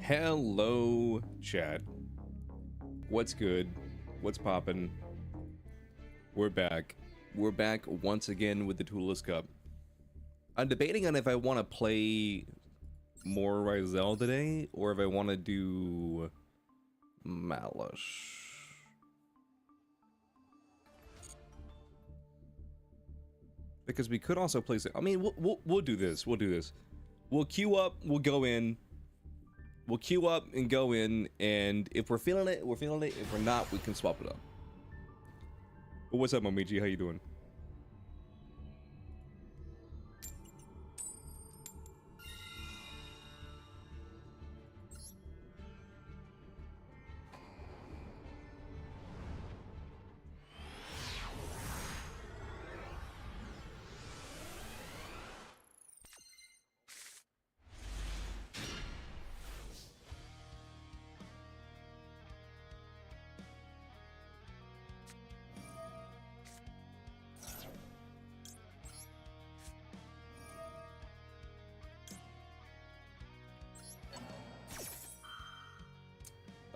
Hello, chat. What's good? What's poppin'? We're back. We're back once again with the Toolless Cup. I'm debating on if I want to play more Rizal today, or if I want to do Malice. Because we could also play. I mean, we'll do this. We'll do this. We'll queue up. We'll go in. We'll queue up and go in, and if we're feeling it, we're feeling it. If we're not, we can swap it up. But what's up, Momiji? How you doing?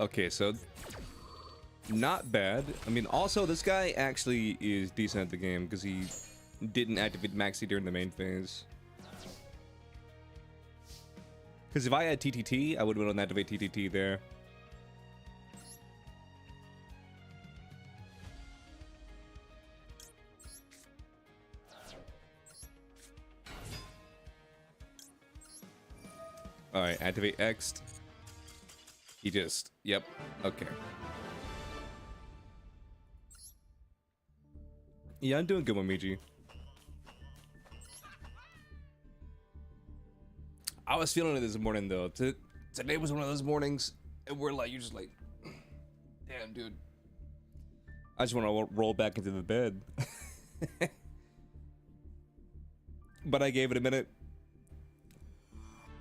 Okay, so not bad. I mean, also this guy actually is decent at the game because he didn't activate Maxi during the main phase. Because if I had TTT, I would have been able to activate TTT there. Alright, activate X. He just, yep, okay. Yeah, I'm doing good, Momiji. I was feeling it this morning, though. Today was one of those mornings, and you're just like, damn, dude. I just want to roll back into the bed. But I gave it a minute.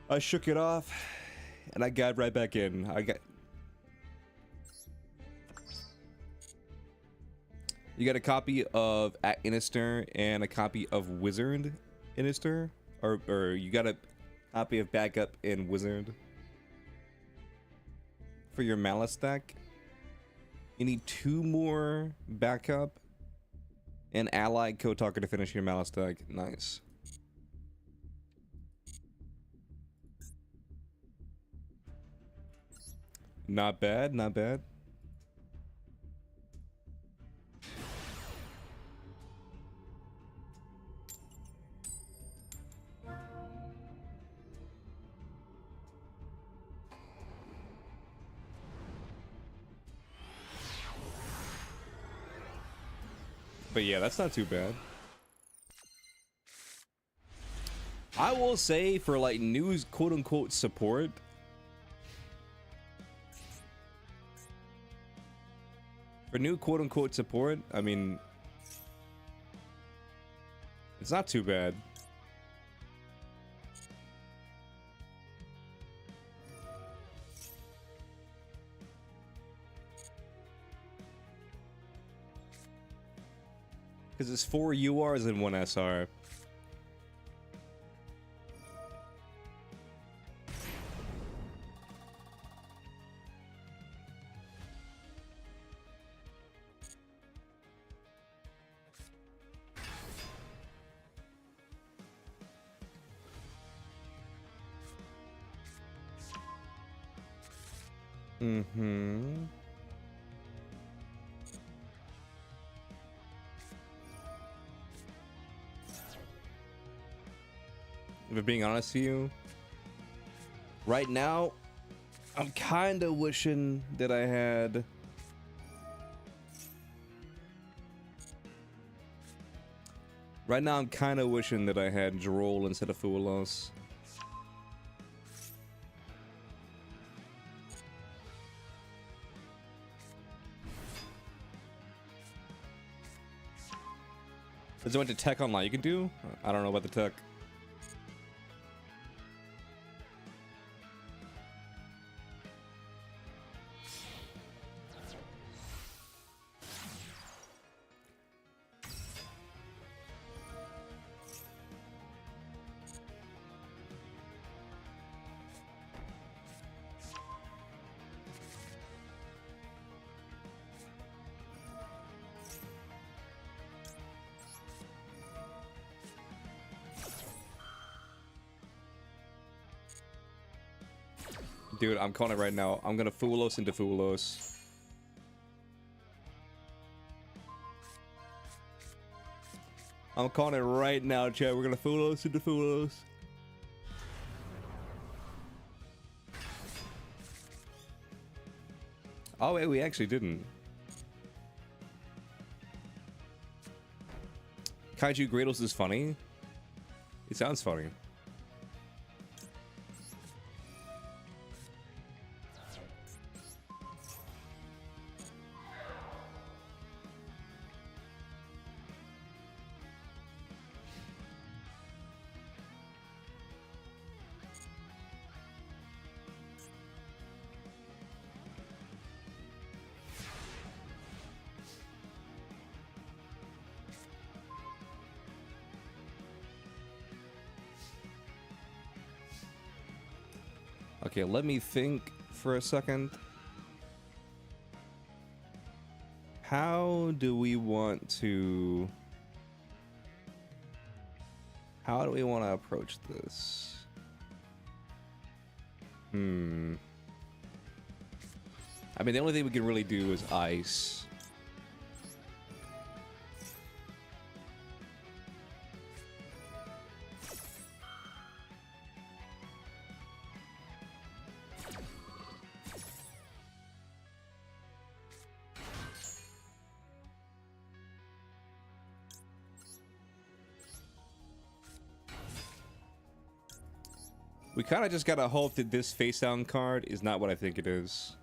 I shook it off. And I got right back in. You got a copy of at Inister and a copy of Wizard Inister? Or you got a copy of Backup in Wizard? For your Malice deck? You need 2 more Backup and Allied Kotalker to finish your Malice deck. Nice. Not bad, not bad. But yeah, that's not too bad. I will say for like new quote-unquote support, for new quote-unquote support, I mean, it's not too bad. Because it's 4 URs and 1 SR. Mm-hmm. If I'm being honest with you, right now, I'm kind of wishing that I had... Right now, I'm kind of wishing that I had Droll instead of Fuelos. Is it went to tech online? You can do? I don't know about the tech. Dude, I'm calling it right now. I'm gonna Fulos into Fulos. I'm calling it right now, chat. We're gonna Fulos into Fulos. Oh wait, we actually didn't. Kaiju Gradles is funny. It sounds funny. Okay, let me think for a second. How do we want to approach this? I mean, the only thing we can really do is ice. We kind of just gotta hope that this face down card is not what I think it is.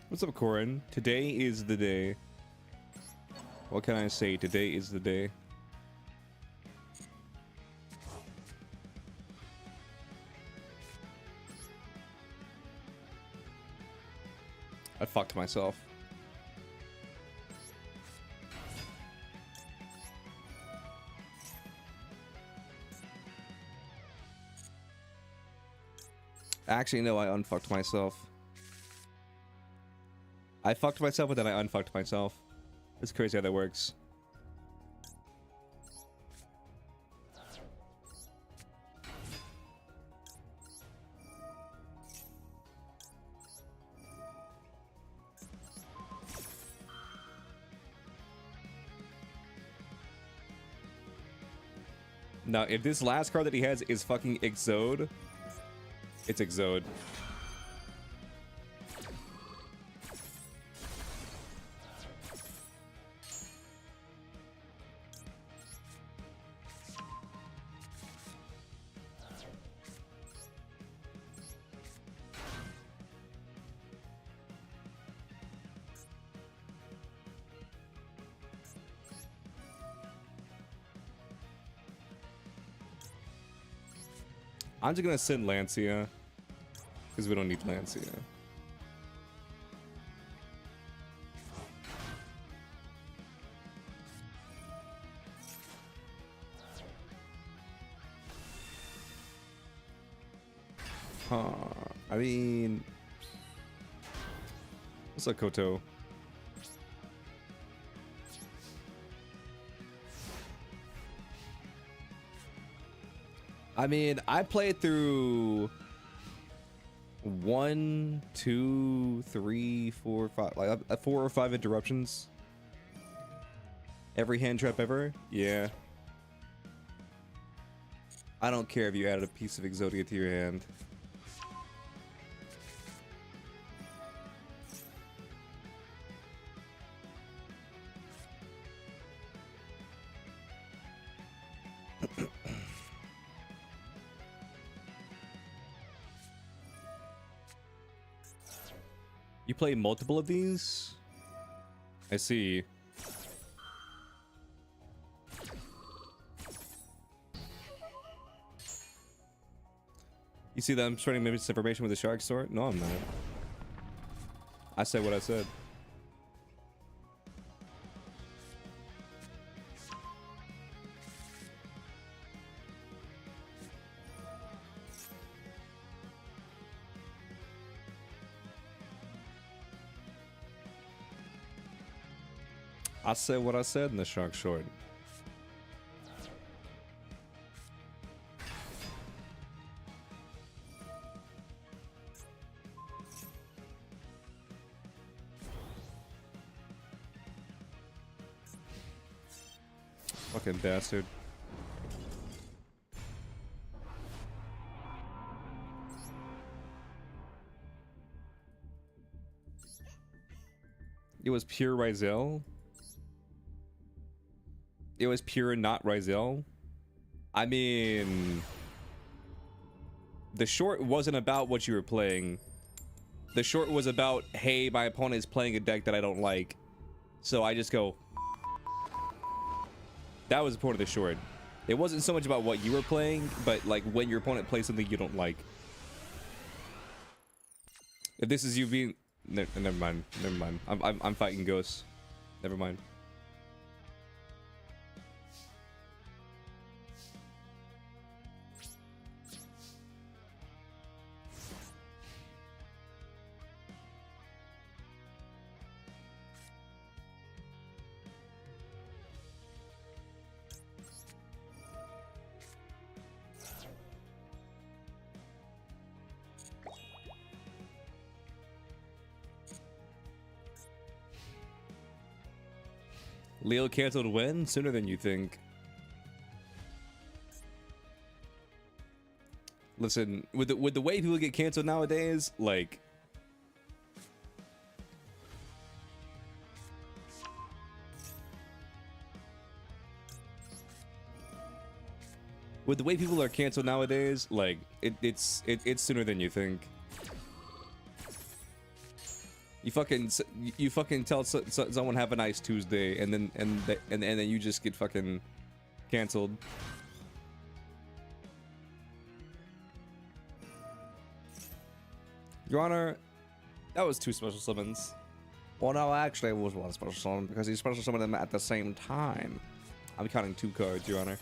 What's up, Corin? Today is the day. What can I say? Today is the day. I fucked myself. Actually, no, I unfucked myself. I fucked myself, but then I unfucked myself. It's crazy how that works. Now, if this last card that he has is fucking Exode, it's Exode. I'm just gonna send Lancia, because we don't need Lancia. Huh. I mean... What's up, Koto? I mean, I played through 1, 2, 3, 4, 5, like 4 or 5 interruptions. Every hand trap ever? Yeah. I don't care if you added a piece of Exodia to your hand. You play multiple of these? I see. You see that I'm spreading misinformation with the shark sword? No, I'm not. I said what I said. I said what I said in the shark sword. Fucking bastard. It was pure Rizel? It was pure not Rizel? I mean... The short wasn't about what you were playing. The short was about, hey, my opponent is playing a deck that I don't like. So I just go... That was the point of the short. It wasn't so much about what you were playing, but like when your opponent plays something you don't like. If this is you being... never mind. Never mind. I'm fighting ghosts. Never mind. Leo canceled when? Sooner than you think. Listen, with the way people get canceled nowadays, like... With the way people are canceled nowadays, like, it's sooner than you think. You fucking tell someone have a nice Tuesday, and then you just get fucking canceled. Your Honor, that was 2 special summons. Well, no, actually, it was 1 special summon because he special summoned them at the same time. I'm counting 2 cards, Your Honor.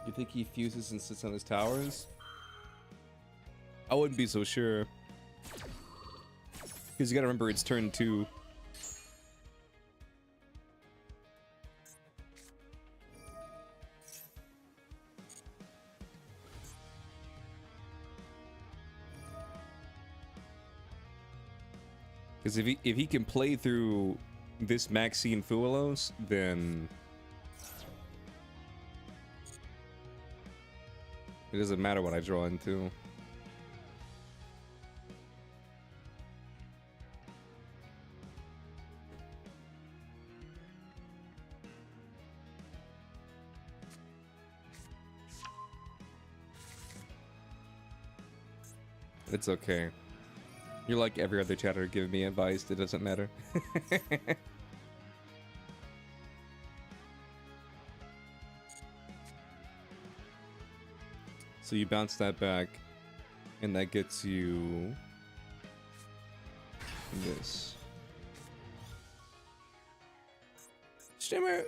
You think he fuses and sits on his towers? I wouldn't be so sure. Because you gotta remember it's turn 2. Because if he can play through this Maxine Fuelos, then It doesn't matter what I draw into. It's okay. You're like every other chatter giving me advice. It doesn't matter. So you bounce that back, and that gets you this. Streamer,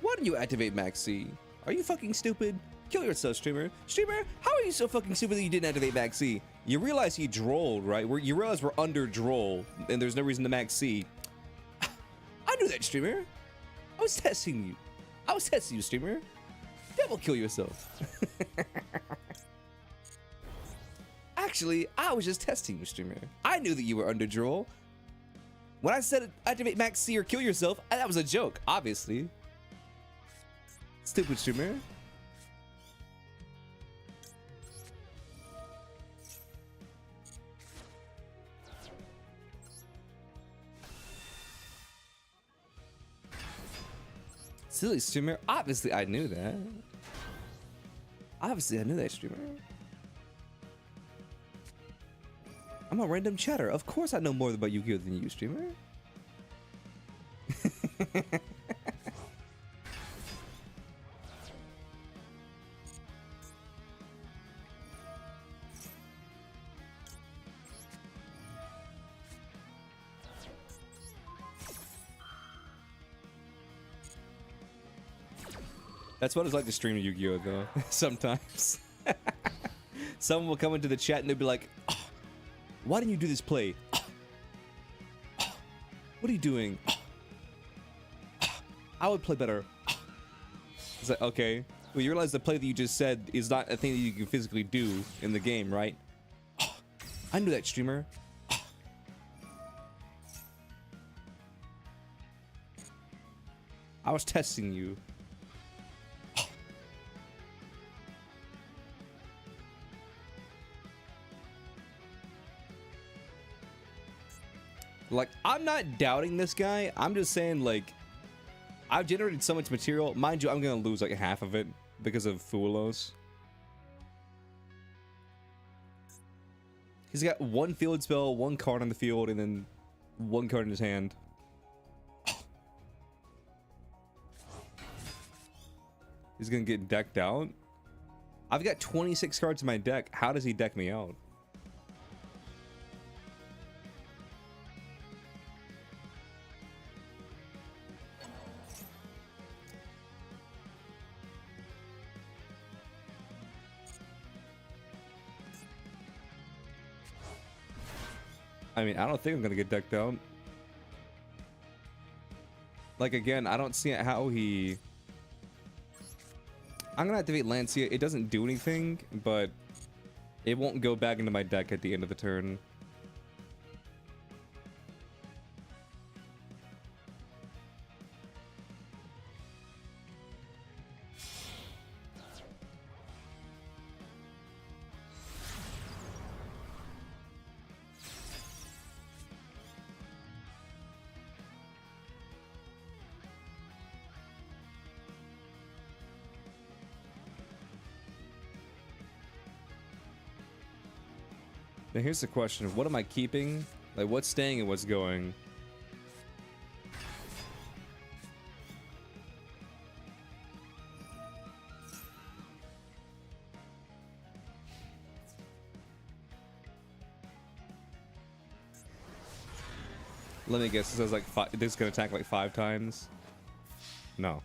why do you activate Max C? Are you fucking stupid? Kill yourself, streamer. Streamer, how are you so fucking stupid that you didn't activate Max C? You realize he drolled, right? You realize we're under droll, and there's no reason to Max C. I knew that, streamer. I was testing you. I was testing you, streamer. Devil kill yourself. Actually, I was just testing you, streamer. I knew that you were under droll. When I said activate Max C or kill yourself, that was a joke, obviously. Stupid streamer. Silly streamer. Obviously, I knew that. Obviously, I knew that, streamer. I'm a random chatter. Of course, I know more about Yu-Gi-Oh than you, streamer. That's what it's like to stream Yu-Gi-Oh though. Sometimes. Someone will come into the chat and they'll be like, oh, why didn't you do this play? Oh, oh, what are you doing? Oh, oh, I would play better. Oh. It's like, okay. Well, you realize the play that you just said is not a thing that you can physically do in the game, right? Oh, I knew that, streamer. Oh. I was testing you. Like, I'm not doubting this guy. I'm just saying, like, I've generated so much material. Mind you, I'm gonna lose like half of it because of Fulos. He's got one field spell, one card on the field, and then one card in his hand. He's gonna get decked out. I've got 26 cards in my deck. How does he deck me out? I mean, I don't think I'm gonna get decked out. Like, again, I don't see how he... I'm gonna activate Lancia. It doesn't do anything, but it won't go back into my deck at the end of the turn. Now here's the question, what am I keeping? Like, what's staying and what's going? Let me guess, this is like this is gonna attack like 5 times? No.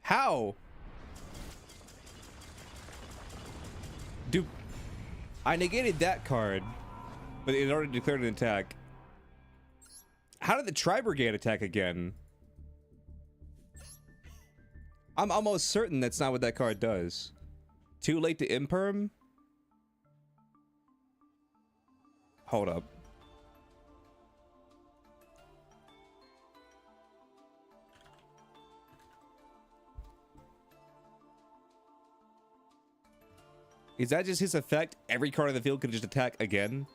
How? I negated that card, but it already declared an attack. How did the Tri-Brigade attack again? I'm almost certain that's not what that card does. Too late to imperm? Hold up. Is that just his effect? Every card on the field can just attack again?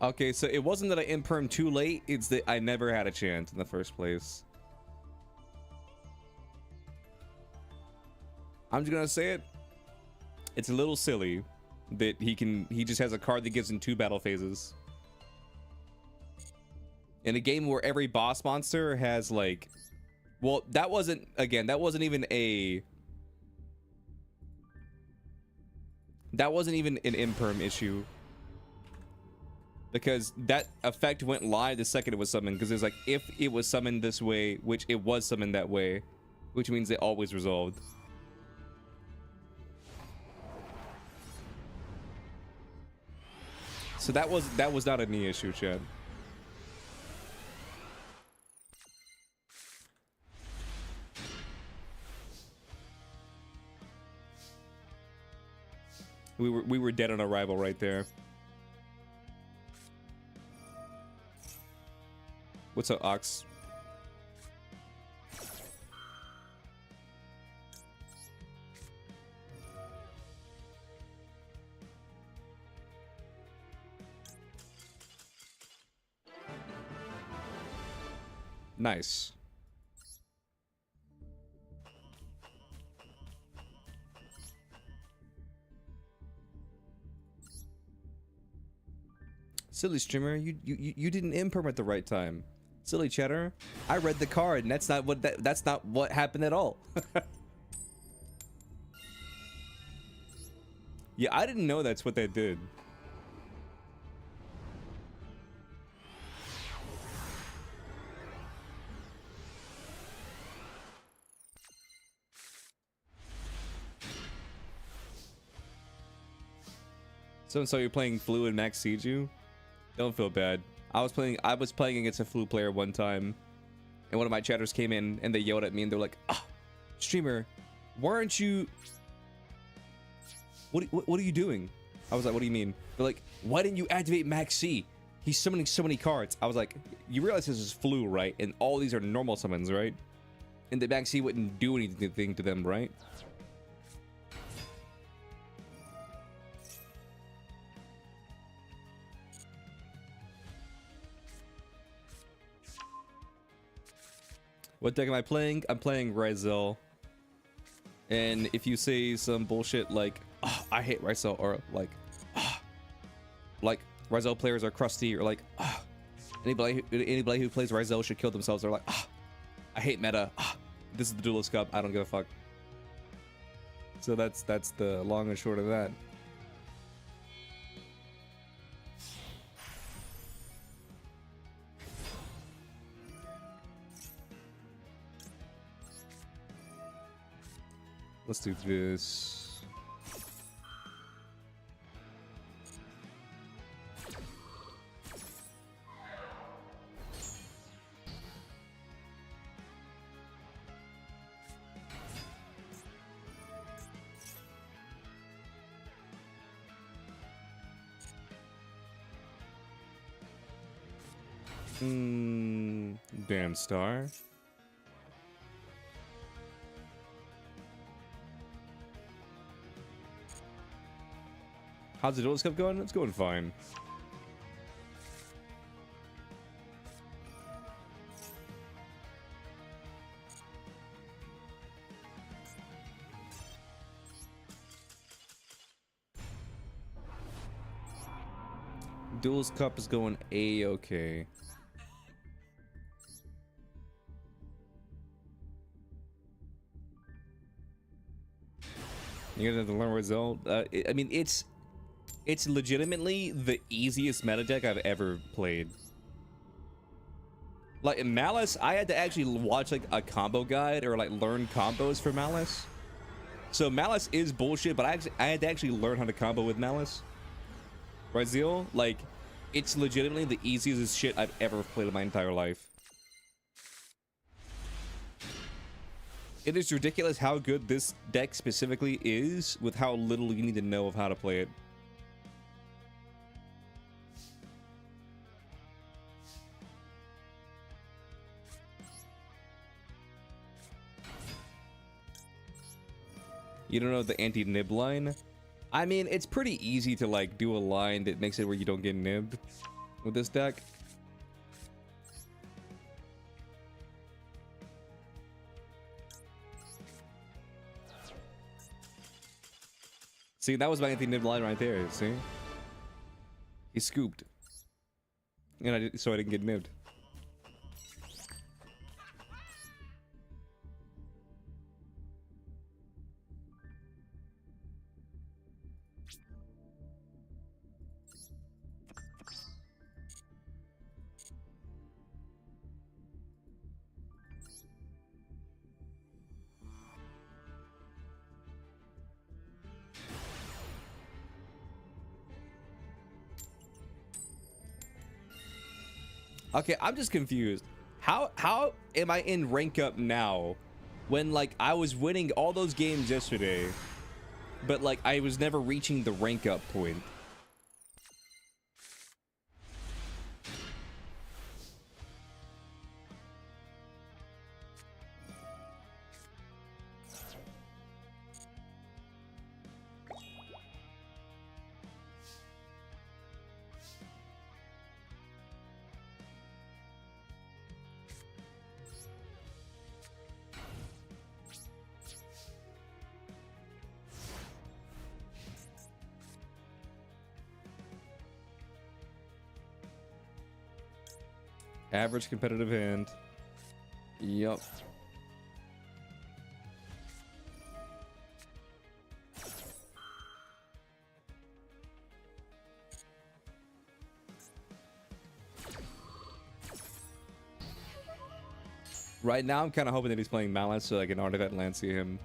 Okay, so it wasn't that I impermed too late, it's that I never had a chance in the first place. I'm just gonna say it. It's a little silly that he just has a card that gives him 2 battle phases. In a game where every boss monster has like, well, that wasn't even an imperm issue. Because that effect went live the second it was summoned. Because it's like, if it was summoned this way, which it was summoned that way, which means it always resolved. So that was not a knee issue, Chad. We were dead on arrival right there. What's up, Ox? Nice. Silly streamer, you didn't imperm at the right time. Silly cheddar. I read the card, and that's not what happened at all. Yeah, I didn't know that's what they did. So you're playing Flu and Max Siege? Don't feel bad. I was playing against a Flu player one time, and one of my chatters came in and they yelled at me and they're like, "Ah, streamer, why aren't you? What are you doing?" I was like, "What do you mean?" They're like, "Why didn't you activate Max C? He's summoning so many cards." I was like, "You realize this is Flu, right? And all these are normal summons, right? And the Max C wouldn't do anything to them, right?" What deck am I playing? I'm playing Ryzel. And if you say some bullshit like, "Oh, I hate Ryzel," or like, "Oh, like Ryzel players are crusty," or like, "Oh, anybody who plays Ryzel should kill themselves," or like, "Oh, I hate meta. Oh, this is the Duelist Cup. I don't give a fuck." So that's the long and short of that. Let's do this. Damn star. How's the Duelist Cup going? It's going fine. Duel's Cup is going A-okay. You're gonna have to learn result. I mean, it's legitimately the easiest meta deck I've ever played. Like in Malice, I had to actually watch like a combo guide or like learn combos for Malice. So Malice is bullshit, but I had to actually learn how to combo with Malice. Right, Zeal? Like, it's legitimately the easiest shit I've ever played in my entire life. It is ridiculous how good this deck specifically is with how little you need to know of how to play it. You don't know the anti-nib line? I mean, it's pretty easy to like do a line that makes it where you don't get nibbed with this deck. See, that was my anti-nib line right there, see? He scooped. And so I didn't get nibbed. Okay, I'm just confused. How am I in rank up now when like I was winning all those games yesterday, but like I was never reaching the rank up point? Average competitive hand. Yup. Right now, I'm kind of hoping that he's playing Malice so I can artifact Lancey him.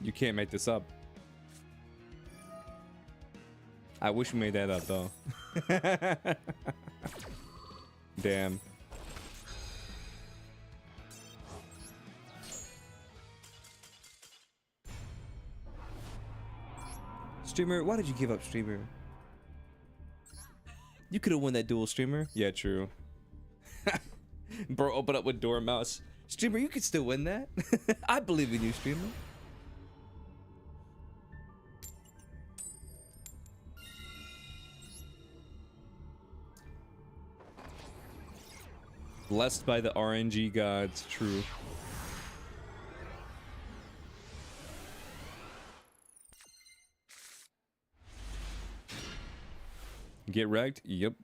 You can't make this up. I wish we made that up though. Damn. Streamer, why did you give up, streamer? You could have won that duel, streamer. Yeah, true. Bro, open up with Dormouse. Streamer, you could still win that. I believe in you, streamer. Blessed by the RNG gods, true. Get wrecked? Yep.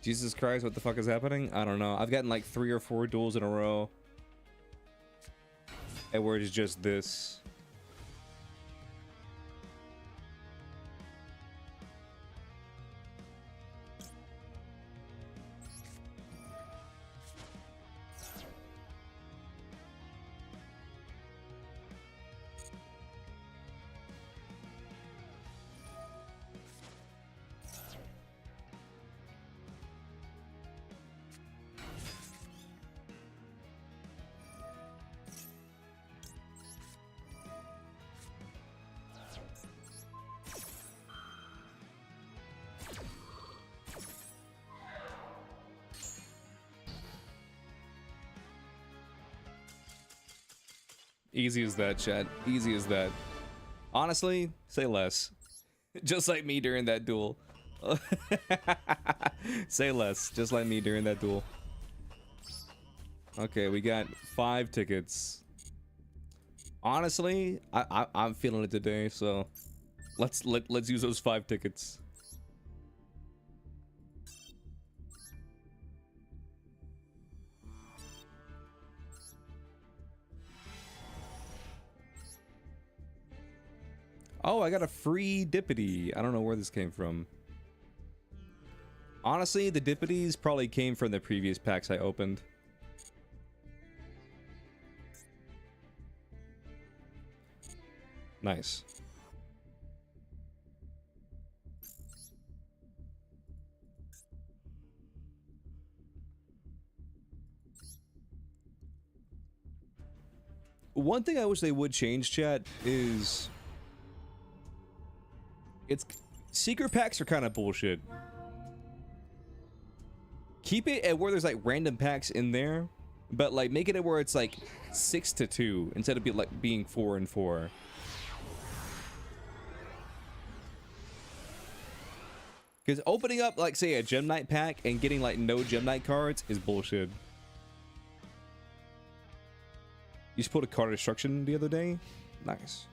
Jesus Christ, what the fuck is happening? I don't know. I've gotten like 3 or 4 duels in a row. And where it's just this. Easy as that, chat. Easy as that. Honestly, say less. Just like me during that duel. Say less. Just like me during that duel. Okay, we got 5 tickets. Honestly, I'm feeling it today, so let's use those 5 tickets. Oh, I got a free Dippity. I don't know where this came from. Honestly, the Dippities probably came from the previous packs I opened. Nice. One thing I wish they would change, chat, is secret packs are kind of bullshit. Keep it at where there's like random packs in there, but like make it at where it's like 6 to 2 instead of being 4 and 4. Because opening up, like, say, a Gem Knight pack and getting, like, no Gem Knight cards is bullshit. You just pulled a card destruction the other day? Nice.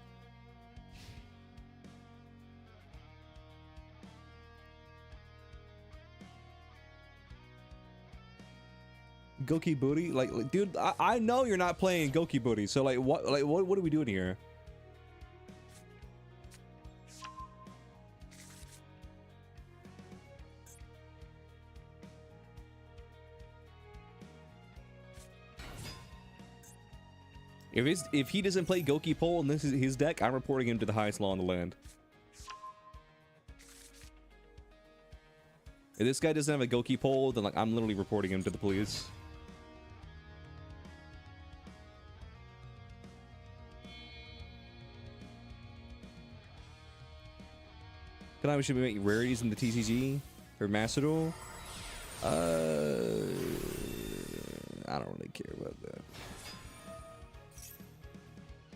Goki Booty? Like dude, I know you're not playing Goki Booty, so, like, what are we doing here? If he doesn't play Goki Pole and this is his deck, I'm reporting him to the highest law in the land. If this guy doesn't have a Goki Pole, then like I'm literally reporting him to the police. Can we should be making rarities in the TCG for Master Duel? I don't really care about that.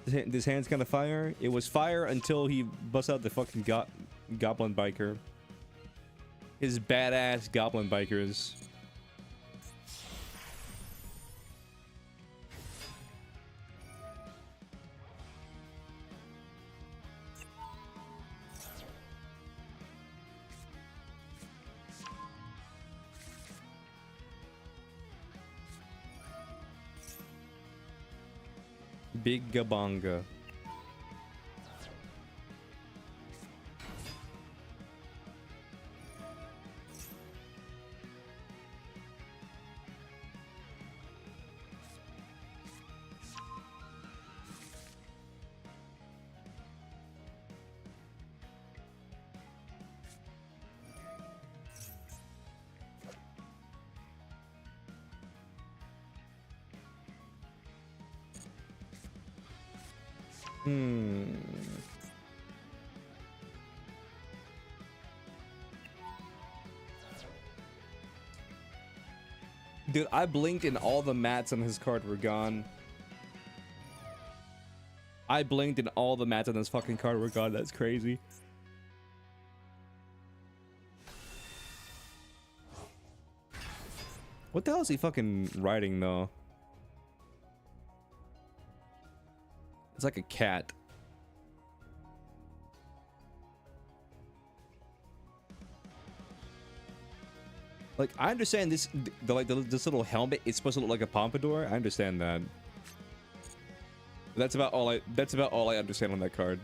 This hand's kind of fire. It was fire until he busts out the fucking goblin biker. His badass goblin bikers. Big Gabonga. Dude, I blinked and all the mats on his card were gone. I blinked and all the mats on this fucking card were gone. That's crazy. What the hell is he fucking riding, though? It's like a cat. Like, I understand this, this little helmet is supposed to look like a pompadour. I understand that. But that's about all I understand on that card.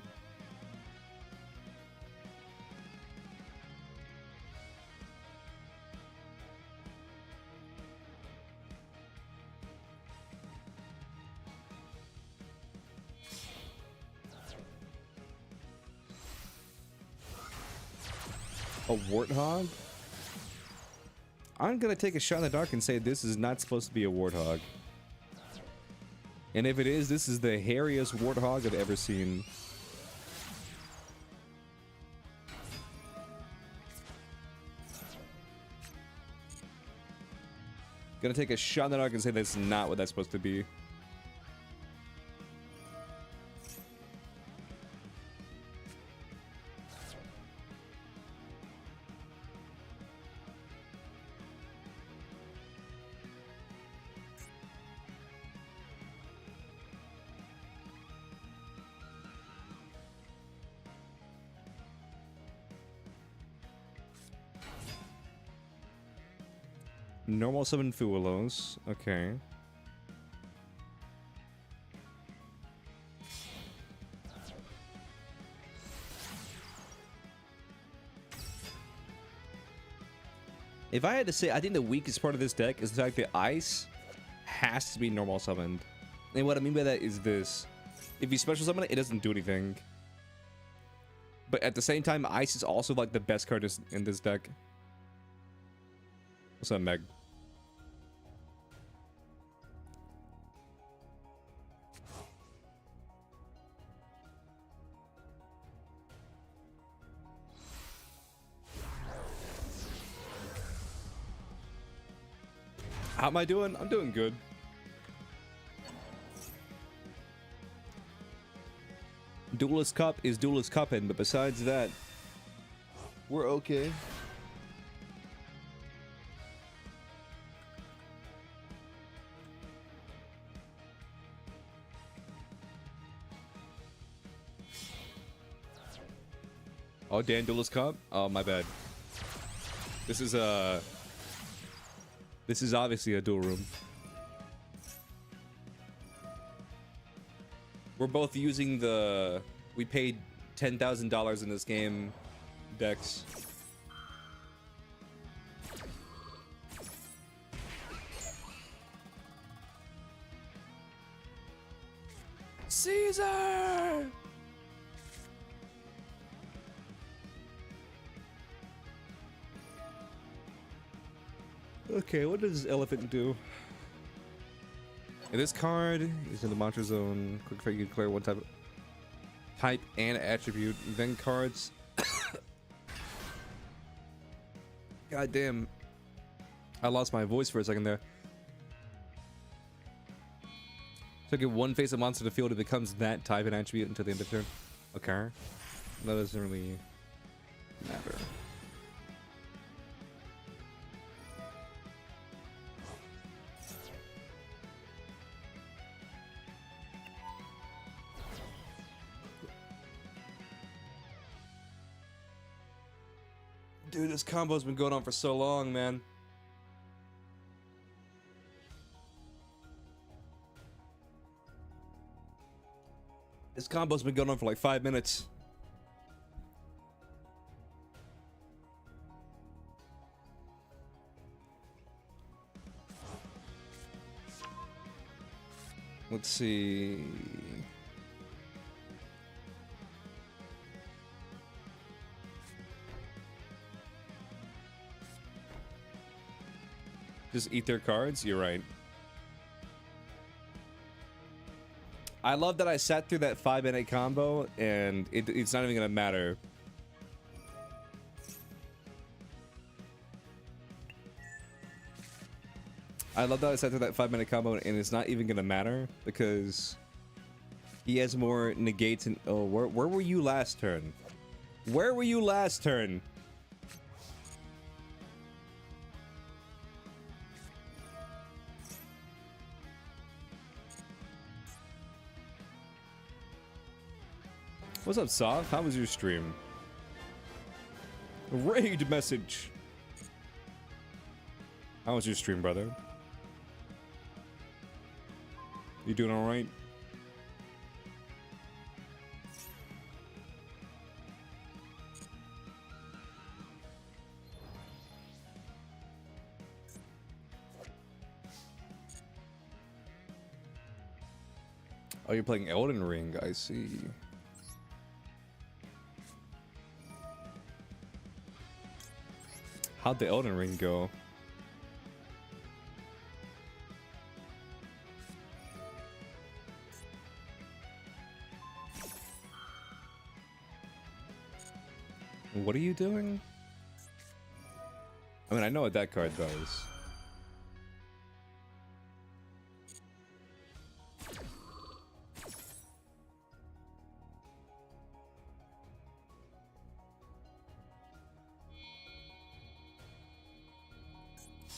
A warthog? I'm gonna take a shot in the dark and say this is not supposed to be a warthog. And if it is, this is the hairiest warthog I've ever seen. Gonna take a shot in the dark and say that's not what that's supposed to be. Normal summon Fuelos. Okay. If I had to say, I think the weakest part of this deck is the fact that Ice has to be normal summoned. And what I mean by that is this. If you special summon it, it doesn't do anything. But at the same time, Ice is also like the best card in this deck. What's up, Meg? How am I doing? I'm doing good. Duelist Cup is Duelist Cuppin', but besides that, we're okay. Oh, Dan, Duelist Cup? Oh, my bad. This is obviously a duel room. We're both using the... We paid $10,000 in this game decks. Caesar! Okay, what does Elephant do? This card is in the monster zone. Quick fire, you declare one type and attribute. Then cards. God damn. I lost my voice for a second there. So get one face of monster to the field, it becomes that type and attribute until the end of turn. Okay. That doesn't really matter. Dude, this combo's been going on for so long, man. This combo's been going on for like 5 minutes. Let's see. Just eat their cards? You're right. I love that I sat through that 5-minute combo and it's not even gonna matter. I love that I sat through that 5-minute combo and it's not even gonna matter because he has more negates and... Oh, where were you last turn? Where were you last turn? What's up, Soft? How was your stream? Raid message. How was your stream, brother? You doing all right? Oh, you're playing Elden Ring. I see. How'd the Elden Ring go? What are you doing? I mean, I know what that card does.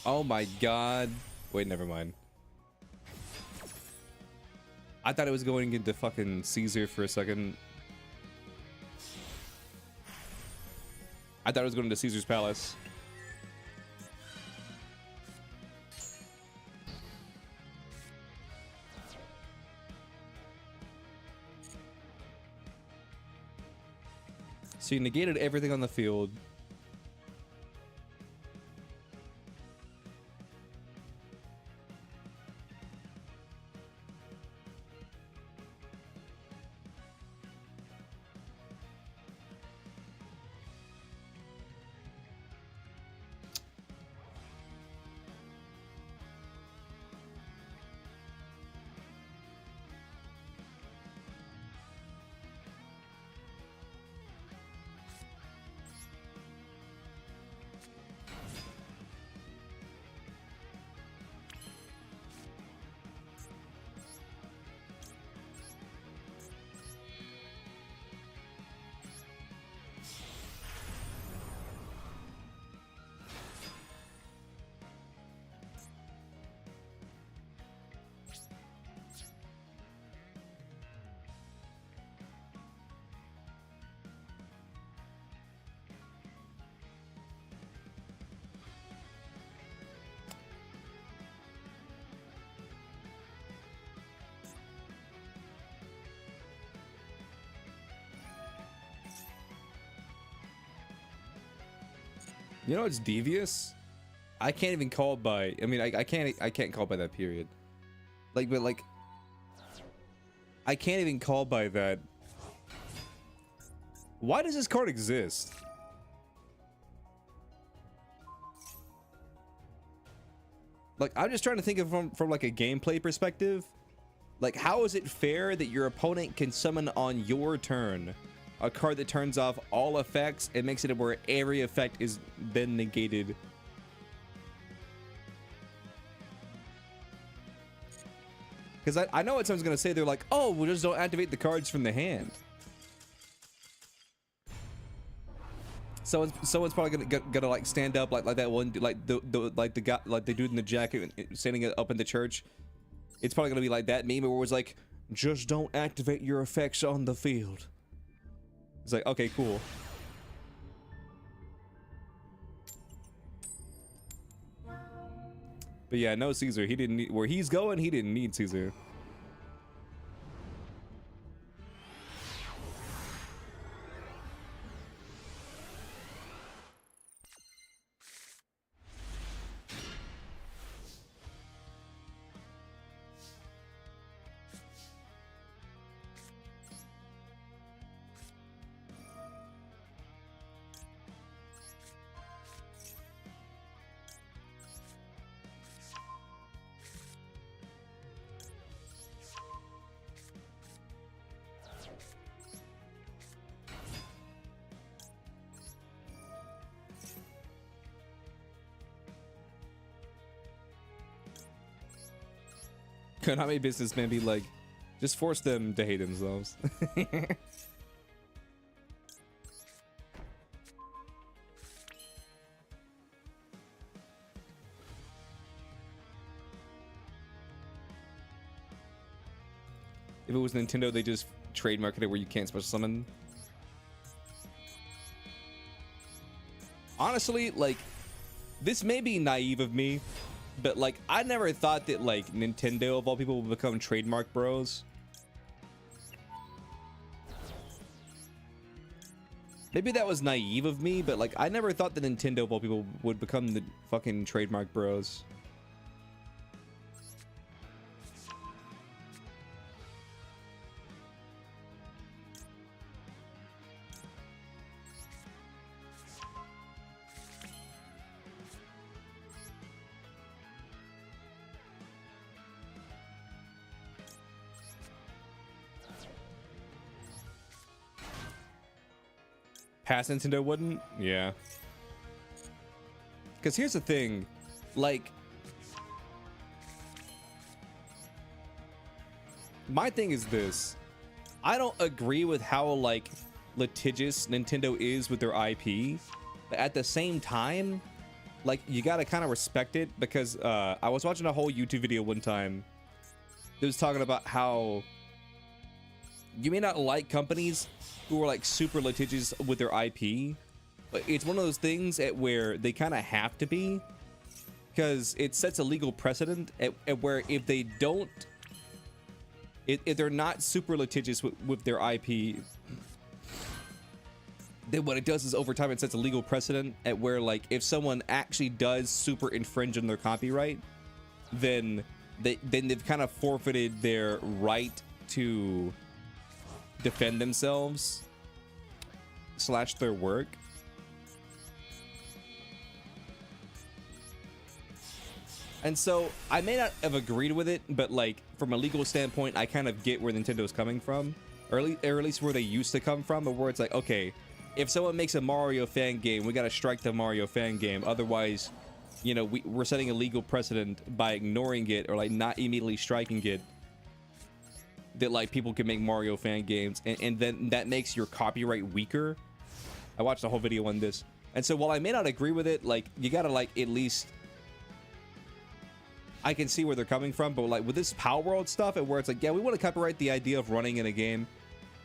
Oh my god. Wait, never mind. I thought it was going into fucking Caesar for a second. I thought it was going to Caesar's Palace. So you negated everything on the field. You know what's devious? I can't even call it by. I mean, I can't call it by that period. Like, but like, I can't even call by that. Why does this card exist? Like, I'm just trying to think of from like a gameplay perspective. Like, how is it fair that your opponent can summon on your turn a card that turns off all effects and makes it where every effect is then negated? Because I know what someone's gonna say. They're like, oh, well, just don't activate the cards from the hand. Someone's probably gonna like stand up like that one, like the guy, like the dude in the jacket standing up in the church. It's probably gonna be like that meme where it was like, just don't activate your effects on the field. It's like, okay, cool. But yeah, no Caesar. He didn't need, where he's going, he didn't need Caesar. Konami businessmen be like, just force them to hate themselves. If it was Nintendo, they just trademarked it where you can't special summon. Honestly, like, this may be naive of me, but like, I never thought that like Nintendo of all people would become trademark bros. Maybe that was naive of me, but like, I never thought that Nintendo of all people would become the fucking trademark bros. Past Nintendo wouldn't? Yeah. Because here's the thing, like, my thing is this. I don't agree with how, like, litigious Nintendo is with their IP, but at the same time, like, you gotta kind of respect it, because I was watching a whole YouTube video one time that was talking about how you may not like companies who are like super litigious with their IP, but it's one of those things at where they kind of have to be, because it sets a legal precedent at where if they don't, if they're not super litigious with their IP, then what it does is over time it sets a legal precedent at where, like, if someone actually does super infringe on their copyright, then they've kind of forfeited their right to defend themselves / their work. And so I may not have agreed with it, but like from a legal standpoint, I kind of get where Nintendo's coming from, or at least where they used to come from, but where it's like, okay, if someone makes a Mario fan game, we got to strike the Mario fan game. Otherwise, you know, we're setting a legal precedent by ignoring it or like not immediately striking it, that like people can make Mario fan games, and then that makes your copyright weaker. I watched a whole video on this. And so while I may not agree with it, like you got to like at least, I can see where they're coming from, but like with this Power World stuff, and where it's like, yeah, we want to copyright the idea of running in a game.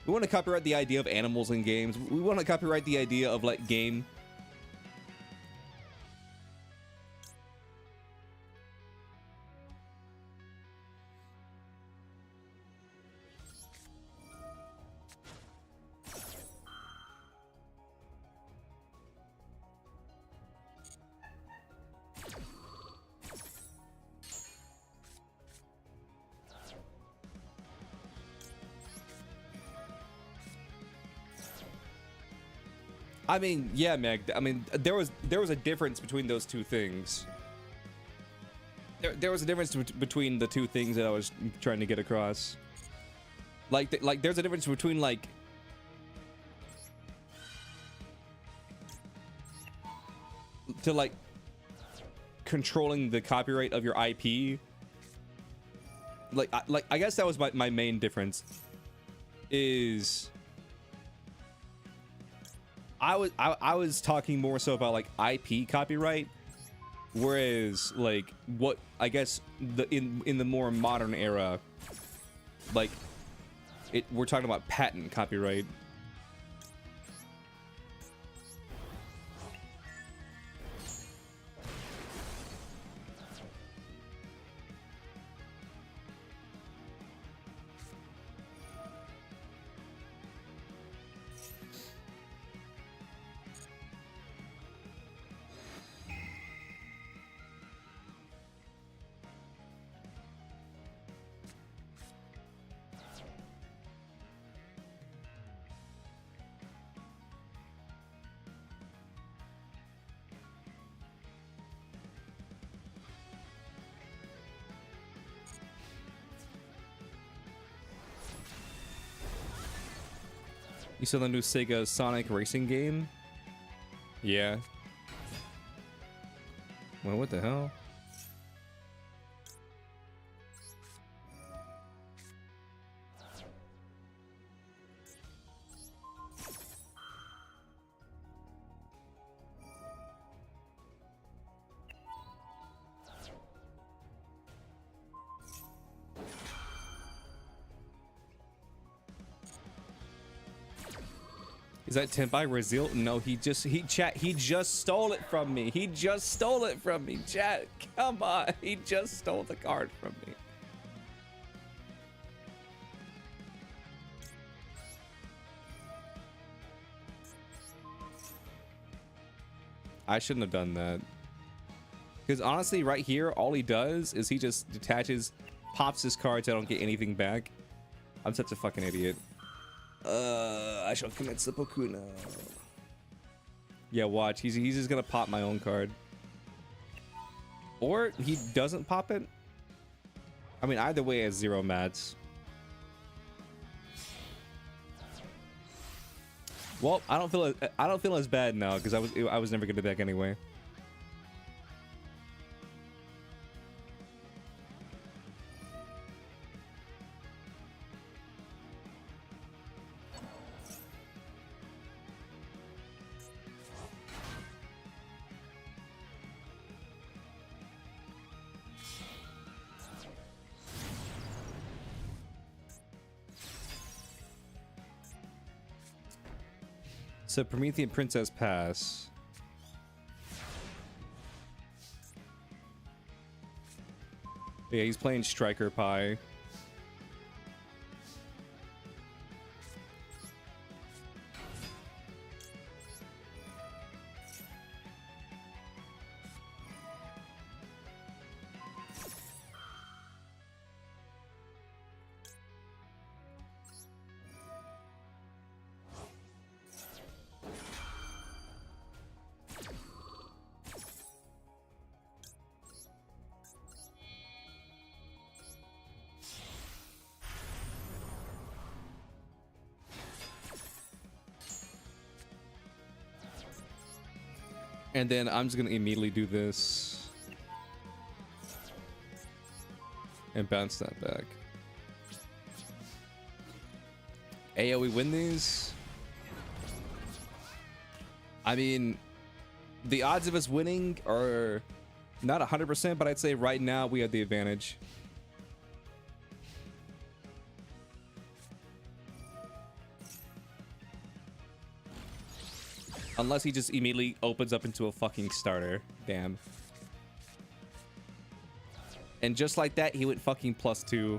We want to copyright the idea of animals in games. We want to copyright the idea of like game. I mean, yeah, Meg. I mean, there was a difference between those two things. There was a difference between the two things that I was trying to get across. Like, there's a difference between like to like controlling the copyright of your IP. Like I guess that was my main difference. Is I was talking more so about like IP copyright, whereas like what I guess in the more modern era, like we're talking about patent copyright. You saw the new Sega Sonic racing game? Yeah. Well, what the hell? Is that Tenpai Brazil? No, he just stole it from me. He just stole it from me. Chat, come on. He just stole the card from me. I shouldn't have done that. Because honestly, right here, all he does is he just detaches, pops his cards. I don't get anything back. I'm such a fucking idiot. I shall commit seppuku now. Yeah, watch. He's just gonna pop my own card. Or he doesn't pop it. I mean, either way, it's 0 mats. Well, I don't feel as bad now because I was never gonna back anyway. So Promethean Princess pass. Yeah, he's playing Striker Pie. And then I'm just gonna immediately do this and bounce that back. Ayo, we win these. I mean, the odds of us winning are not 100%, but I'd say right now we have the advantage. Unless he just immediately opens up into a fucking starter. Damn. And just like that, he went fucking +2.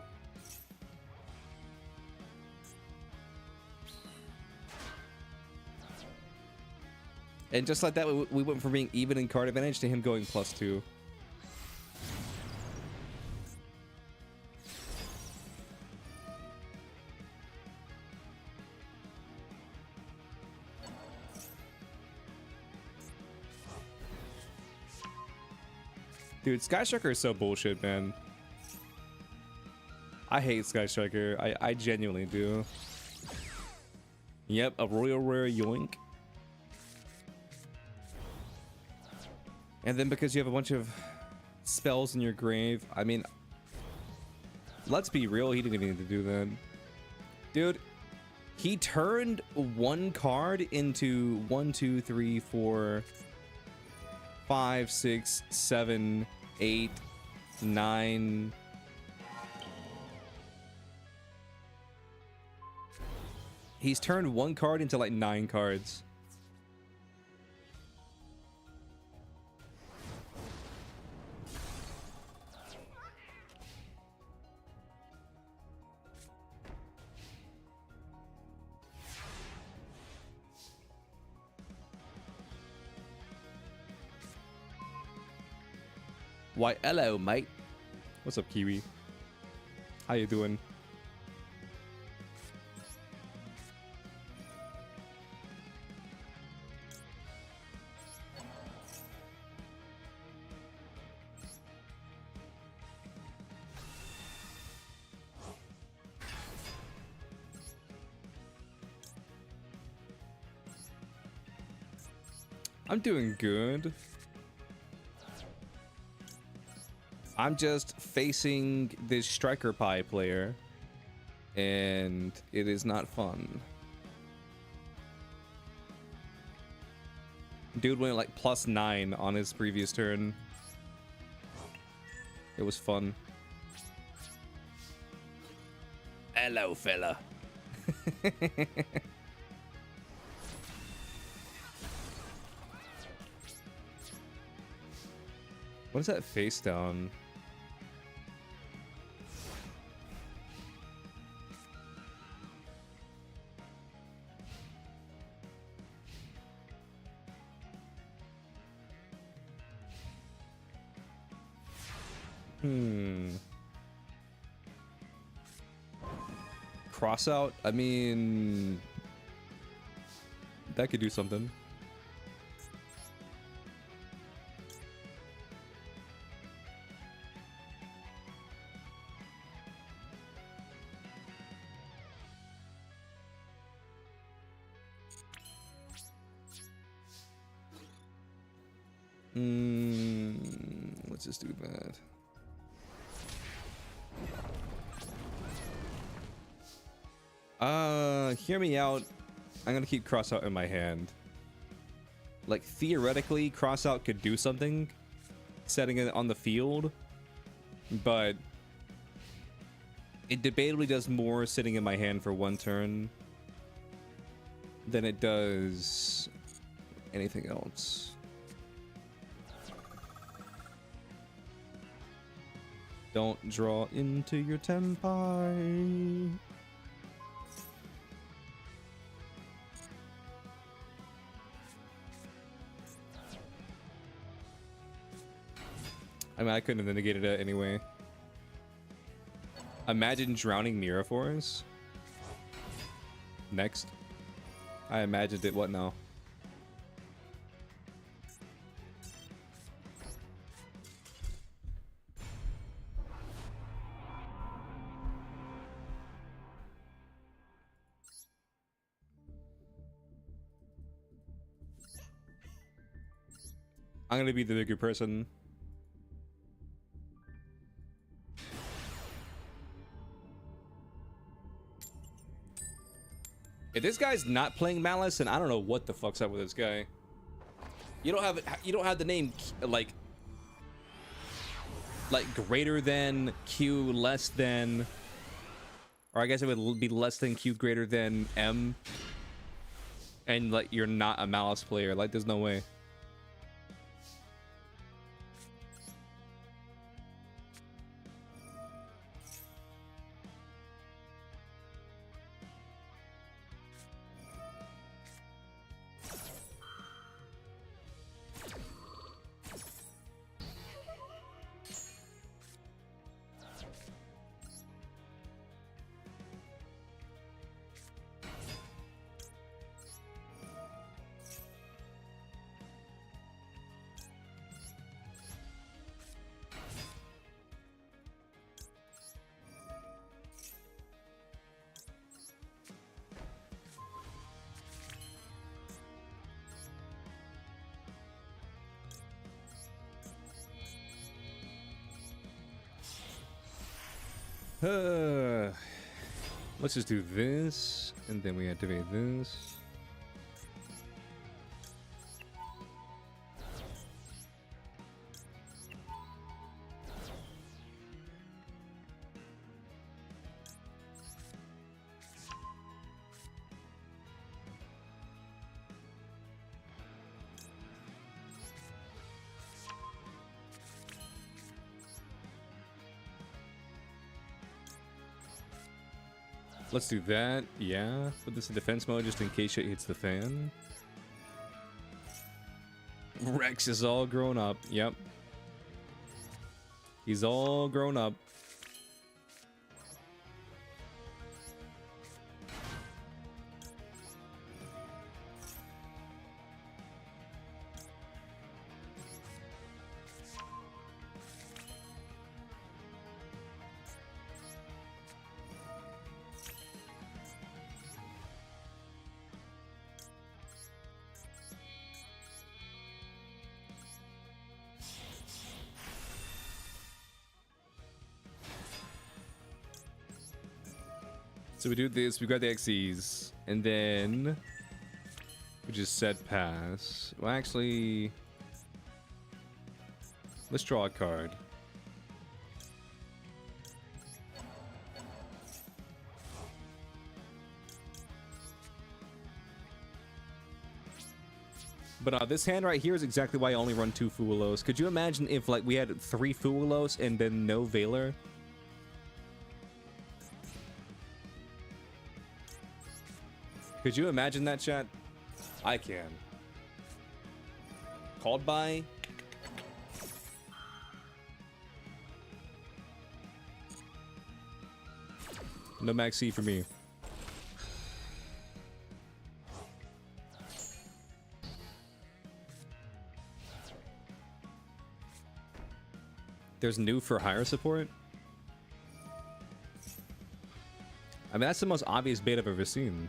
And just like that, we went from being even in card advantage to him going +2. Dude, Sky Striker is so bullshit, man. I hate Sky Striker. I genuinely do. Yep, a Royal Rare Yoink. And then because you have a bunch of spells in your grave, I mean, let's be real, he didn't even need to do that. Dude, he turned one card into 1, 2, 3, 4, 5, 6, 7, 8, 9. He's turned one card into like 9 cards. Why, hello, mate. What's up, Kiwi? How you doing? I'm doing good. I'm just facing this Striker Pie player, and it is not fun. Dude went like +9 on his previous turn. It was fun. Hello, fella. What is that face down? Cross out? I mean, that could do something. Let's just do that. Hear me out. I'm gonna keep cross out in my hand. Like, theoretically, cross out could do something, setting it on the field, but it debatably does more sitting in my hand for one turn than it does anything else. Don't draw into your tempai. I mean, I couldn't have negated it anyway. Imagine drowning Miraphors. Next. I imagined it. What now? I'm gonna be the bigger person. If this guy's not playing Malice, and I don't know what the fuck's up with this guy. You don't have the name like greater than Q less than, or I guess it would be less than Q greater than M. And like you're not a Malice player. Like there's no way. Let's just do this, and then we activate this. Let's do that, yeah. Put this in defense mode just in case shit hits the fan. Rex is all grown up, yep. He's all grown up. So we do this, we got the XEs, and then we just set pass. Well, actually, let's draw a card. But this hand right here is exactly why I only run 2 Fuulos. Could you imagine if like we had 3 Fuulos and then no Veiler? Could you imagine that, chat? I can. Called by? No Maxi for me. There's new for hire support? I mean, that's the most obvious bait I've ever seen.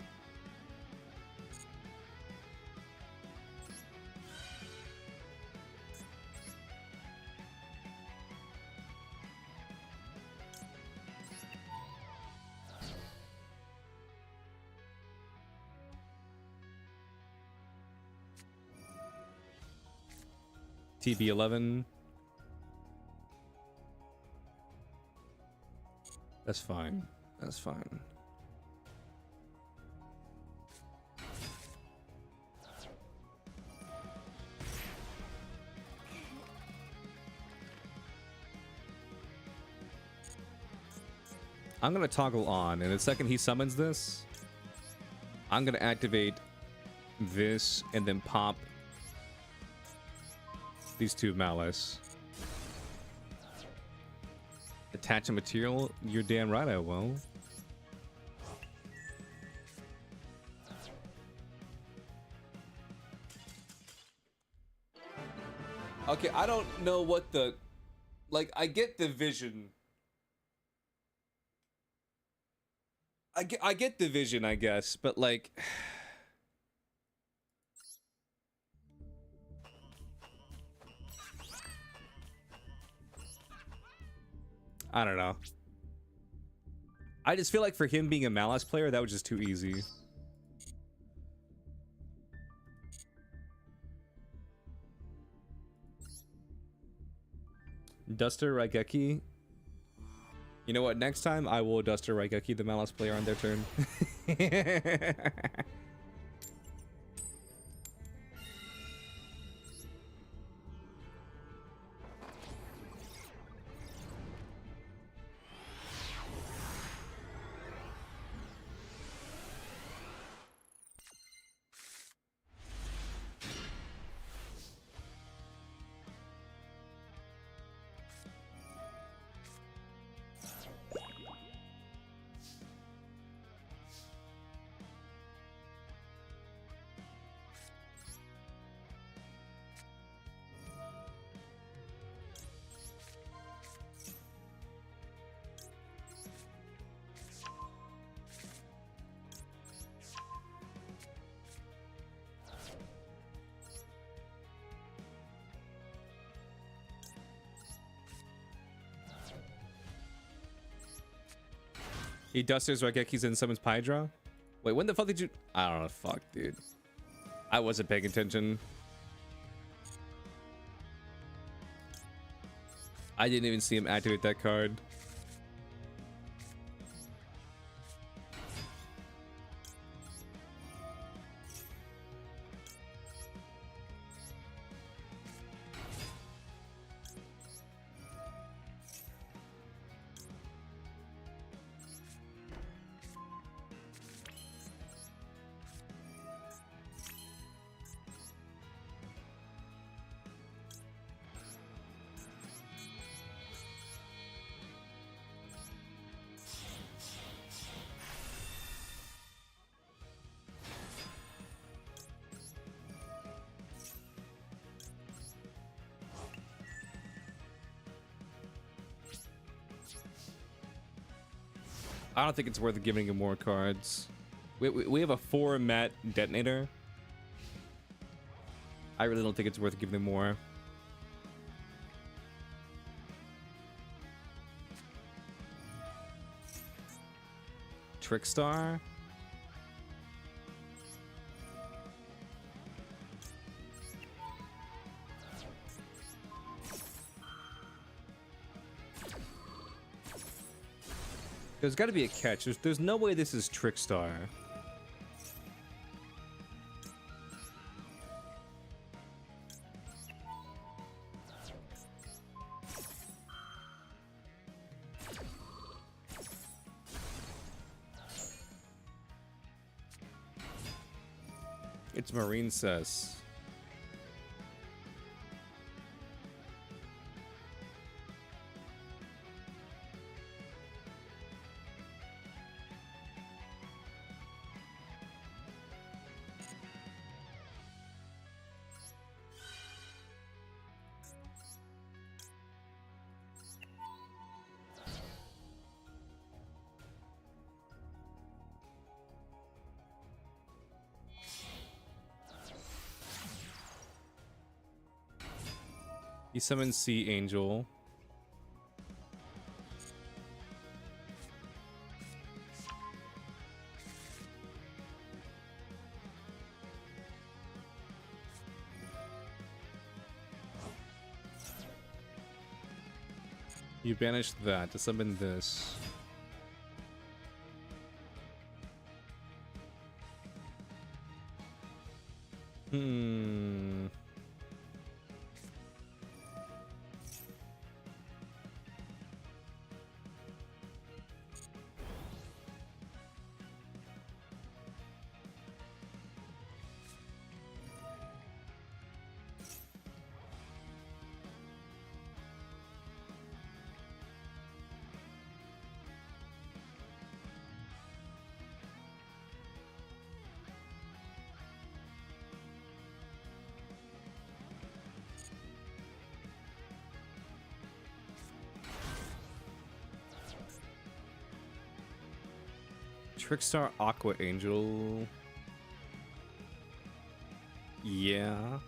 TB11. That's fine. That's fine. I'm gonna toggle on, and the second he summons this, I'm gonna activate this and then pop these 2 Malice. Attach a material? You're damn right I will. Okay, I don't know what the... Like, I get the vision. I get the vision, I guess, but like... I don't know. I just feel like for him being a Malice player, that was just too easy. Duster Raigeki. You know what? Next time I will Duster Raigeki the Malice player on their turn. He dusters Raigekis and summons Pydra? Wait, when the fuck did you... I don't know, fuck, dude. I wasn't paying attention. I didn't even see him activate that card. I don't think it's worth giving him more cards. We have a 4-mat detonator. I really don't think it's worth giving him more. Trickstar. There's got to be a catch. There's no way this is Trickstar. It's Marine Cess. He summons Sea Angel. You banished that to summon this. Trickstar Aqua Angel. Yeah.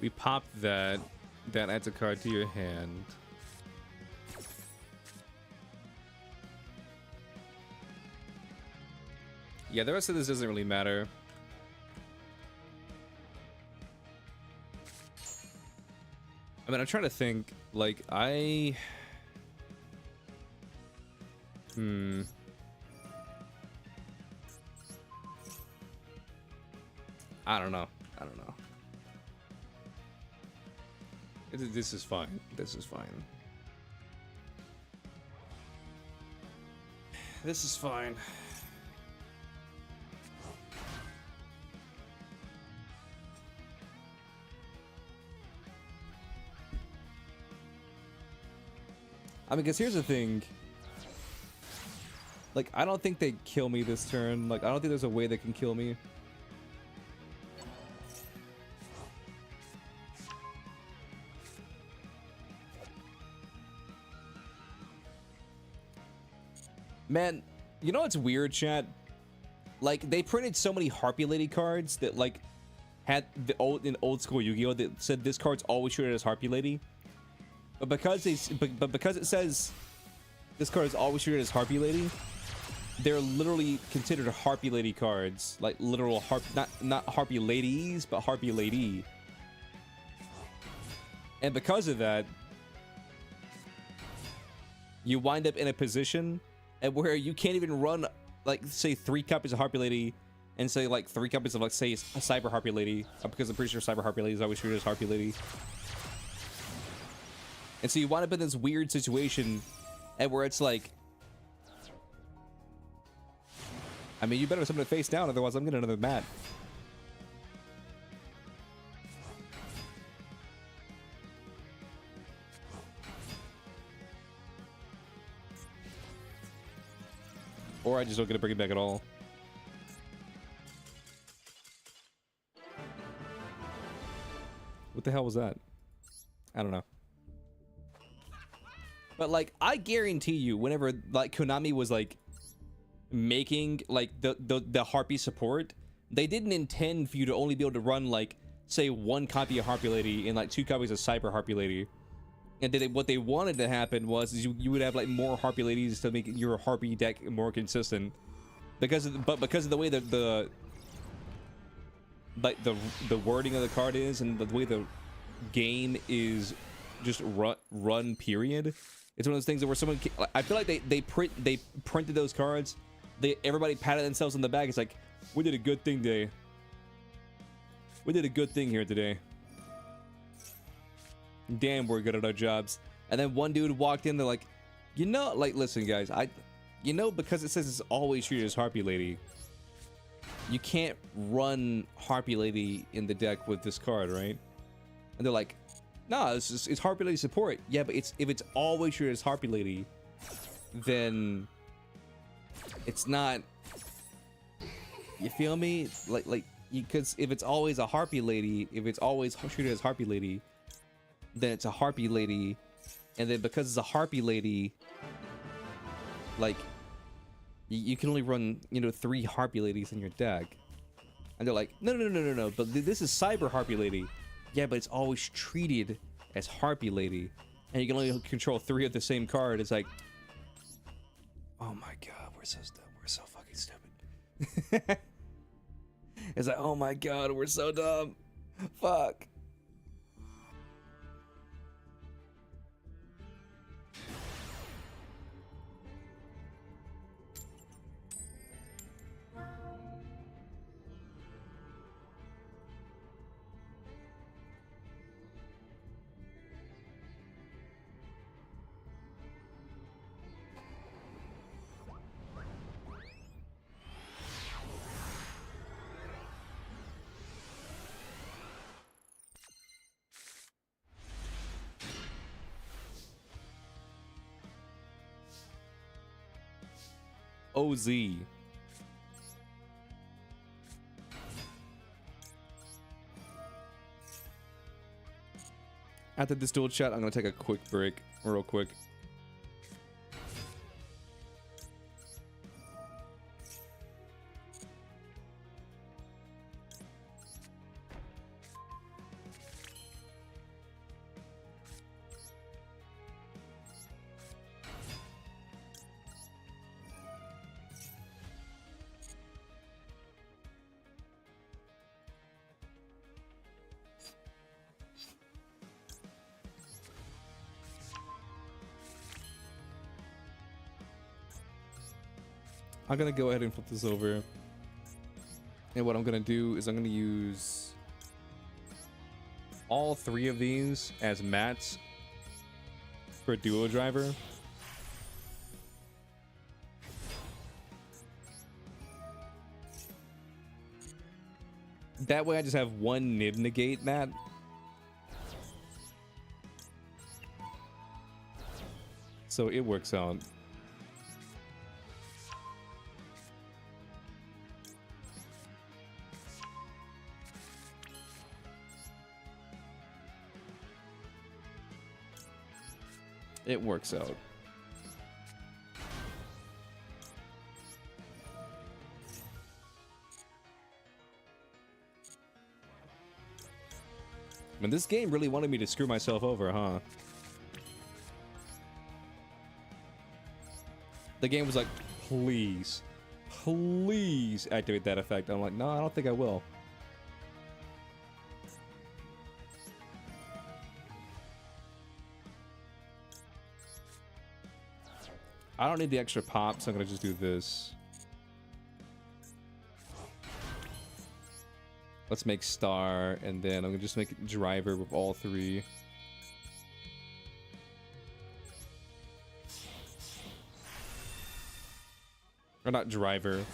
We pop that. That adds a card to your hand. Yeah, the rest of this doesn't really matter. I mean, I'm trying to think. Like, I don't know. I don't know. This is fine. This is fine. This is fine. I mean, because here's the thing. Like, I don't think they kill me this turn. Like, I don't think there's a way they can kill me. Man, you know what's weird, chat? Like, they printed so many Harpy Lady cards that, like, had the old school Yu-Gi-Oh! That said this card's always treated as Harpy Lady. But because because it says this card is always treated as Harpy Lady, they're literally considered Harpy Lady cards, like literal not Harpy Ladies, but Harpy Lady. And because of that, you wind up in a position at where you can't even run, like, say 3 copies of Harpy Lady and say like 3 copies of, like, say a Cyber Harpy Lady, because I'm pretty sure Cyber Harpy Lady is always treated as Harpy Lady. And so you wind up in this weird situation at where it's like, I mean, you better summon it face down, otherwise I'm getting another mat. Or I just don't get to bring it back at all. What the hell was that? I don't know. But, like, I guarantee you, whenever, like, Konami was, like, making, like, the Harpy support, they didn't intend for you to only be able to run, like, say 1 copy of Harpy Lady and, like, 2 copies of Cyber Harpy Lady. And then what they wanted to happen was you would have, like, more Harpy Ladies to make your Harpy deck more consistent. Because of the way that the wording of the card is, and the way the game is just run period. It's one of those things where someone, I feel like they printed those cards. Everybody patted themselves on the back. It's like, we did a good thing today. We did a good thing here today. Damn, we're good at our jobs. And then one dude walked in. They're like, you know, like, listen, guys, you know, because it says it's always treated as Harpy Lady, you can't run Harpy Lady in the deck with this card, right? And they're like, no, it's Harpy Lady support. Yeah, but if it's always treated as Harpy Lady, then it's not. You feel me? Like, because if it's always a Harpy Lady, if it's always treated as Harpy Lady, then it's a Harpy Lady, and then because it's a Harpy Lady, like, you can only run, you know, 3 Harpy Ladies in your deck. And they're like, no, but this is Cyber Harpy Lady. Yeah, but it's always treated as Harpy Lady, and you can only control 3 of the same card. It's like, oh my god, we're so dumb. We're so fucking stupid. It's like, oh my god, we're so dumb. Fuck. OZ. After this duel chat, I'm gonna take a quick break, real quick. I'm gonna go ahead and flip this over. And what I'm gonna do is I'm gonna use all 3 of these as mats for duo driver. That way I just have one nib negate mat. So it works out. It works out. Man, this game really wanted me to screw myself over, huh? The game was like, please, please activate that effect. I'm like, no, I don't think I will. I don't need the extra pop, so I'm gonna just do this. Let's make star, and then I'm gonna just make driver with all 3. Or not driver,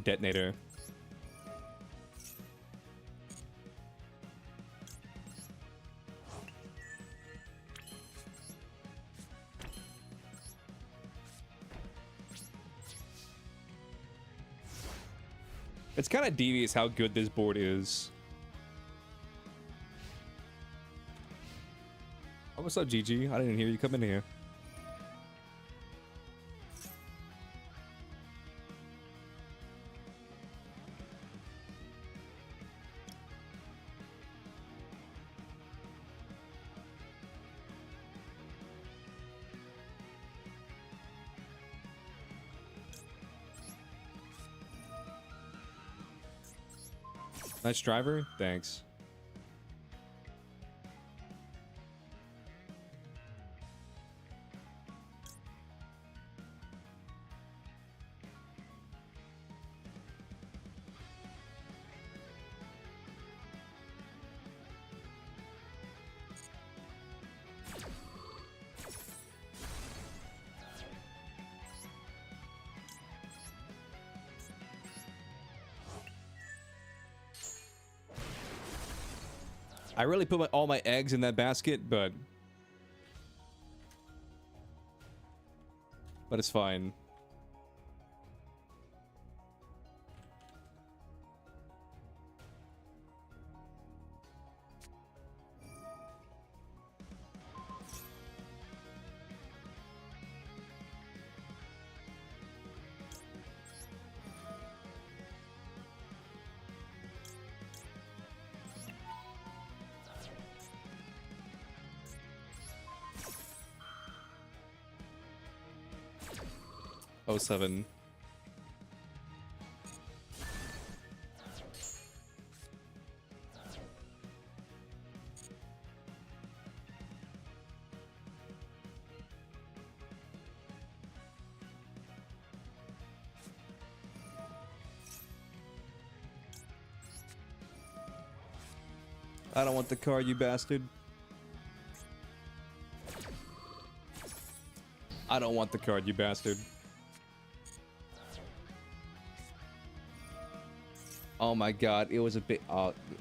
detonator. It's kind of devious how good this board is. Oh, what's up, GG? I didn't hear you come in here. Nice driver, thanks. I really put all my eggs in that basket, but it's fine. Oh, 07. I don't want the car, you bastard. I don't want the card, you bastard. Oh my god, it was a bit,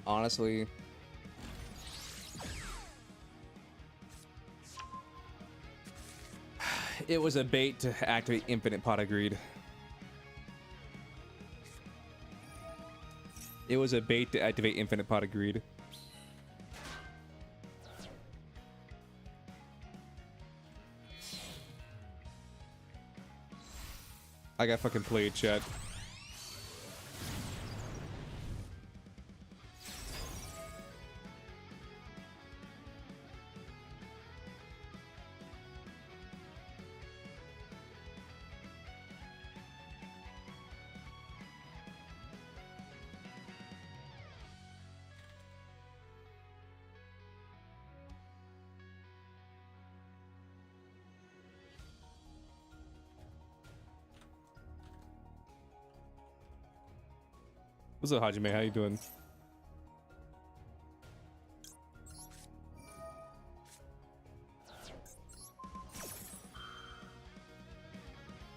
honestly. It was a bait to activate Infinite Pot of Greed. It was a bait to activate Infinite Pot of Greed. I got fucking played, chat. What's up, Hajime? How you doing?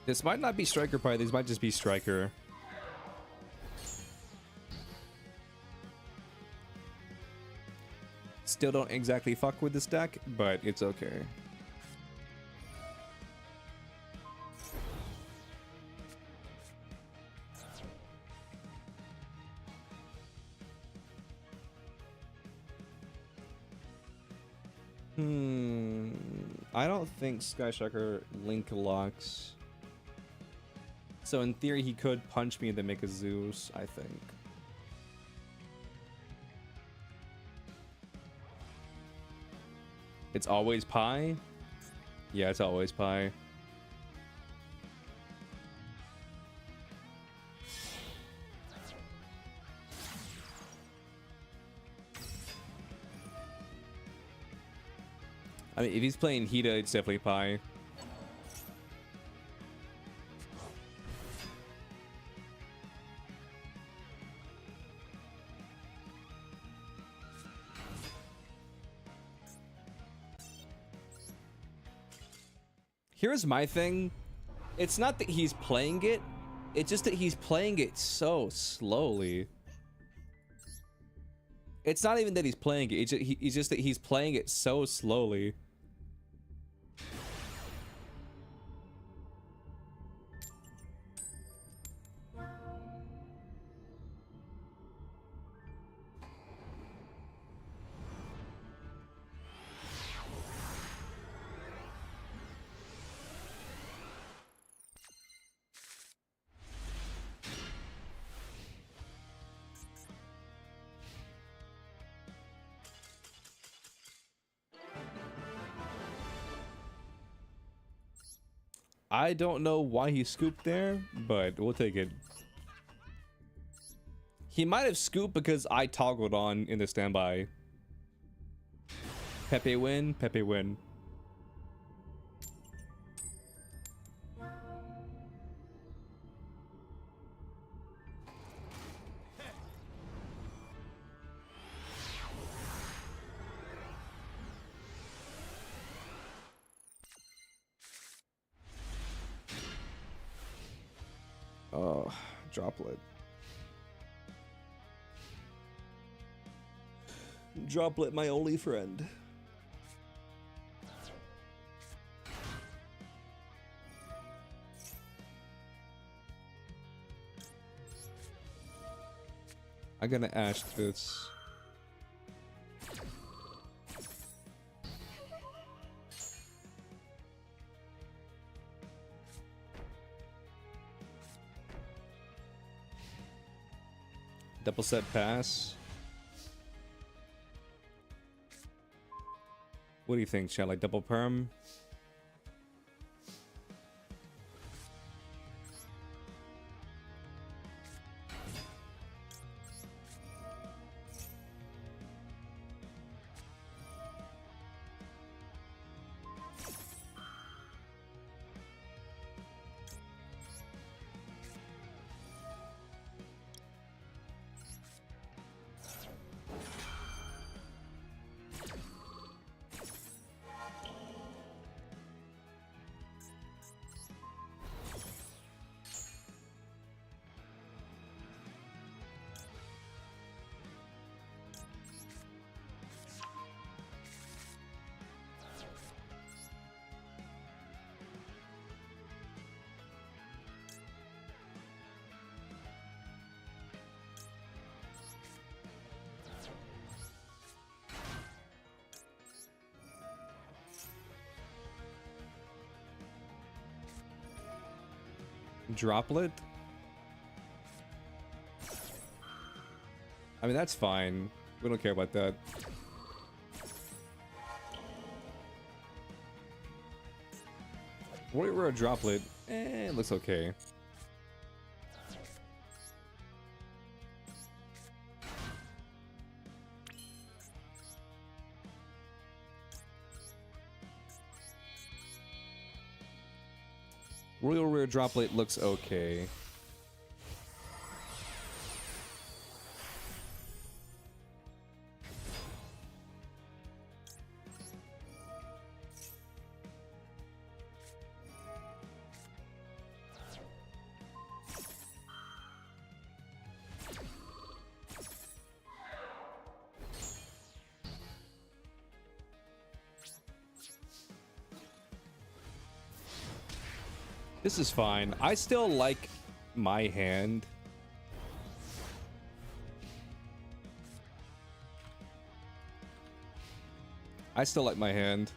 This might not be Striker Pie, these might just be Striker. Still don't exactly fuck with this deck, but it's okay. I don't think Sky Striker Link locks. So in theory, he could punch me and then make a Zeus, I think. It's always Pi? Yeah, it's always Pi. I mean, if he's playing Hida, it's definitely Pi. Here's my thing. It's not that he's playing it. It's just that he's playing it so slowly. It's not even that he's playing it. It's just that he's playing it so slowly. I don't know why he scooped there, but we'll take it. He might have scooped because I toggled on in the standby. Pepe win, Pepe win. Oh, droplet. Droplet, my only friend. I'm gonna ash this. Double set pass. What do you think? Shall I double perm? Droplet? I mean, that's fine. We don't care about that. We're a droplet. It looks okay. Royal Rare Droplet looks okay. This is fine. I still like my hand. I still like my hand.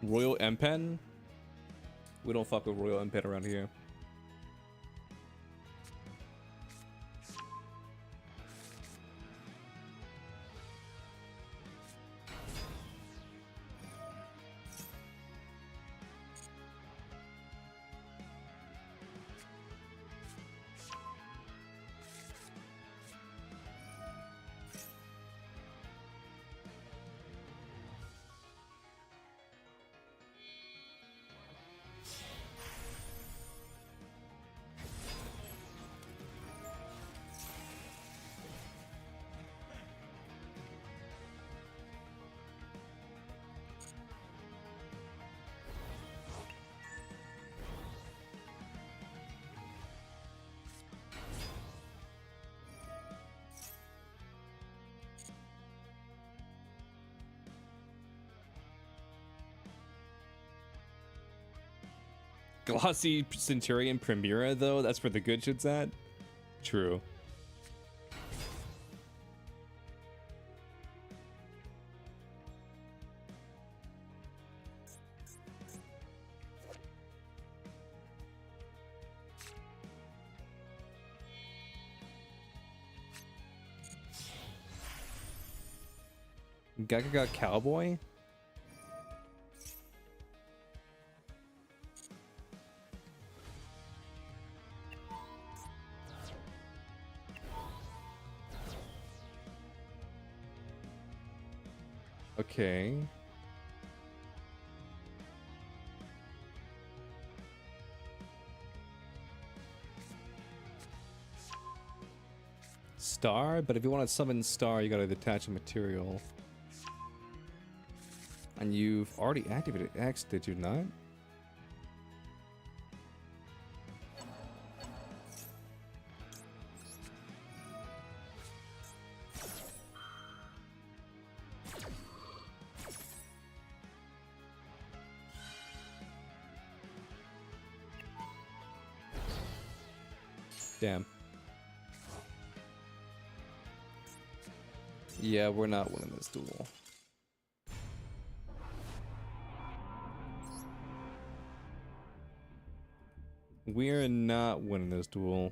Royal M-Pen? We don't fuck with Royal M-Pen around here. Glossy Centurion Primera, though? That's where the good shit's at? True. Gaga got Cowboy? Okay. Star? But if you want to summon Star, you gotta detach a material. And you've already activated X, did you not? Damn. Yeah, we're not winning this duel. We're not winning this duel.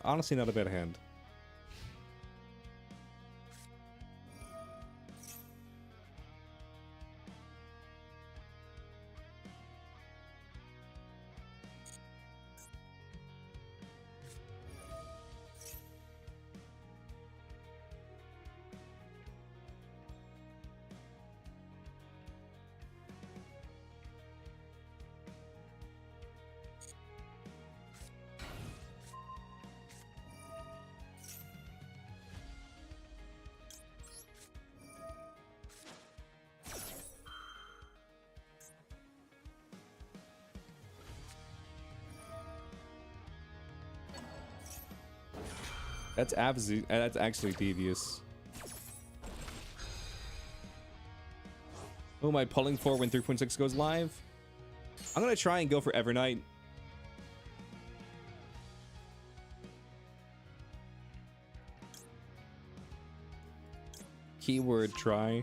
Honestly, not a bad hand. That's actually devious. Who am I pulling for when 3.6 goes live? I'm gonna try and go for Evernight. Keyword try.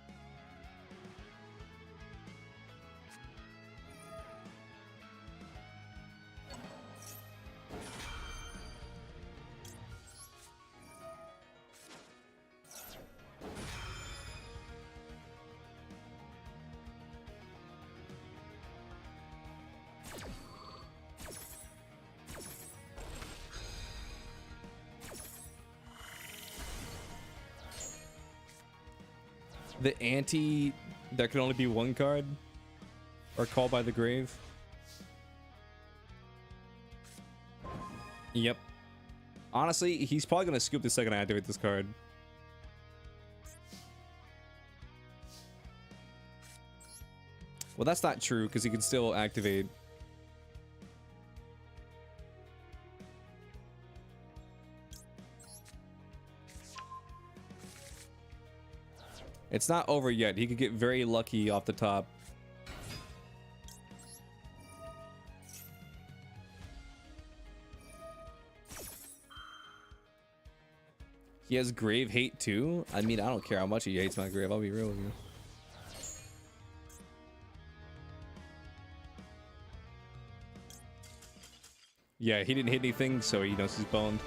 The ante, there can only be one card? Or Call by the Grave? Yep. Honestly, he's probably gonna scoop the second I activate this card. Well, that's not true, because he can still activate. It's not over yet. He could get very lucky off the top. He has grave hate too? I mean, I don't care how much he hates my grave. I'll be real with you. Yeah, he didn't hit anything, so he knows he's boned.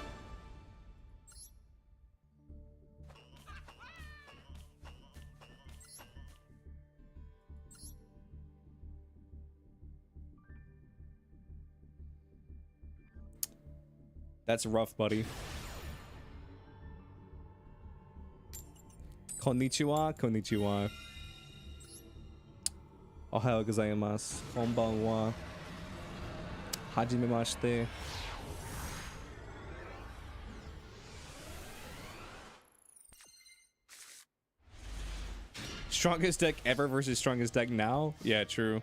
That's rough, buddy. Konnichiwa, konnichiwa. Ohayou gozaimasu. Konbanwa. Hajimemashite. Strongest deck ever versus strongest deck now? Yeah, true.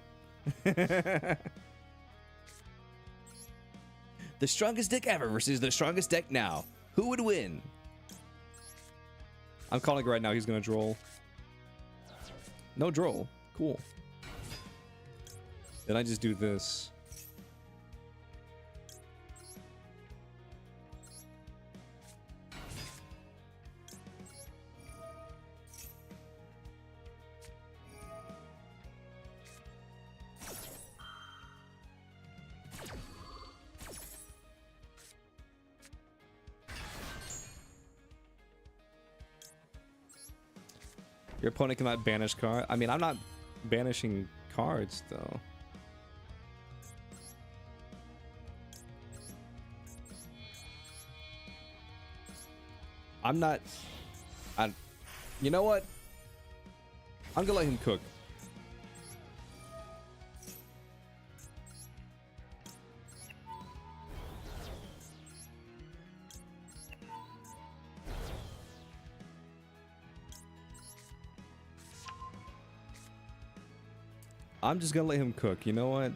The strongest deck ever versus the strongest deck now. Who would win? I'm calling it right now. He's gonna droll. No droll. Cool. Then I just do this. Your opponent cannot banish card. I mean, I'm not banishing cards though. I'm not. You know what? I'm gonna let him cook. I'm just gonna let him cook. You know what?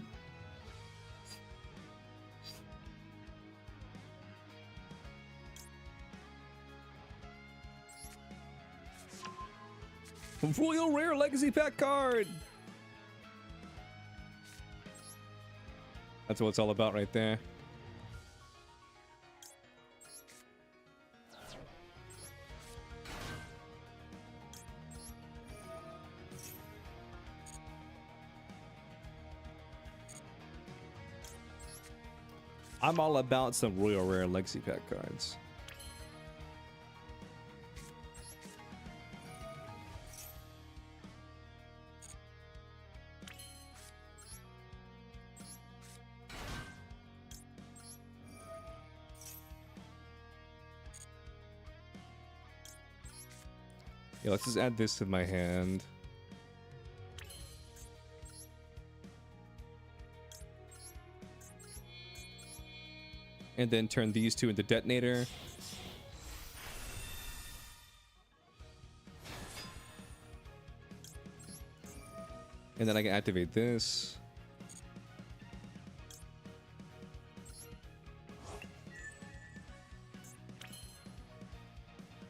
Royal Rare Legacy Pack card! That's what it's all about right there. I'm all about some Royal Rare Legacy Pack cards. Yeah, let's just add this to my hand. And then turn these two into detonator. And then I can activate this.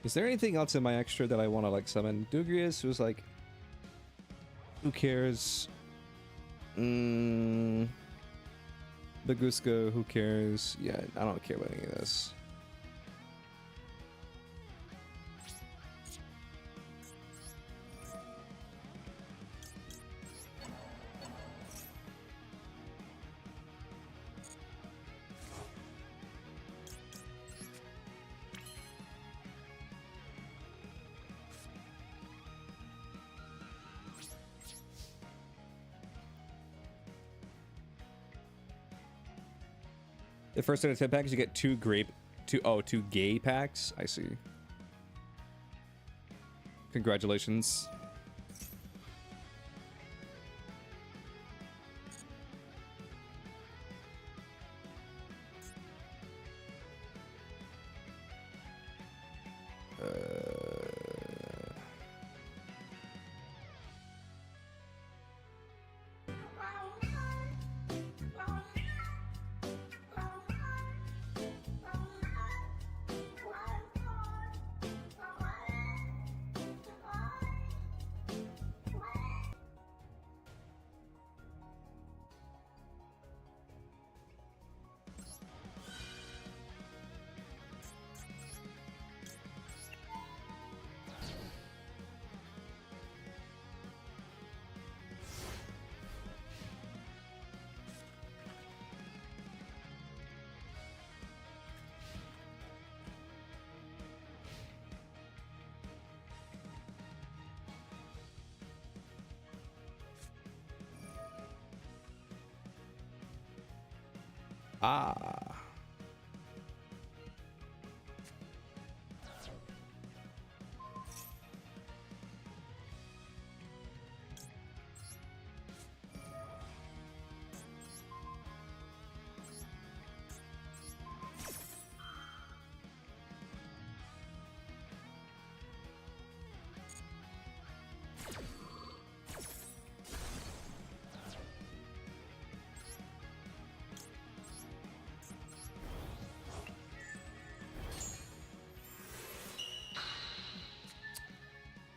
Is there anything else in my extra that I want to like summon? Dugrius was like, who cares? Baguska, who cares? Yeah, I don't care about any of this. The first set of 10 packs, you get two gay packs. I see. Congratulations. Ah.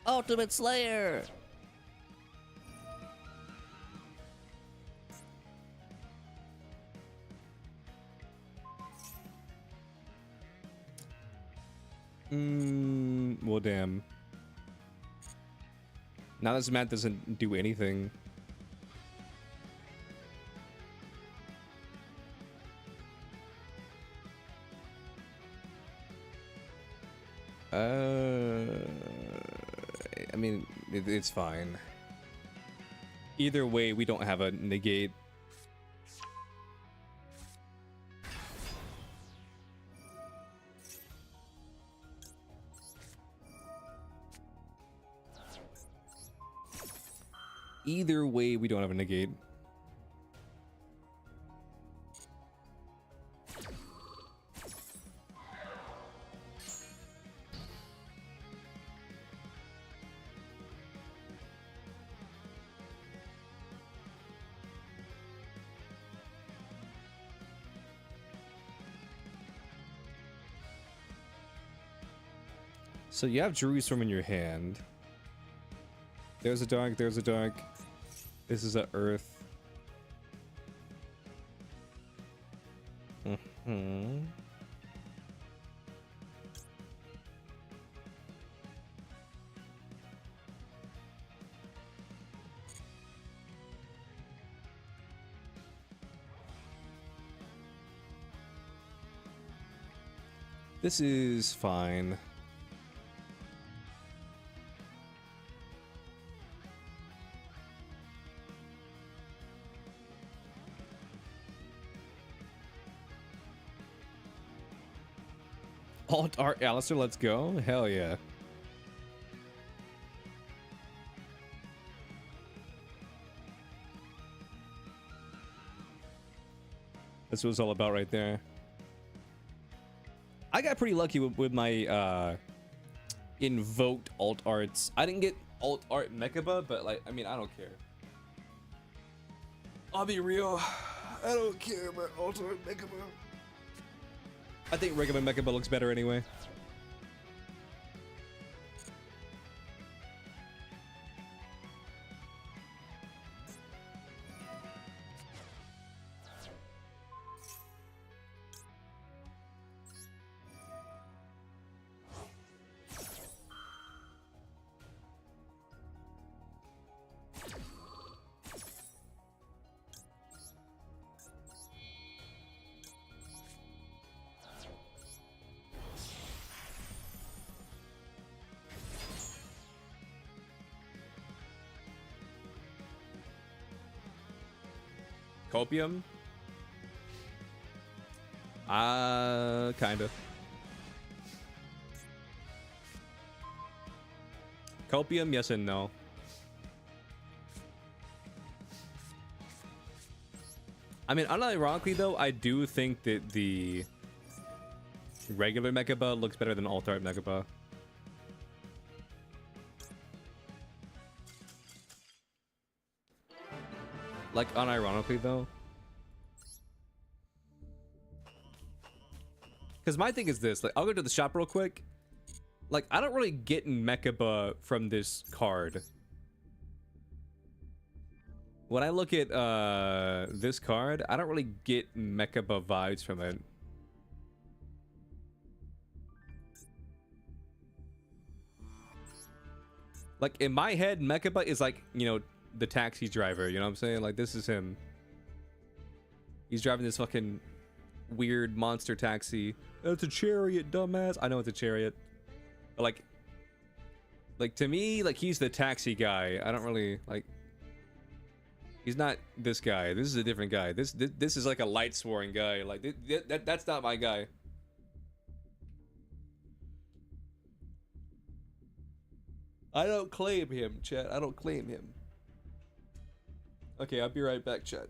Ultimate Slayer. Well, damn. Now this mat doesn't do anything. I mean, it's fine. Either way, we don't have a negate. Either way, we don't have a negate. So you have Jerusalem in your hand. There's a dark, there's a dark. This is a earth. This is fine. Alt Art Alistair, let's go. Hell yeah. That's what it's all about right there. I got pretty lucky with my invoked alt arts. I didn't get alt art Mechaba, but like, I mean, I don't care. I'll be real. I don't care about alt art Mechaba. I think regular Mechaba looks better anyway. Copium? Kinda. Copium, yes and no. I mean, unironically though, I do think that the regular Mechaba looks better than Alt Art Mechaba. Like, unironically though. Because my thing is this, like, I'll go to the shop real quick. Like, I don't really get Mechaba from this card. When I look at this card, I don't really get Mechaba vibes from it. Like, in my head, Mechaba is like, you know, the taxi driver, you know what I'm saying? Like, this is him. He's driving this fucking weird monster taxi. It's a chariot, dumbass. I know it's a chariot. But like to me, like, he's the taxi guy. I don't really, like... He's not this guy. This is a different guy. This is like a light sworn guy. Like that's not my guy. I don't claim him, chat. I don't claim him. Okay, I'll be right back, chat.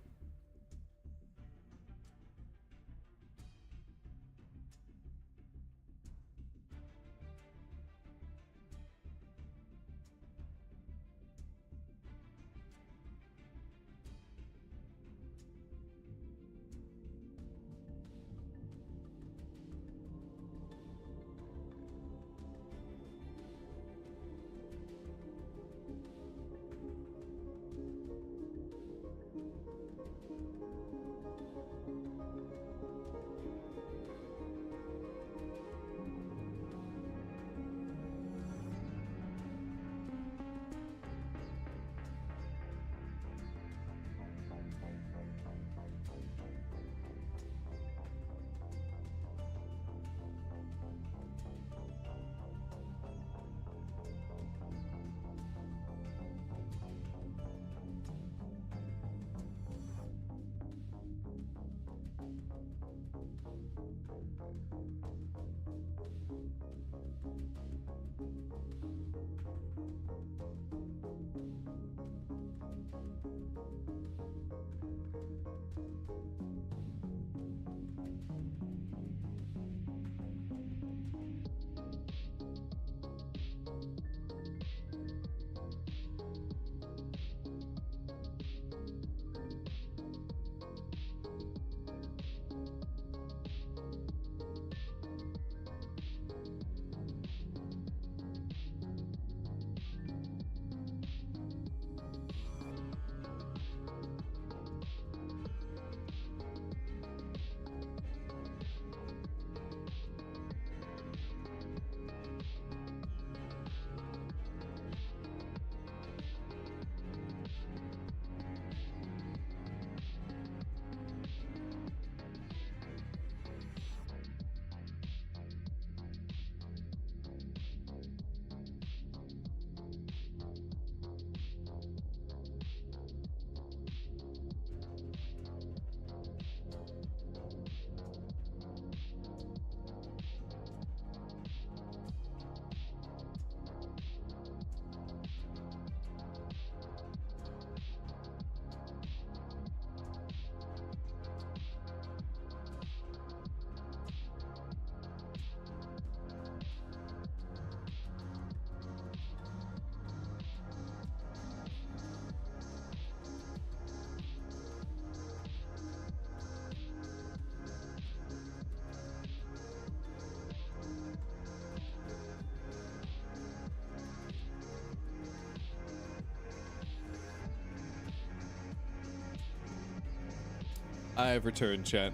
I have returned, chat.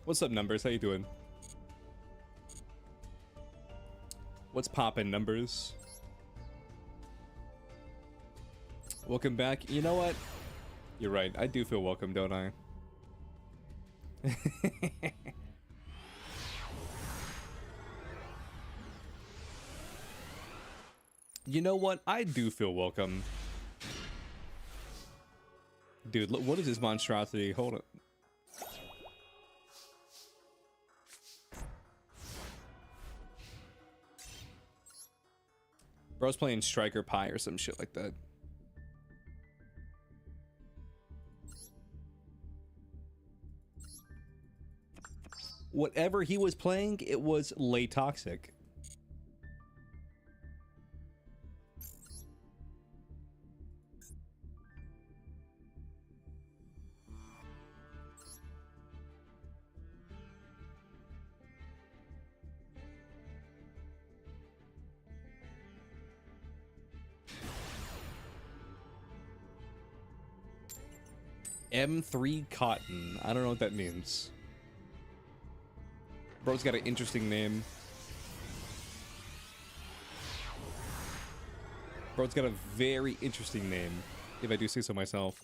What's up, Numbers? How you doing? What's poppin', Numbers? Welcome back. You know what? You're right. I do feel welcome, don't I? You know what? I do feel welcome. Dude, look, what is this monstrosity? Hold up. Bro's playing Striker Pie or some shit like that. Whatever he was playing, it was lay toxic. M3 Cotton. I don't know what that means. Bro's got an interesting name. Bro's got a very interesting name, if I do say so myself.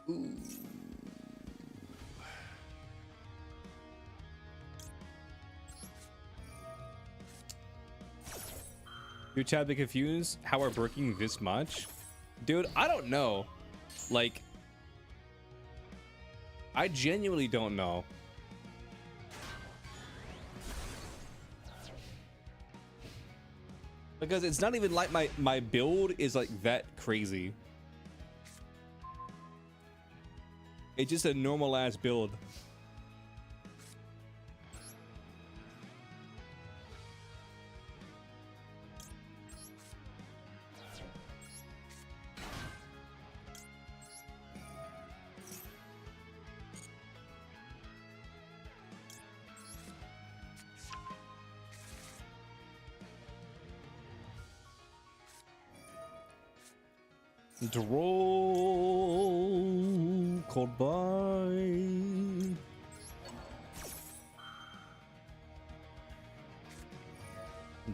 Ooh. Your chat be confused how we're working this much? Dude, I don't know. Like, I genuinely don't know. Because it's not even like my build is like that crazy. It's just a normal ass build. Droll called by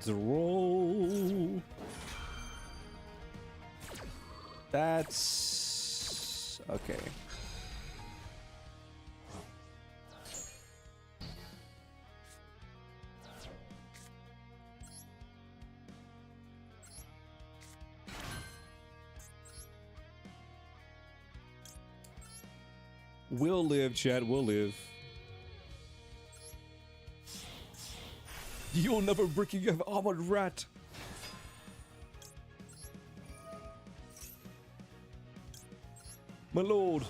Droll. That's okay. We'll live, Chad. We'll live. You'll never break your armored rat. My lord.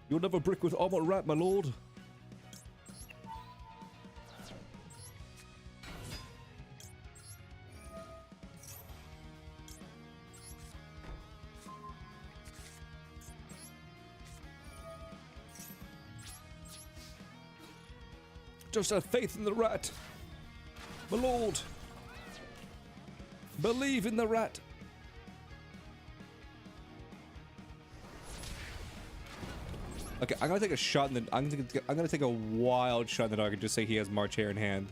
You'll never brick with armored rat, my lord. Just have faith in the rat. My lord. Believe in the rat. Okay, I'm gonna take a shot in the. I'm gonna take a wild shot in the dark and just say he has March Hare in hand.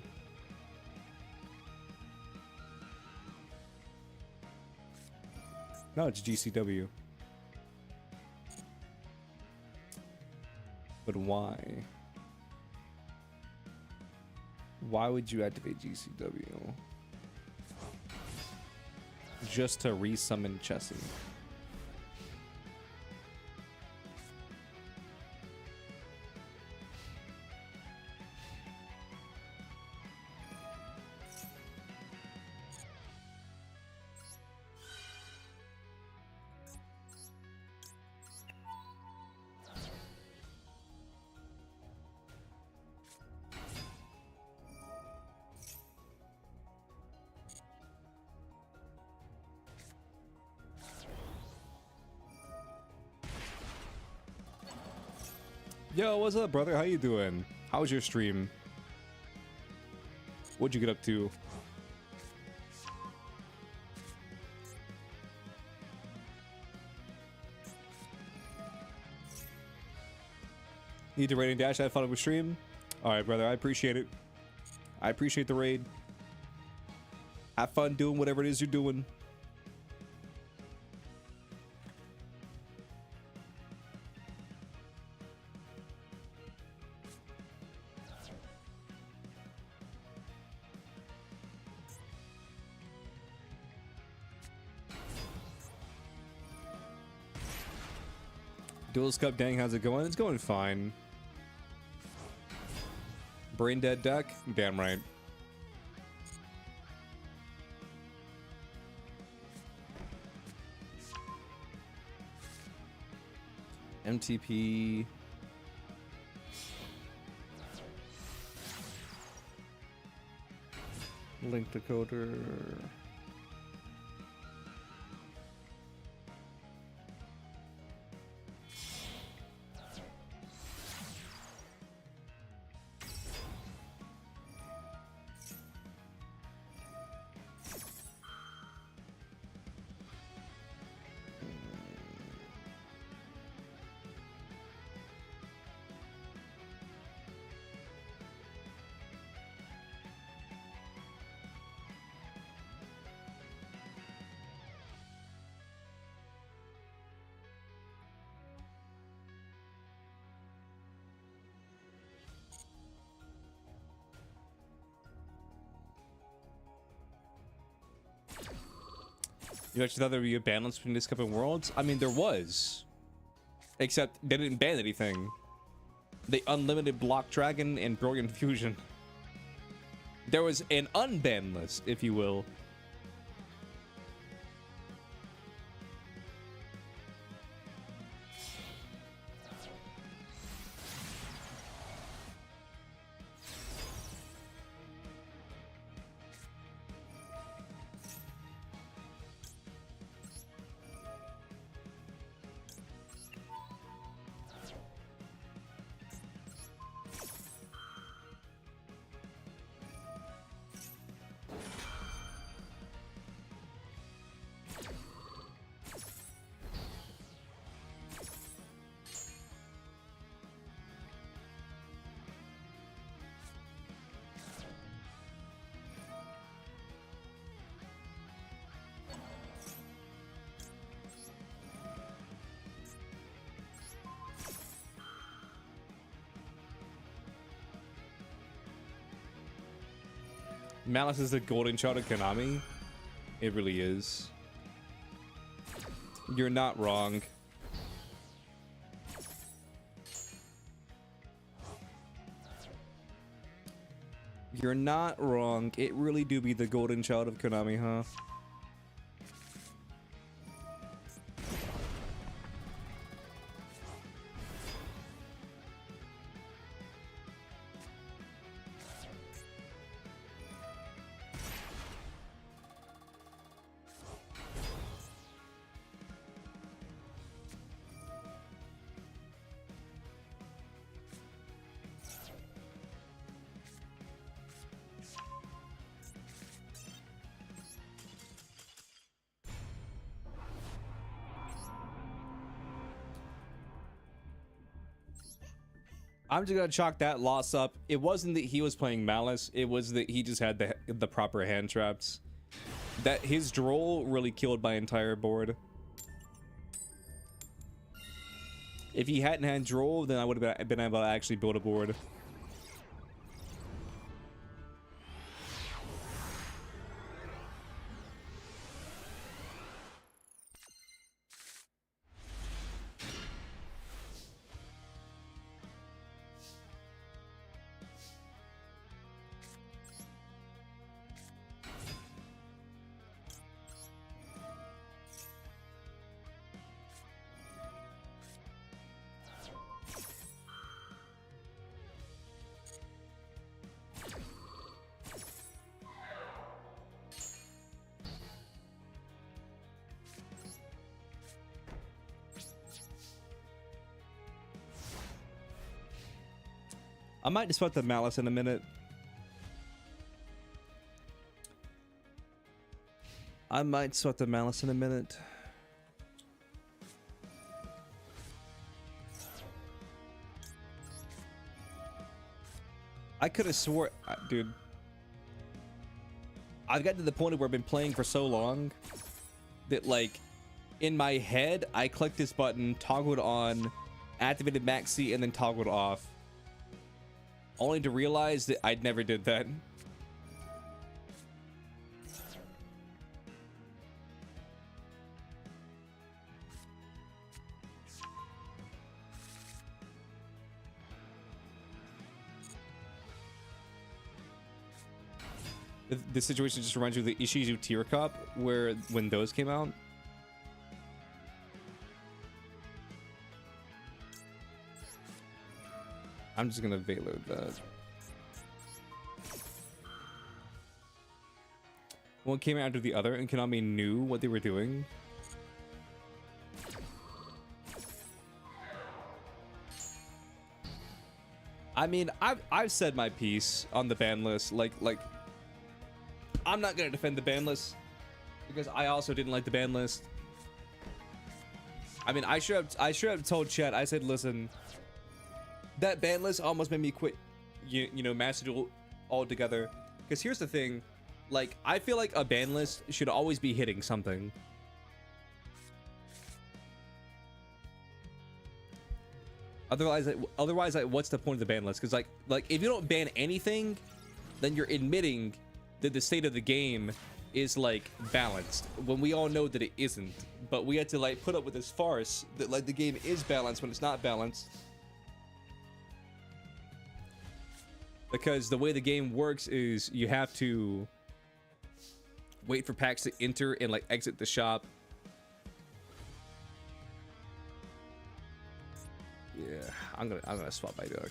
No, it's GCW. But why? Why would you activate GCW? Just to resummon Chessie. Yo, what's up, brother? How you doing? How was your stream? What'd you get up to? Need to raid and dash. I had fun with stream. All right, brother. I appreciate it. I appreciate the raid. Have fun doing whatever it is you're doing. Duelist Cup, dang, how's it going? It's going fine. Brain dead deck? Damn right. MTP. Link decoder. You actually thought there would be a ban list between this Cup and Worlds? I mean, there was. Except they didn't ban anything. They unlimited Block Dragon and Brilliant Fusion. There was an unbanned list, if you will. Malice is the golden child of Konami. It really is. You're not wrong. You're not wrong. It really do be the golden child of Konami, huh? I'm just gonna chalk that loss up. It wasn't that he was playing Malice, it was that he just had the proper hand traps. That his droll really killed my entire board. If he hadn't had droll, then I would have been able to actually build a board. I might just put the Malice in a minute. I might sweat the Malice in a minute. I could have swore, dude. I've gotten to the point where I've been playing for so long that, like, in my head, I clicked this button, toggled on, activated Maxi, and then toggled off. Only to realize that I'd never did that. This situation just reminds you of the Ishizu Tier Cup, where when those came out. I'm just gonna Velo that. One came out after the other, and Konami knew what they were doing. I mean, I've said my piece on the ban list. Like I'm not gonna defend the ban list because I also didn't like the ban list. I mean, I should have told Chat. I said, listen, that ban list almost made me quit, you know, Master Duel altogether. Because here's the thing, like, I feel like a ban list should always be hitting something. Otherwise, like, what's the point of the ban list? Because like if you don't ban anything, then you're admitting that the state of the game is like balanced when we all know that it isn't. But we had to like put up with this farce that like the game is balanced when it's not balanced. Because the way the game works is you have to wait for packs to enter and like exit the shop. Yeah, I'm gonna swap my dog.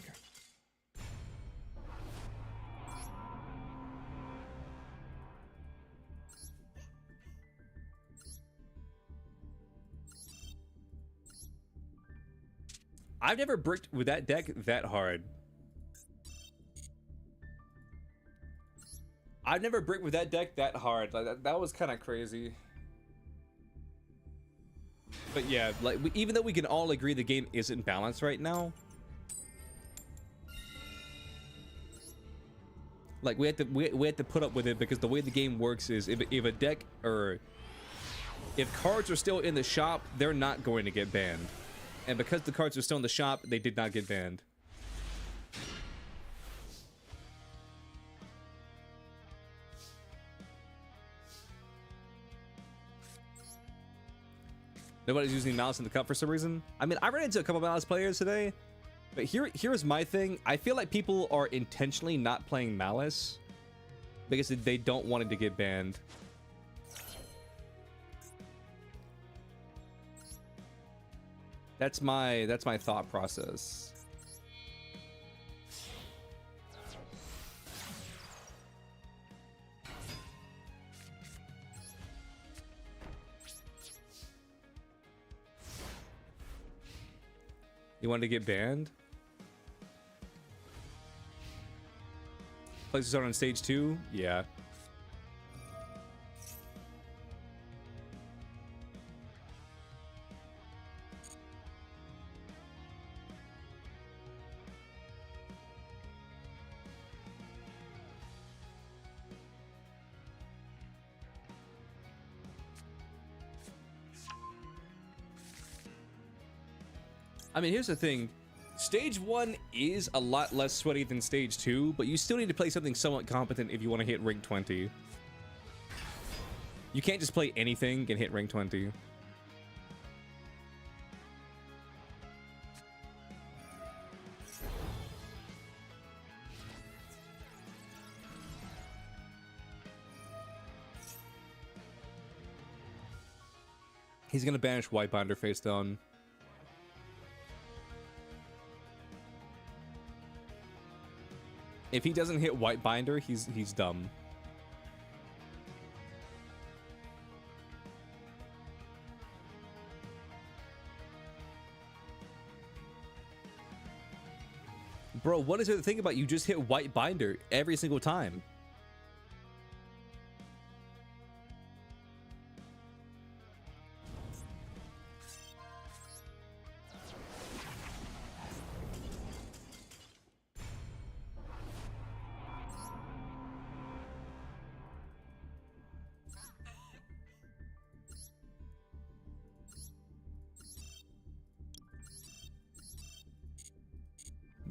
I've never bricked with that deck that hard. I've never bricked with that deck that hard. Like that was kind of crazy. But yeah, like even though we can all agree the game isn't balanced right now, like we had to put up with it because the way the game works is if a deck or if cards are still in the shop, they're not going to get banned. And because the cards are still in the shop, they did not get banned. Nobody's using Malice in the Cup for some reason. I mean, I ran into a couple Malice players today, but here's my thing. I feel like people are intentionally not playing Malice because they don't want it to get banned. That's my thought process. You want to get banned? Places are on stage 2? Yeah. I mean, here's the thing. Stage 1 is a lot less sweaty than stage 2, but you still need to play something somewhat competent if you want to hit rank 20. You can't just play anything and hit rank 20. He's gonna banish White Binder face down. If he doesn't hit White Binder, he's dumb. Bro, what is there to think about? You just hit White Binder every single time.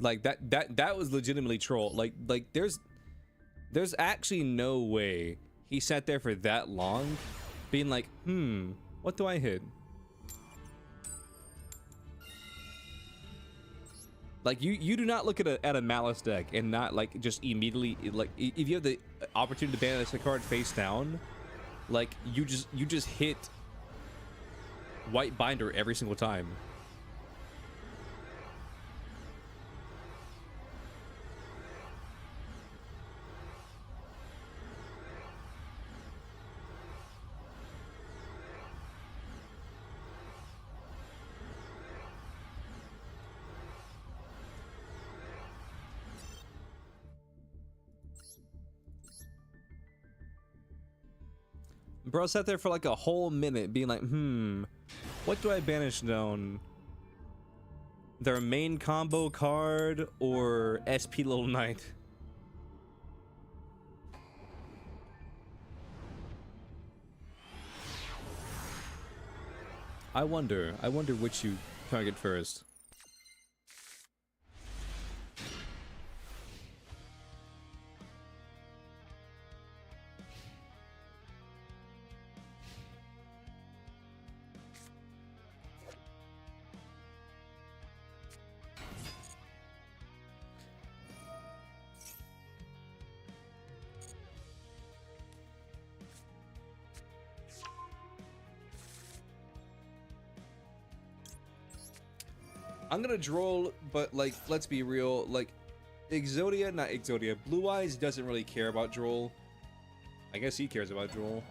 Like that was legitimately troll. Like there's actually no way he sat there for that long being like, what do I hit? Like you do not look at a Malice deck and not like just immediately, like if you have the opportunity to banish a card face down, like you just hit White Binder every single time. Bro sat there for like a whole minute being like, what do I banish down? Their main combo card or SP Little Knight? I wonder which you target first. I'm gonna droll, but like, let's be real. Like, not Exodia. Blue Eyes doesn't really care about droll. I guess he cares about droll.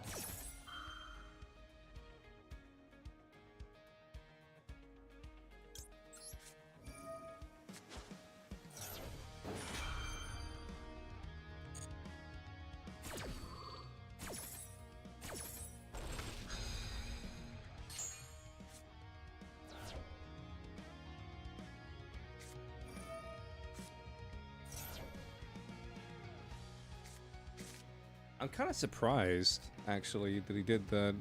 I'm kind of surprised, actually, that he did that.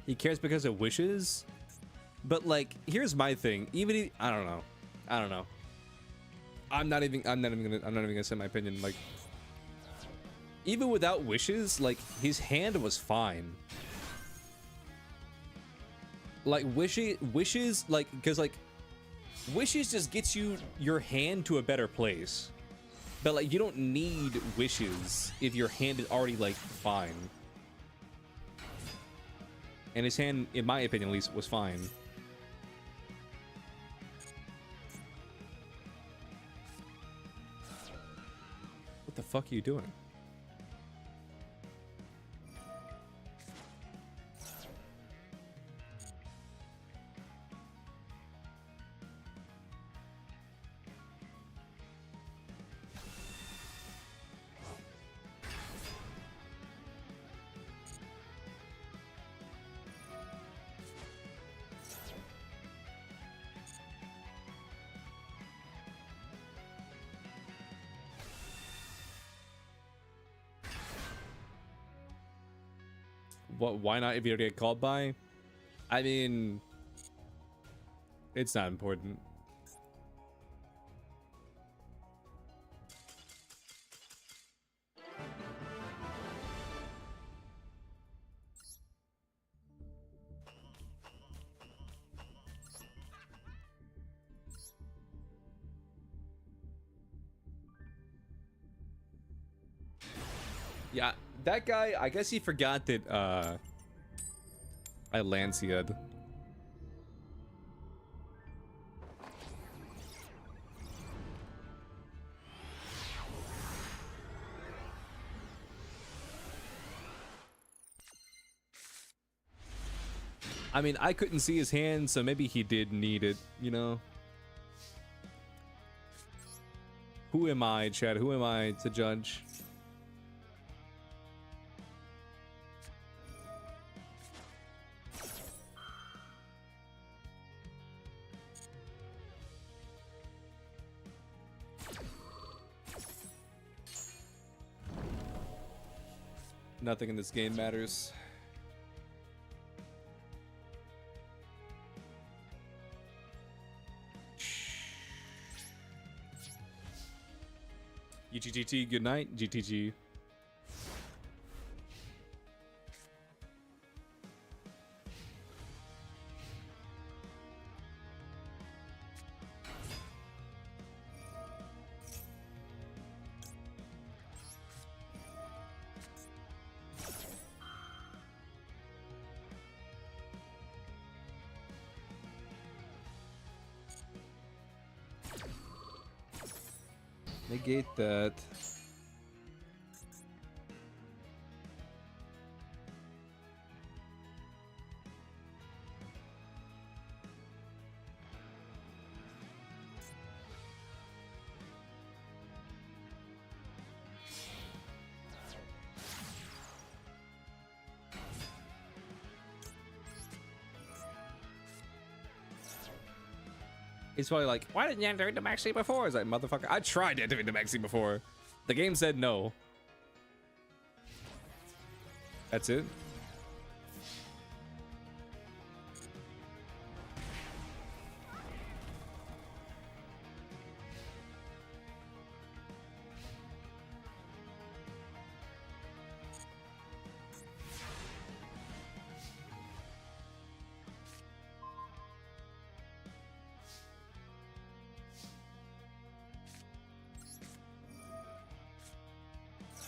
He cares because of wishes? But like, here's my thing. Even I don't know. I'm not even gonna say my opinion. Like, even without wishes, like his hand was fine. Like wishes, like, because like wishes just gets you your hand to a better place. But like, you don't need wishes if your hand is already like fine. And his hand, in my opinion at least, was fine. What the fuck are you doing? What? Why not if you get called by? I mean, it's not important. Yeah, that guy, I guess he forgot that, I Lancia'd. I mean, I couldn't see his hand, so maybe he did need it, you know? Who am I, Chad? Who am I to judge? Nothing in this game matters. GTT, good night, GTG. Negate that. He's probably like, why didn't you activate the maxi before? It's like, motherfucker, I tried to activate the maxi before. The game said no. That's it.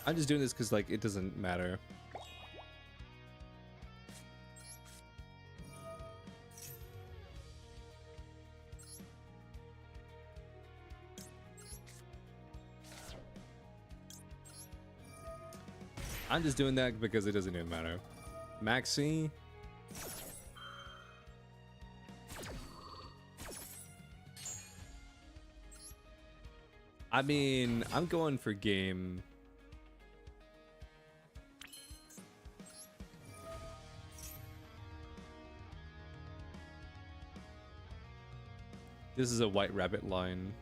I'm just doing this because, like, it doesn't matter. I'm just doing that because it doesn't even matter. Maxi. I mean, I'm going for game. This is a white rabbit line.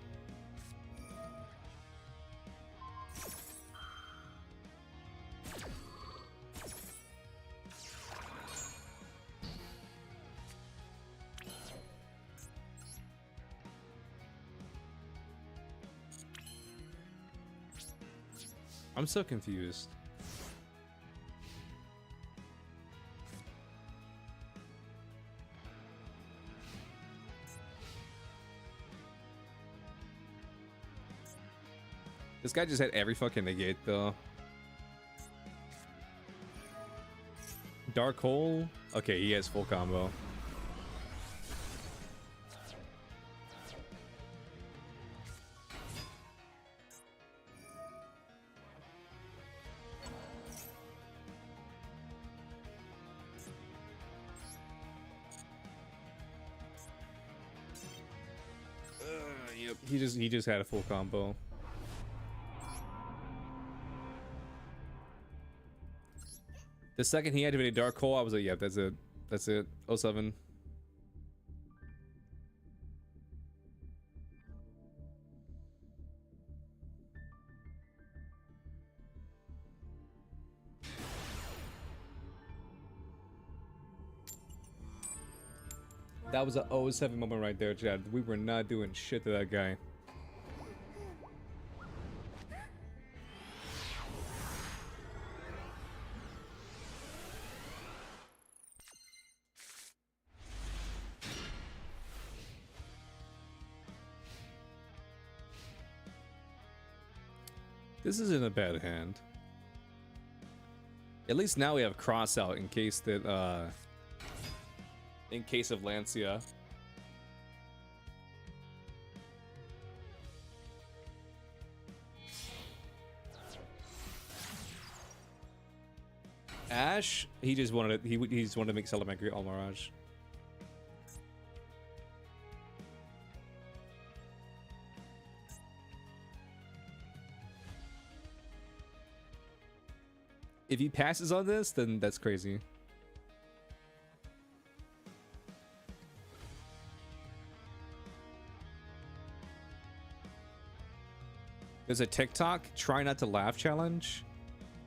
I'm so confused. This guy just had every fucking negate though. Dark Hole? Okay, he has full combo. Yep, he just had a full combo. The second he activated Dark Hole, I was like, yep, that's it. That's it. 07. That was a 07 moment right there, Chad. We were not doing shit to that guy. This isn't a bad hand. At least now we have cross out in case that in case of Lancia. Ash, he just wanted he just wanted to make Salamangreat all Mirage. If he passes on this, then that's crazy. There's a TikTok try not to laugh challenge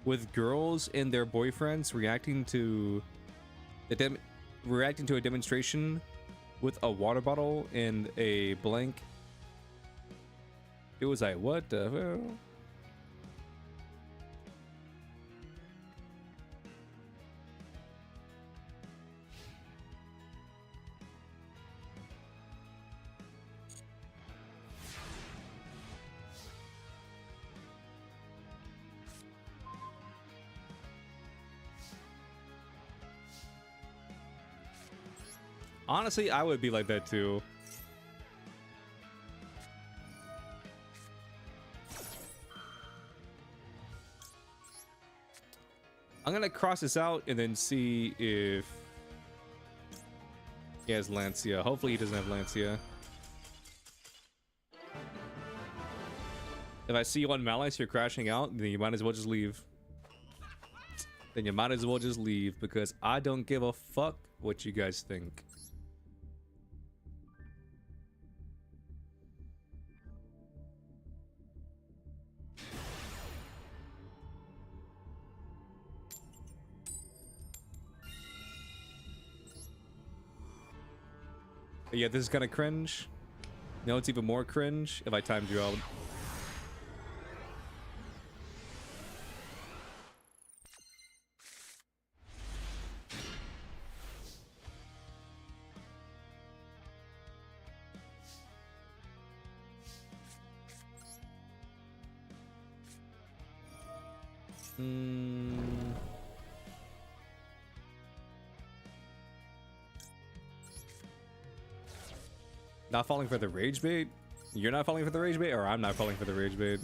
with girls and their boyfriends reacting to a demonstration with a water bottle and a blank. It was like, what the hell? Honestly, I would be like that too. I'm gonna cross this out and then see if he has Lancia. Hopefully he doesn't have Lancia. If I see you on Malice, you're crashing out, then you might as well just leave. Then you might as well just leave because I don't give a fuck what you guys think. But yeah, this is kind of cringe. You know, it's even more cringe if I timed you out. Mm. Not falling for the rage bait? You're not falling for the rage bait, or I'm not falling for the rage bait?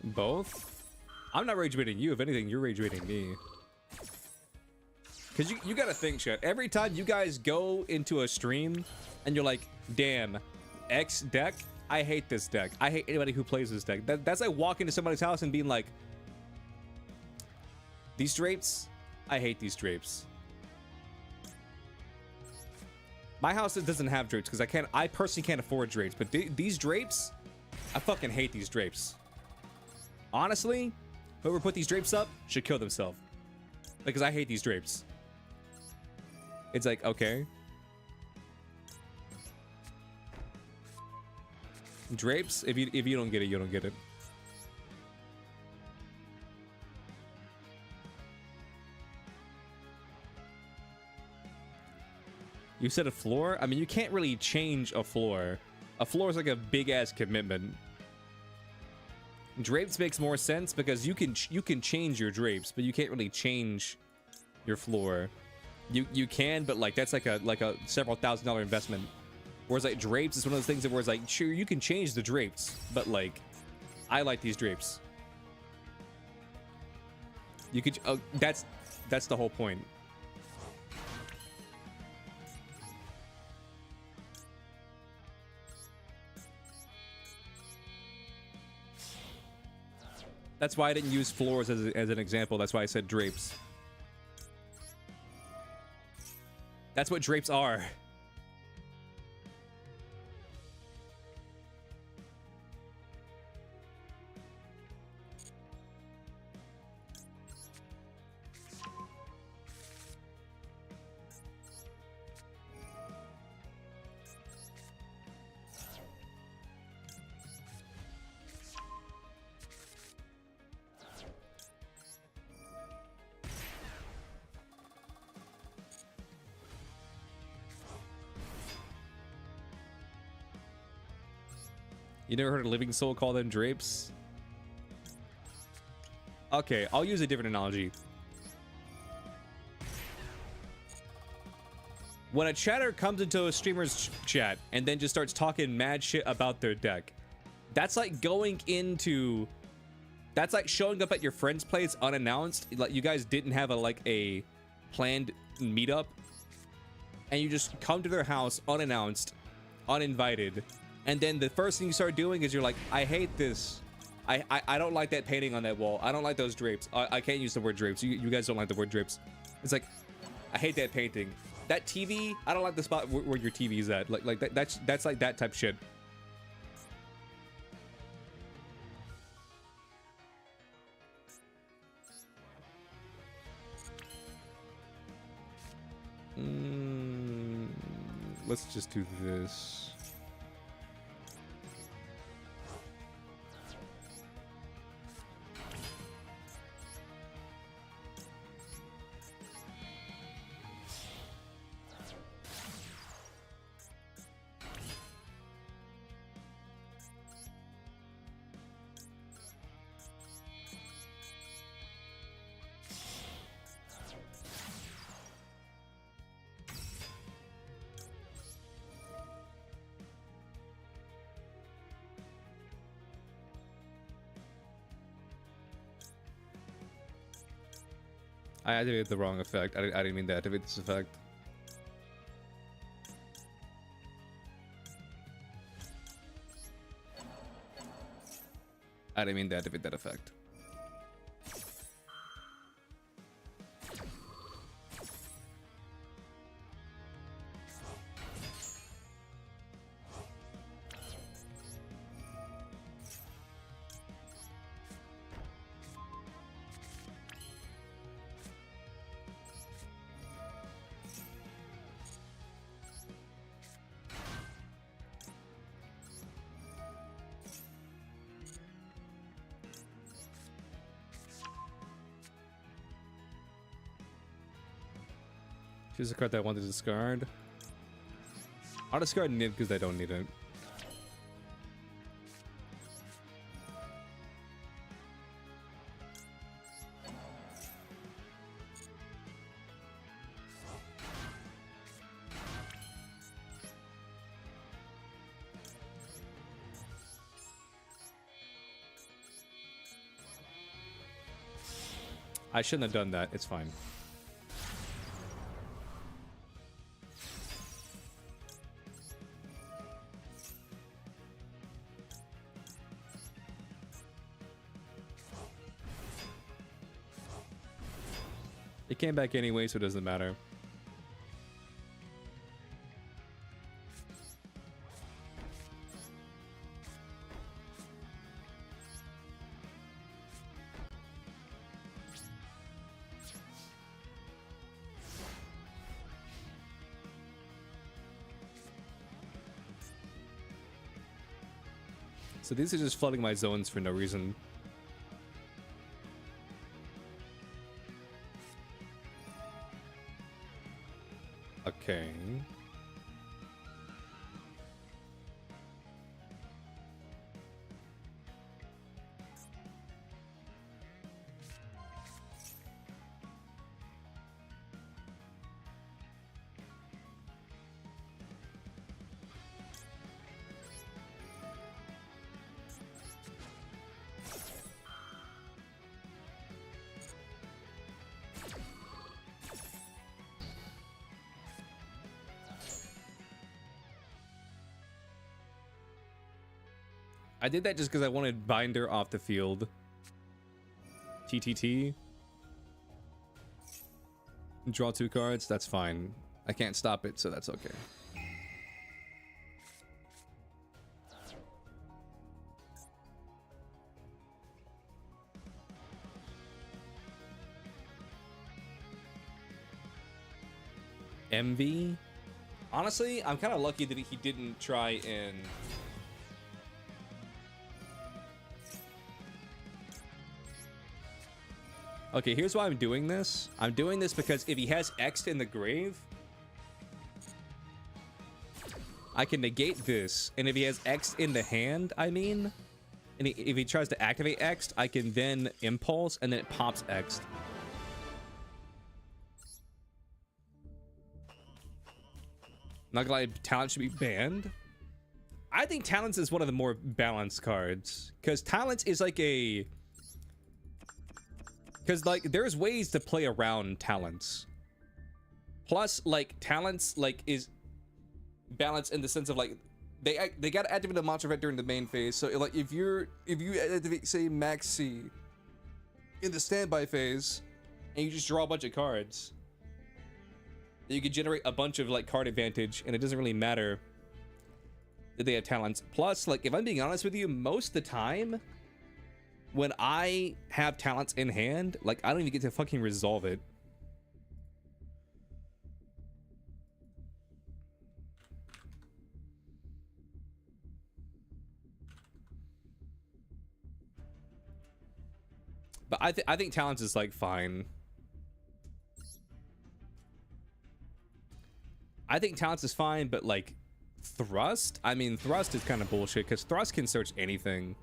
Both? I'm not rage baiting you. If anything, you're rage baiting me. Because you gotta think, shit. Every time you guys go into a stream and you're like, damn, X deck, I hate this deck. I hate anybody who plays this deck. That's like walking to somebody's house and being like, these drapes, I hate these drapes. My house doesn't have drapes because I personally can't afford drapes. But these drapes, I fucking hate these drapes. Honestly, whoever put these drapes up should kill themselves. Because I hate these drapes. It's like, okay. Drapes, if you don't get it, you don't get it. You said a floor? I mean, you can't really change a floor. A floor is like a big ass commitment. Drapes makes more sense because you can change your drapes, but you can't really change your floor. You can, but like that's like a several $1,000 investment. Whereas like drapes is one of those things that where it's like, sure, you can change the drapes, but like I like these drapes. You could that's the whole point. That's why I didn't use floors as an example. That's why I said drapes. That's what drapes are. You never heard a living soul call them drapes? Okay, I'll use a different analogy. When a chatter comes into a streamer's chat and then just starts talking mad shit about their deck, that's like going into... That's like showing up at your friend's place unannounced. Like you guys didn't have a planned meetup. And you just come to their house unannounced, uninvited. And then the first thing you start doing is you're like, I hate this. I don't like that painting on that wall. I don't like those drapes. I can't use the word drapes. You guys don't like the word drapes. It's like, I hate that painting. That TV, I don't like the spot where your TV is at. Like that's like that type shit. Let's just do this. I activated the wrong effect. I didn't mean to activate this effect. I didn't mean to activate that effect. Choose a card that I want to discard. I'll discard Nib because I don't need it. I shouldn't have done that. It's fine. It came back anyway, so it doesn't matter. So these are just flooding my zones for no reason. Okay. I did that just because I wanted Binder off the field. TTT. Draw 2 cards. That's fine. I can't stop it, so that's okay. MV? Honestly, I'm kind of lucky that he didn't try and... Okay, here's why I'm doing this. I'm doing this because if he has X'd in the grave, I can negate this. And if he has X'd in the hand, I mean, and if he tries to activate X'd, I can then impulse and then it pops X'd. Not gonna lie, Talent should be banned. I think Talents is one of the more balanced cards. Because Talents is like a... Because, like, there's ways to play around Talents. Plus, like, Talents, like, is balanced in the sense of, like, they gotta activate a monster event during the main phase. So, like, if you activate, say, Max C in the standby phase, and you just draw a bunch of cards, you can generate a bunch of, like, card advantage, and it doesn't really matter that they have Talents. Plus, like, if I'm being honest with you, most of the time... when I have Talents in hand, like, I don't even get to fucking resolve it. But I think Talents is, like, fine. I think Talents is fine, but, like, Thrust? I mean, Thrust is kind of bullshit, because Thrust can search anything.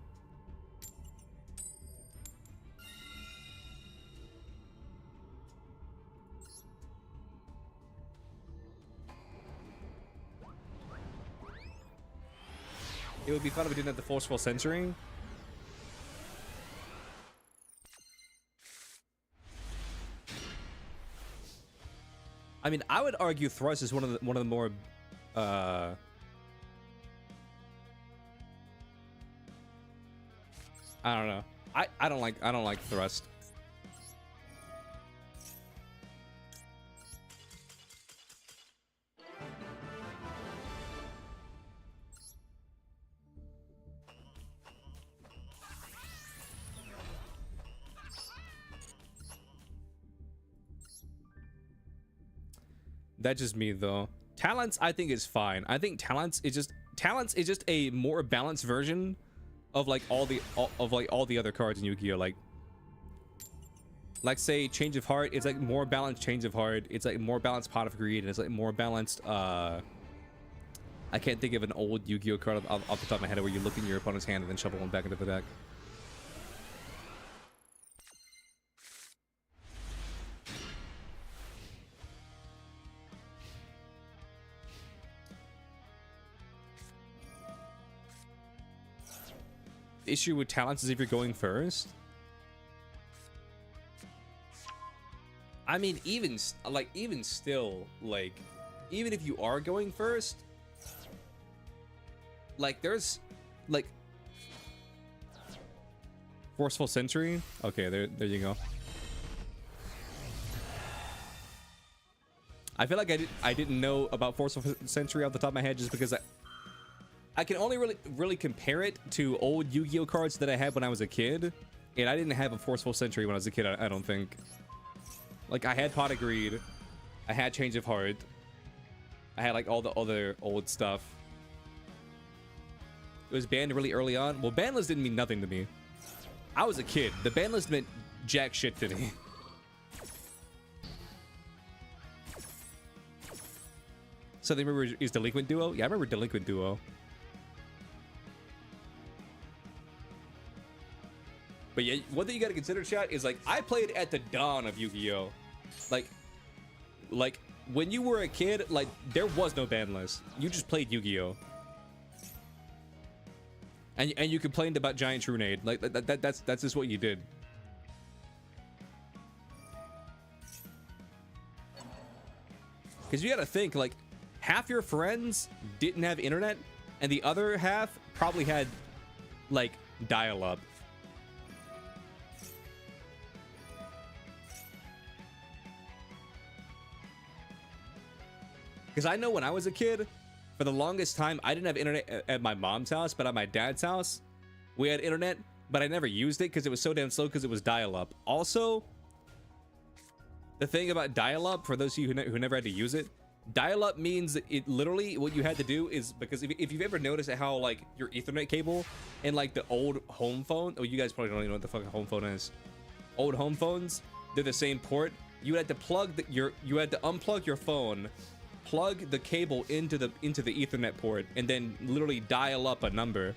It would be fun if we didn't have the Forceful Censoring. I mean, I would argue Thrust is one of the more I don't know. I don't like Thrust. That's just me though. Talents I think is fine. I think Talents is just a more balanced version of like all the other cards in Yu-Gi-Oh. Like Like say Change of Heart, it's like more balanced Change of Heart. It's like more balanced Pot of Greed, and it's like more balanced. I can't think of an old Yu-Gi-Oh card off the top of my head where you look in your opponent's hand and then shuffle one back into the deck. The issue with talents is if you're going first. I mean, even still, like, even if you are going first, like, there's, like, Forceful Century. Okay, there you go. I feel like I didn't know about Forceful Century off the top of my head just because I can only really compare it to old Yu-Gi-Oh cards that I had when I was a kid, and I didn't have a Forceful Century when I was a kid. I don't think. Like, I had Pot of Greed, I had Change of Heart, I had like all the other old stuff. It was banned really early on. Well, ban list didn't mean nothing to me. I was a kid. The ban list meant jack shit to me. So they remember is Delinquent Duo? Yeah, I remember Delinquent Duo. But yeah, one thing you gotta consider, chat, is like I played at the dawn of Yu-Gi-Oh. Like when you were a kid, like there was no ban list. You just played Yu-Gi-Oh. And you complained about Giant Trunade. Like that's just what you did. Because you gotta think, like, half your friends didn't have internet, and the other half probably had like dial-up. Because I know when I was a kid, for the longest time, I didn't have internet at my mom's house, but at my dad's house, we had internet, but I never used it because it was so damn slow because it was dial-up. Also, the thing about dial-up, for those of you who never had to use it, dial-up means it literally, what you had to do is, because if you've ever noticed how, like, your Ethernet cable and, like, the old home phone, oh, you guys probably don't even know what the fucking home phone is. Old home phones, they're the same port. You had to plug you had to unplug your phone, plug the cable into the Ethernet port, and then literally dial up a number.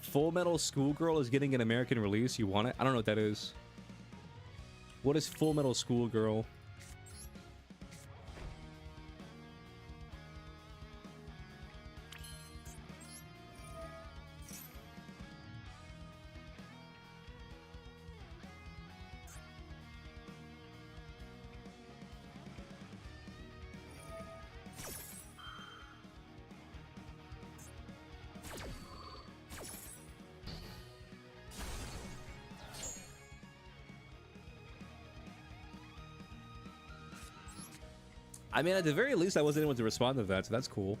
Full Metal Schoolgirl is getting an American release. You want it? I don't know what that is. What is Full Metal Schoolgirl? I mean, at the very least, I wasn't able to respond to that, so that's cool.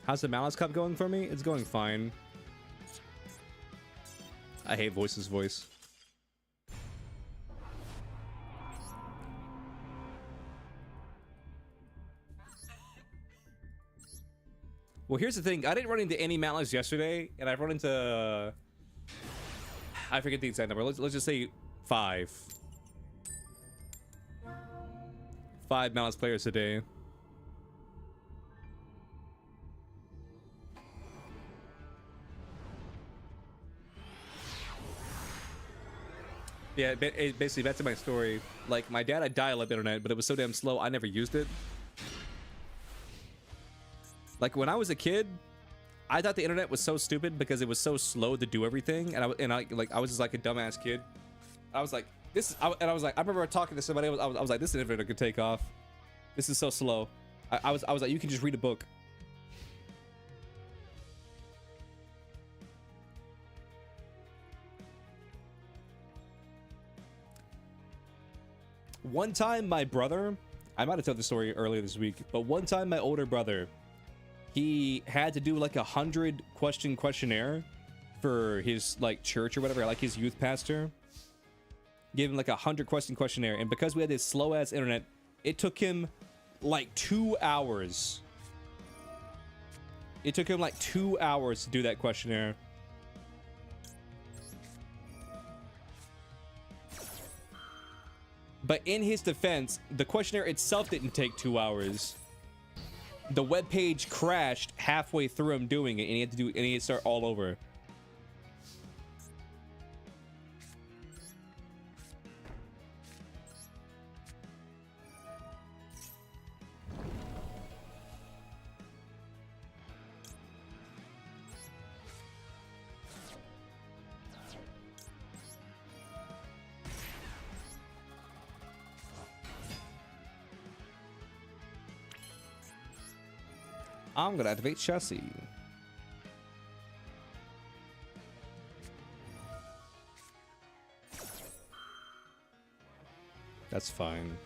How's the Malice Cup going for me? It's going fine. I hate Voice's voice. Well, here's the thing. I didn't run into any Malice yesterday, and I've run into... I forget the exact number. Let's just say 5. 5 Malice players today. Yeah, basically, back to my story. Like, my dad had dial-up internet, but it was so damn slow, I never used it. Like, when I was a kid, I thought the internet was so stupid because it was so slow to do everything, and I was just like a dumbass kid. I was like, I remember talking to somebody. I was like, this internet could take off. This is so slow. I was like, you can just read a book. One time, my brother, I might have told the story earlier this week, but one time my older brother, he had to do like a 100-question questionnaire for his like church or whatever, like his youth pastor. Gave him like a 100-question questionnaire, and because we had this slow-ass internet, it took him like 2 hours. It took him like 2 hours to do that questionnaire. But in his defense, the questionnaire itself didn't take 2 hours. The web page crashed halfway through him doing it, and he had to start all over. I'm gonna activate chassis. That's fine.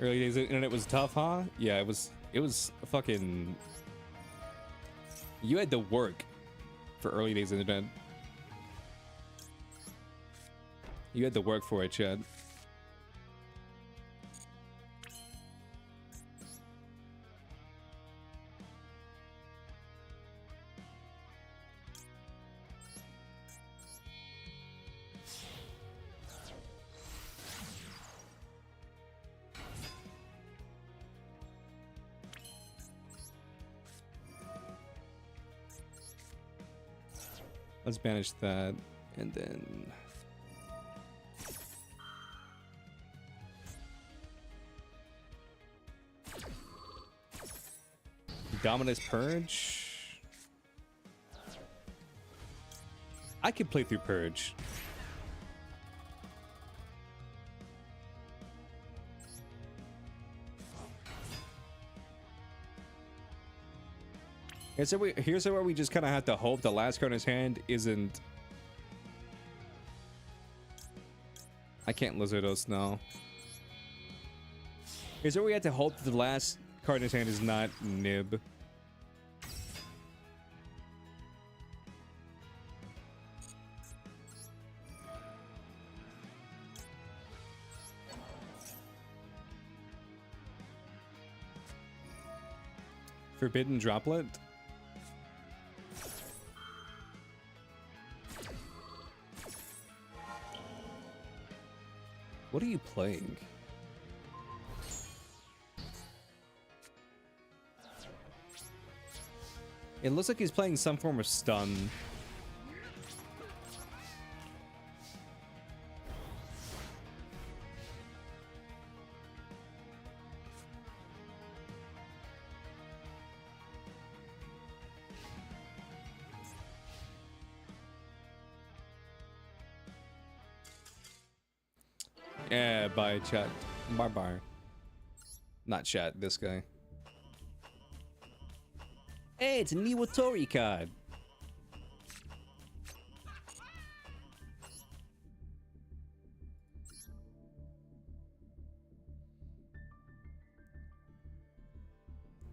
Early days of the internet was tough, huh? Yeah, it was fucking... You had to work for early days of the internet. You had to work for it, Chad. Let's banish that, and then... Dominus Purge? I could play through Purge. Here's where we just kind of have to hope the last card in his hand isn't... I can't Lizardos now. Here's where we have to hope that the last card in his hand is not Nib. Forbidden Droplet? What are you playing? It looks like he's playing some form of stun. Yeah, bye chat. Bye bye. Not chat, this guy. Hey, it's a Niwatori card.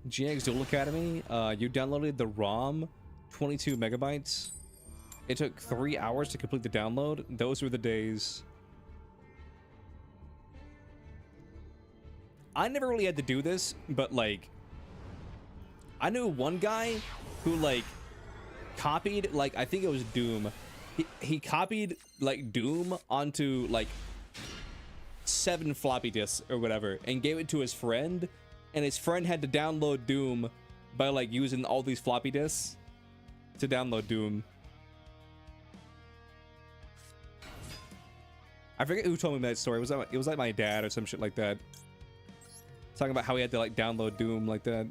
GX Duel Academy, you downloaded the ROM, 22 megabytes. It took 3 hours to complete the download. Those were the days. I never really had to do this, but like, I knew one guy who like copied, like, I think it was Doom. He copied like Doom onto like 7 floppy disks or whatever and gave it to his friend, and his friend had to download Doom by like using all these floppy disks to download Doom. I forget who told me that story. It was like my dad or some shit like that. Talking about how he had to like download Doom like that.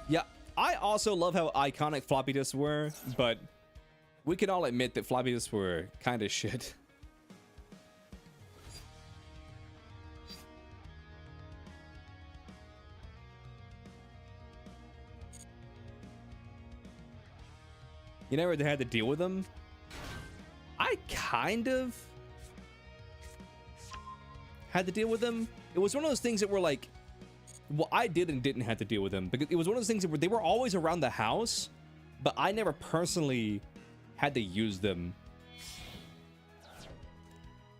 Yeah, I also love how iconic floppy disks were, but we can all admit that floppy disks were kind of shit. You never had to deal with them? I kind of had to deal with them. It was one of those things that were like, well, I did and didn't have to deal with them, because it was one of those things that they were always around the house, but I never personally had to use them.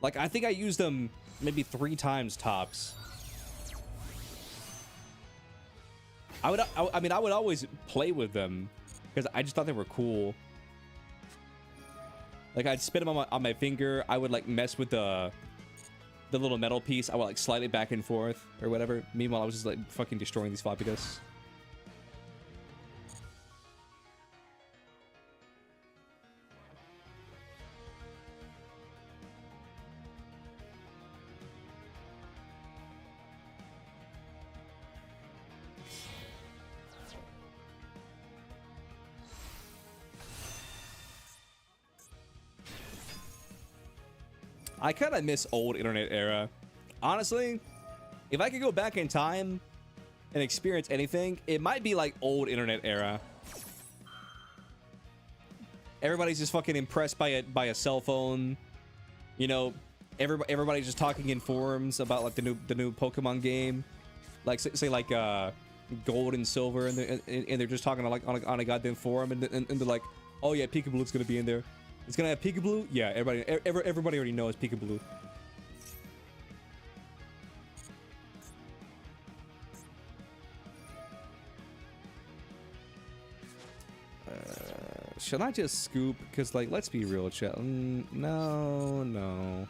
Like, I think I used them maybe 3 times tops. I mean, I would always play with them because I just thought they were cool. Like, I'd spin them on my finger. I would like mess with the little metal piece. I would like slide it back and forth or whatever. Meanwhile, I was just like fucking destroying these floppy disks. I kind of miss old internet era. Honestly, if I could go back in time and experience anything, it might be like old internet era. Everybody's just fucking impressed by a cell phone. You know, everybody's just talking in forums about like the new Pokemon game, like say like Gold and Silver, and they're just talking on a goddamn forum, and they're like, oh yeah, Peekaboo's gonna be in there. It's gonna have Peekaboo? Yeah, everybody already knows Peekaboo. Should I just scoop? Because, like, let's be real, chat. No.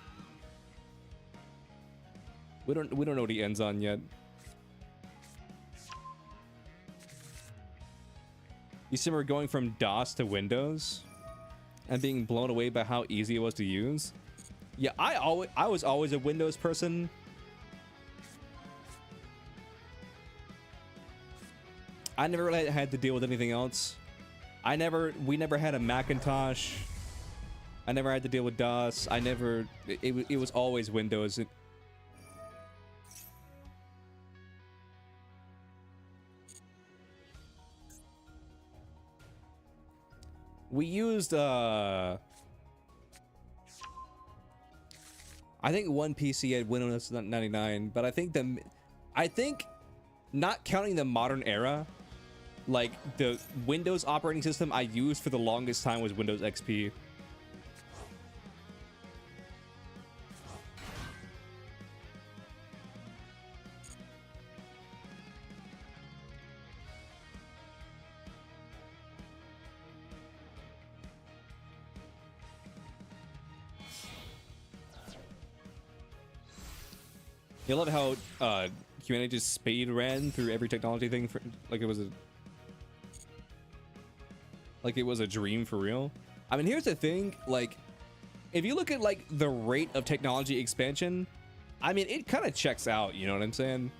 We don't know what he ends on yet. You see, we're going from DOS to Windows and being blown away by how easy it was to use. Yeah, I was always a Windows person. I never really had to deal with anything else. We never had a Macintosh. I never had to deal with DOS. It was always Windows. We used, I think one PC had Windows 99, but I think not counting the modern era, like the Windows operating system I used for the longest time was Windows XP. You love how humanity just speed ran through every technology thing for, like it was a dream for real. I mean, here's the thing, like if you look at like the rate of technology expansion, I mean, it kind of checks out, you know what I'm saying?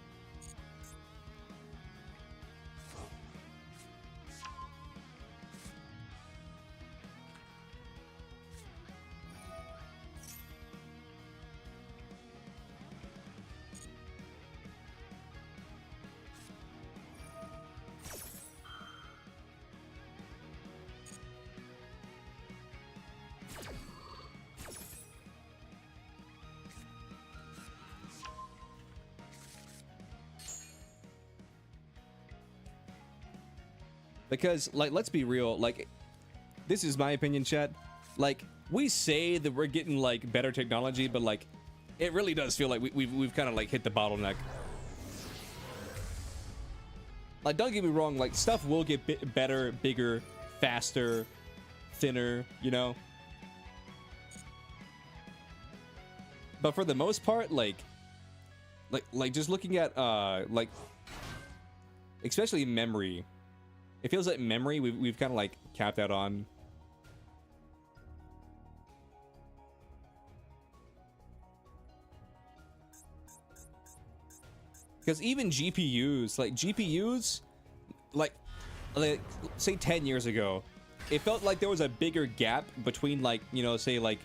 Because, like, let's be real, like, this is my opinion, chat. Like, we say that we're getting, like, better technology, but, like, it really does feel like we've kind of, like, hit the bottleneck. Like, don't get me wrong, like, stuff will get better, bigger, faster, thinner, you know? But for the most part, like just looking at, like, especially memory, it feels like memory we've kind of like capped out on. Because even GPUs, like like, say 10 years ago, it felt like there was a bigger gap between, like, you know, say like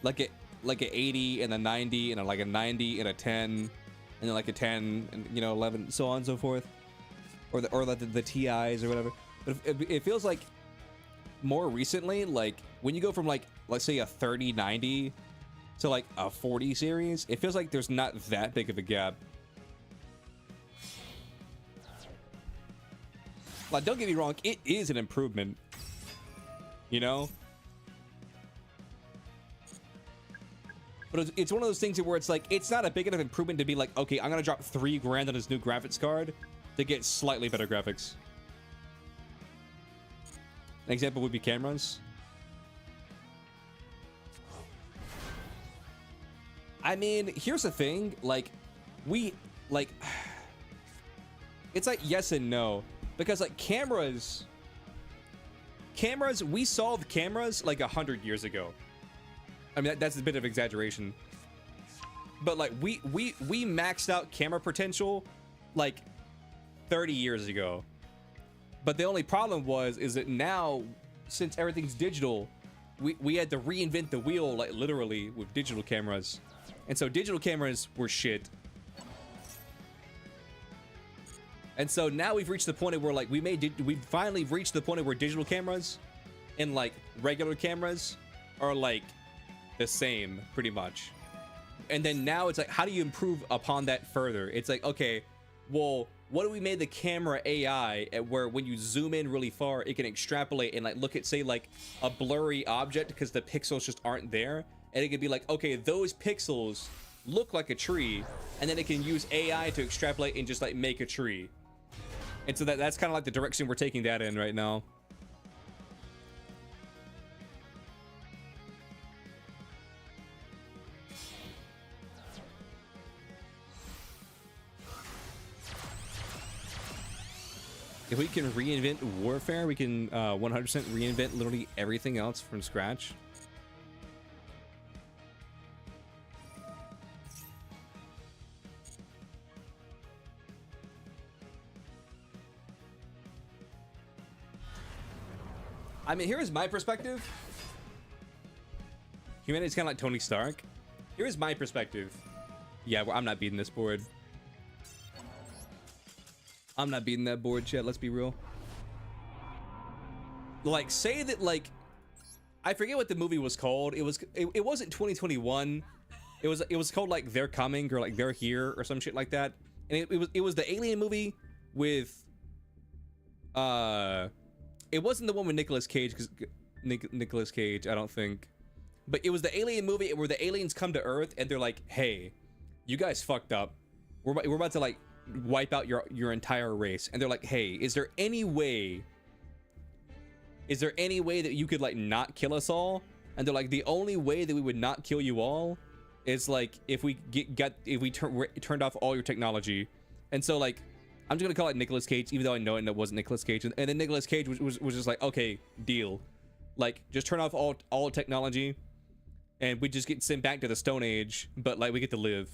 a 80 and a 90 and like a 90 and a 10 and then like a 10 and, you know, 11, so on and so forth, or the TIs or whatever. But it feels like more recently, like when you go from like, let's say a 3090 to like a 40 series, it feels like there's not that big of a gap. Like, don't get me wrong, it is an improvement, you know? But it's one of those things where it's like, it's not a big enough improvement to be like, okay, I'm gonna drop $3 grand on this new graphics card to get slightly better graphics. An example would be cameras. I mean, here's the thing, like, it's like yes and no. Because like cameras, we solved cameras like 100 years ago. I mean, that's a bit of exaggeration. But like we maxed out camera potential like 30 years ago. But the only problem is that now, since everything's digital, we had to reinvent the wheel, like literally, with digital cameras. And so digital cameras were shit. And so now we've reached the point where like we finally reached the point where digital cameras and like regular cameras are like the same pretty much. And then now it's like, how do you improve upon that further? It's like, okay, well, what do we made the camera AI at where when you zoom in really far, it can extrapolate and like look at, say, like a blurry object because the pixels just aren't there. And it could be like, okay, those pixels look like a tree, and then it can use AI to extrapolate and just like make a tree. And so that's kind of like the direction we're taking that in right now. If we can reinvent warfare, we can 100% reinvent literally everything else from scratch. I mean, here's my perspective. Humanity's kind of like Tony Stark. Here's my perspective. Yeah, well, I'm not beating this board. I'm not beating that board, chat. Let's be real. Like, say that, like, I forget what the movie was called. It wasn't 2021. It was called like They're Coming or like They're Here or some shit like that. And it was the Alien movie with it wasn't the one with Nicolas Cage, because Nicolas Cage, I don't think. But it was the Alien movie where the aliens come to Earth and they're like, hey, you guys fucked up. We're about to like wipe out your entire race. And they're like, hey, is there any way that you could like not kill us all? And they're like, the only way that we would not kill you all is like if we turned off all your technology. And so like, I'm just gonna call it Nicolas Cage, even though I know it wasn't Nicolas Cage. And then Nicolas Cage was just like, okay, deal. Like, just turn off all technology, and we just get sent back to the Stone Age, but like we get to live.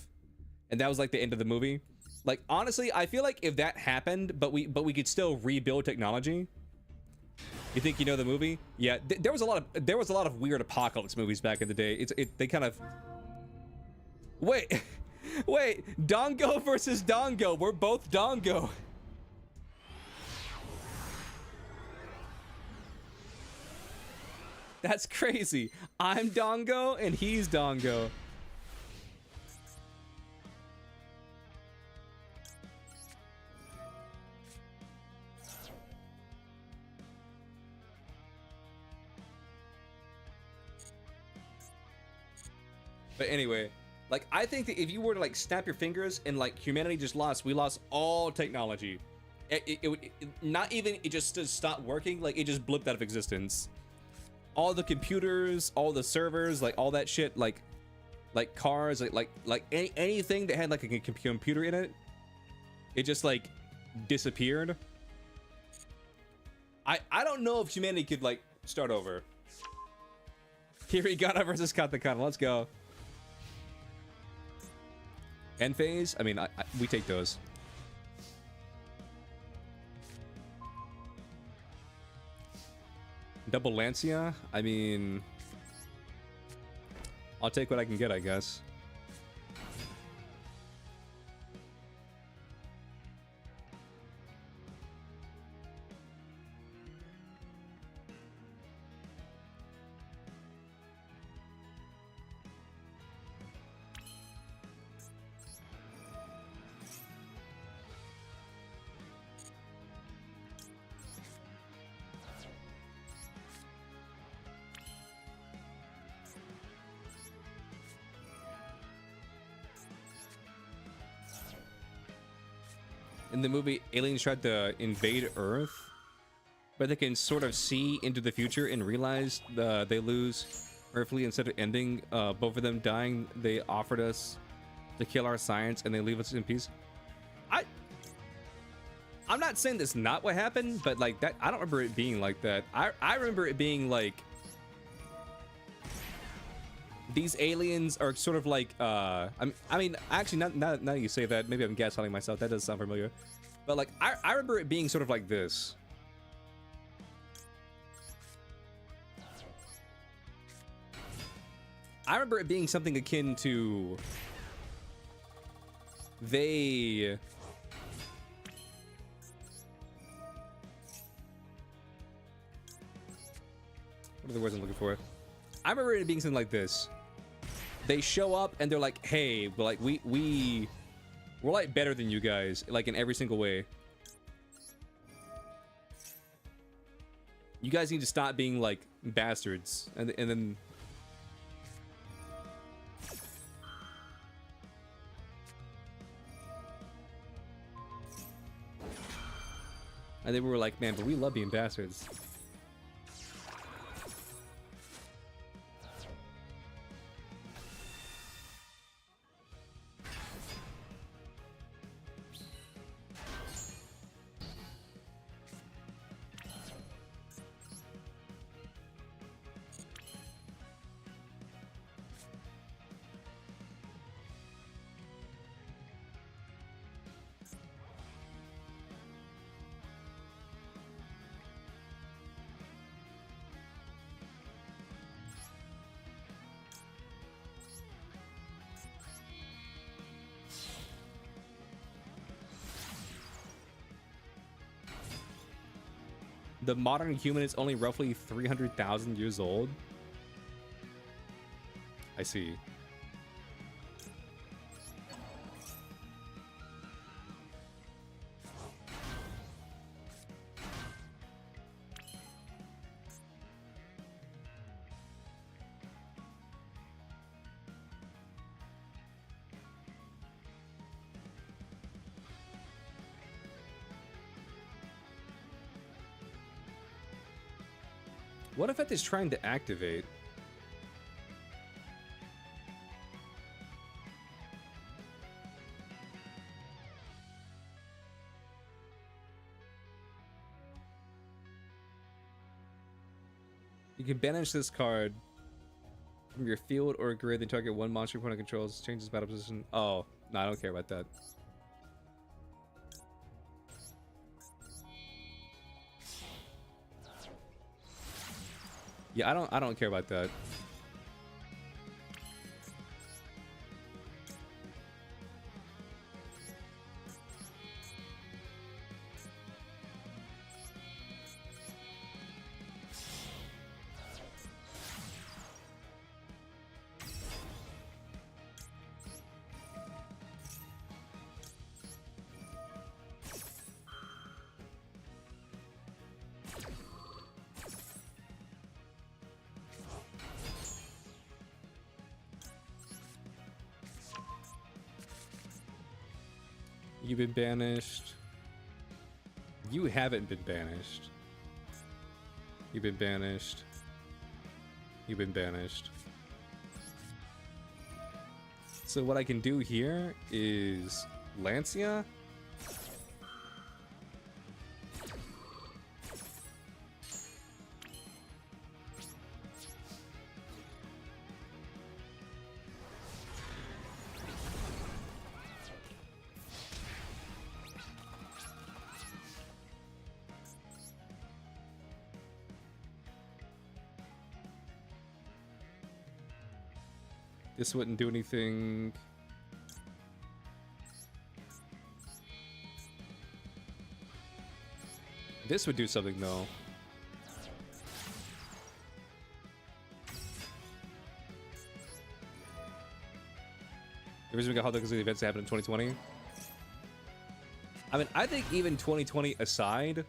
And that was like the end of the movie. Like, honestly, I feel like if that happened, but we could still rebuild technology. You think you know the movie? Yeah, there was a lot of weird apocalypse movies back in the day. They kind of wait. Wait, Dongo versus Dongo. We're both Dongo. That's crazy. I'm Dongo and he's Dongo. But anyway, like, I think that if you were to like snap your fingers and like humanity just we lost all technology. It not even, it just stopped working. Like, it just blipped out of existence. All the computers, all the servers, like all that shit, like cars, like anything that had like a computer in it, it just like disappeared. I don't know if humanity could like start over. Hiragana versus Katakana. Let's go. End phase? I mean, we take those. Double Lancia? I mean, I'll take what I can get, I guess. In the movie, aliens tried to invade Earth, but they can sort of see into the future and realize they lose Earthly. Instead of ending both of them dying, they offered us to kill our science and they leave us in peace. I'm not saying that's not what happened, but like that, I don't remember it being like that. I remember it being like these aliens are sort of like I mean actually now that you say that, maybe I'm gaslighting myself. That does sound familiar, but like I remember it being sort of like this. I remember it being something akin to they what are the words I'm looking for? I remember it being something like this. They show up and they're like, hey, but like we're like better than you guys, like in every single way. You guys need to stop being like bastards. And then we were like, man, but we love being bastards. The modern human is only roughly 300,000 years old. I see. What effect is trying to activate? You can banish this card from your field or grid, then target one monster opponent controls, changes battle position. Oh, no, I don't care about that. Yeah, I don't care about that. You've been banished. You haven't been banished. You've been banished. You've been banished. So what I can do here is Lancia. This wouldn't do anything. This would do something though. The reason we got hot because of the events that happened in 2020. I mean, I think even 2020 aside,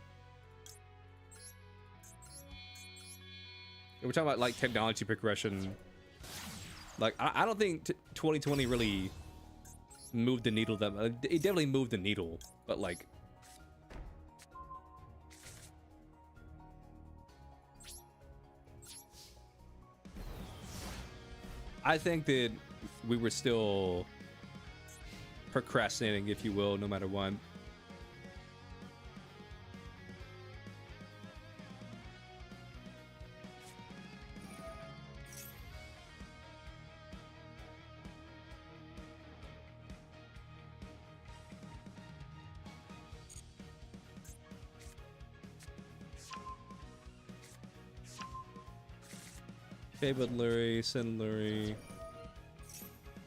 we're talking about like technology progression. Like, I don't think 2020 really moved the needle that much. It definitely moved the needle, but like, I think that we were still procrastinating, if you will, no matter what. Fabled Lurie, send Lurie,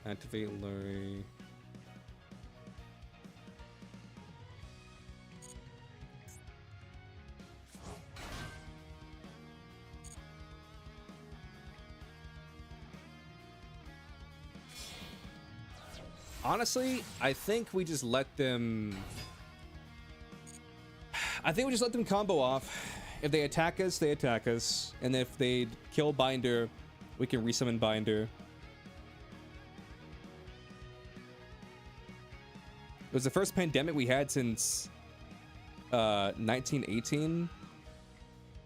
activate Lurie. Honestly, I think we just let them... I think we just let them combo off. If they attack us, they attack us. And if they kill Binder, we can resummon Binder. It was the first pandemic we had since 1918.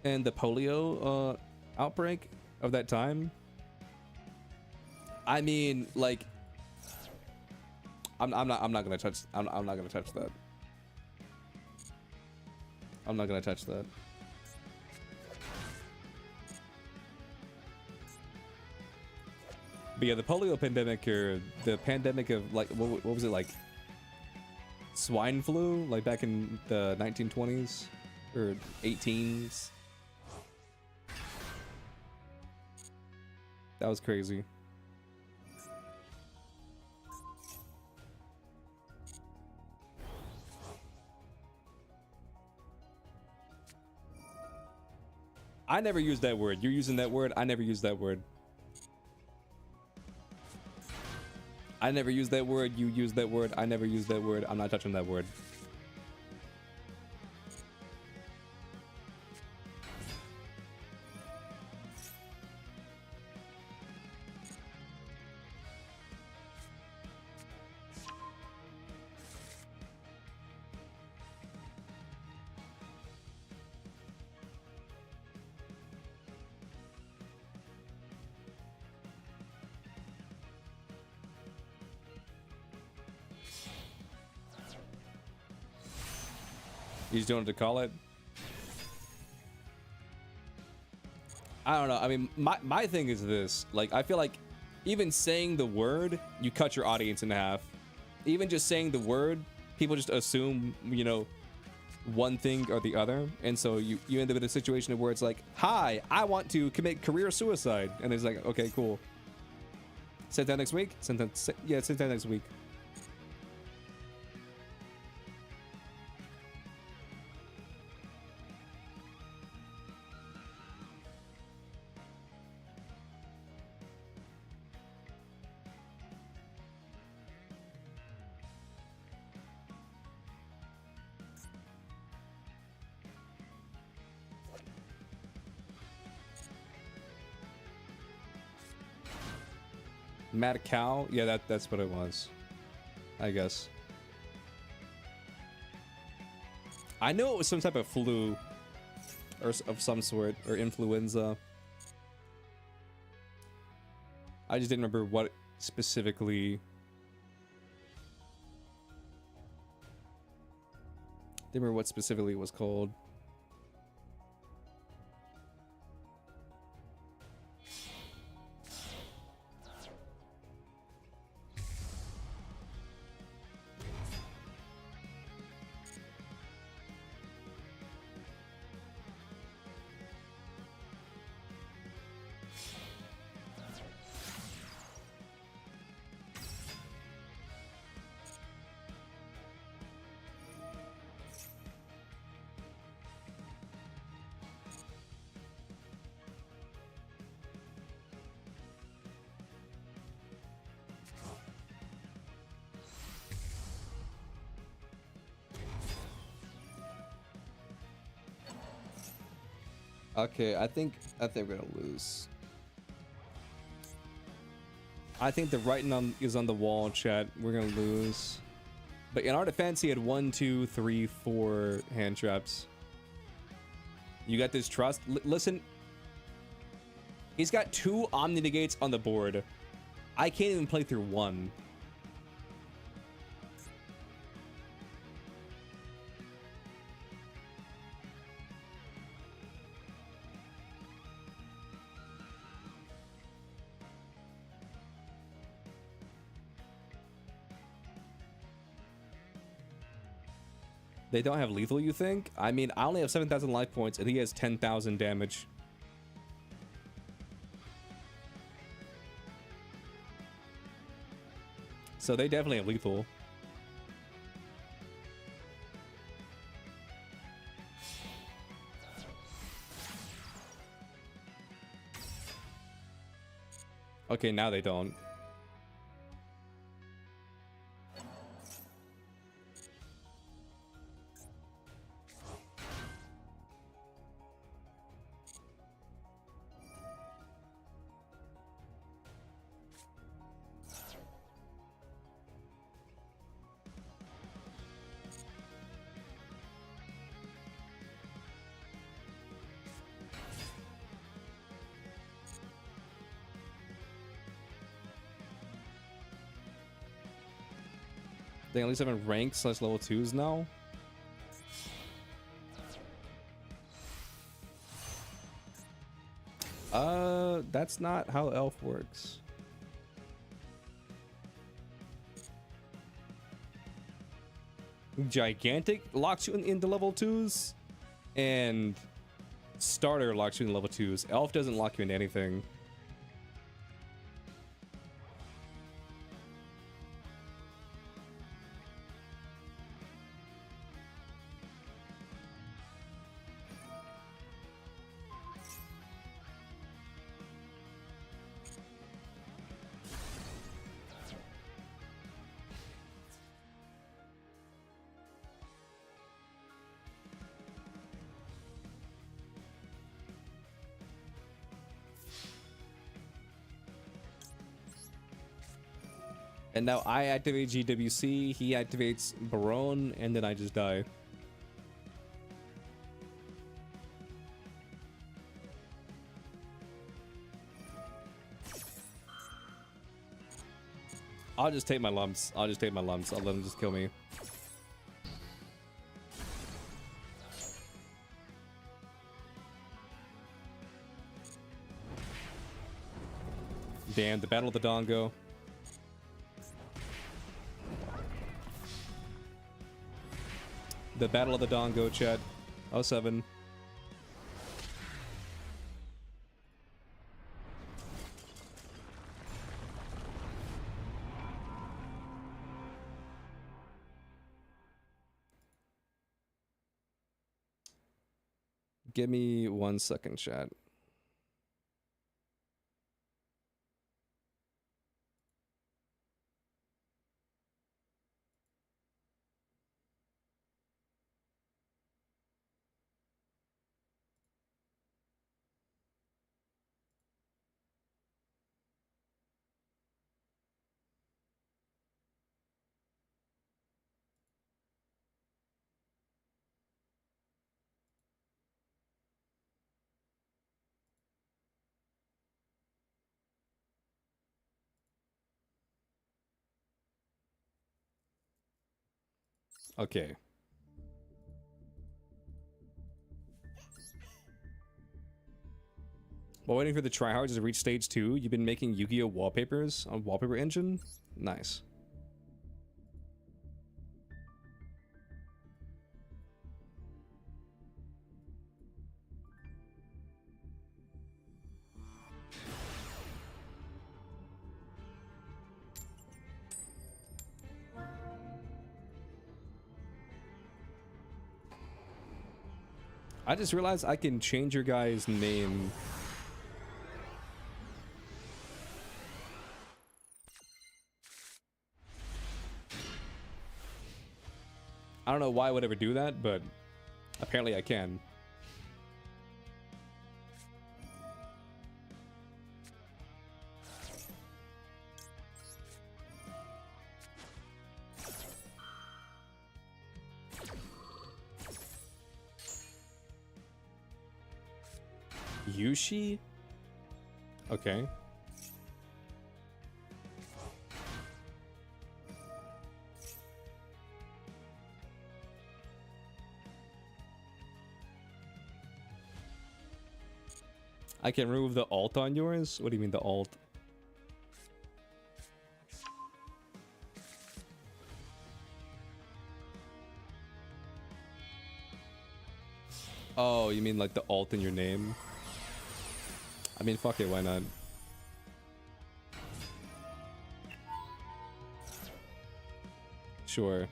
And the polio outbreak of that time. I mean, like... I'm not gonna touch I'm not gonna touch that. I'm not gonna touch that. But yeah, the polio pandemic, or the pandemic of like what was it, like swine flu, like back in the 1920s or 18s. That was crazy. I never used that word. You're using that word. I never used that word. I never used that word. You used that word. I never used that word. I'm not touching that word. You just don't know what to call it. I don't know. I mean, my thing is this. Like, I feel like even saying the word, you cut your audience in half. Even just saying the word, people just assume, you know, one thing or the other. And so you end up in a situation where it's like, hi, I want to commit career suicide. And it's like, okay, cool. Send that next week? Send that next week. Mad cow? Yeah, that's what it was, I guess. I know it was some type of flu or of some sort, or influenza. I just didn't remember what specifically. Didn't remember what specifically it was called. Okay, I think we're gonna lose. I think the writing is on the wall, chat. We're gonna lose. But in our defense, he had 1, 2, 3, 4 hand traps. You got this trust. Listen, he's got 2 Omni Negates on the board. I can't even play through 1. They don't have lethal, you think? I mean, I only have 7,000 life points, and he has 10,000 damage. So they definitely have lethal. Okay, now they don't. They at least have rank / level 2s now. That's not how elf works. Gigantic locks you into level 2s, and starter locks you in level 2s. Elf doesn't lock you into anything. And now I activate GWC, he activates Baron, and then I just die. I'll just take my lumps. I'll let him just kill me. Damn, the Battle of the Dongo. The Battle of the Dongo, chat. 07. Give me 1 second, chat. Okay. While waiting for the tryhards to reach stage 2, you've been making Yu-Gi-Oh! Wallpapers on Wallpaper Engine? Nice. I just realized I can change your guy's name. I don't know why I would ever do that, but apparently I can. Yushi? Okay. I can remove the alt on yours? What do you mean the alt? Oh, you mean like the alt in your name? I mean, fuck it, why not? Sure.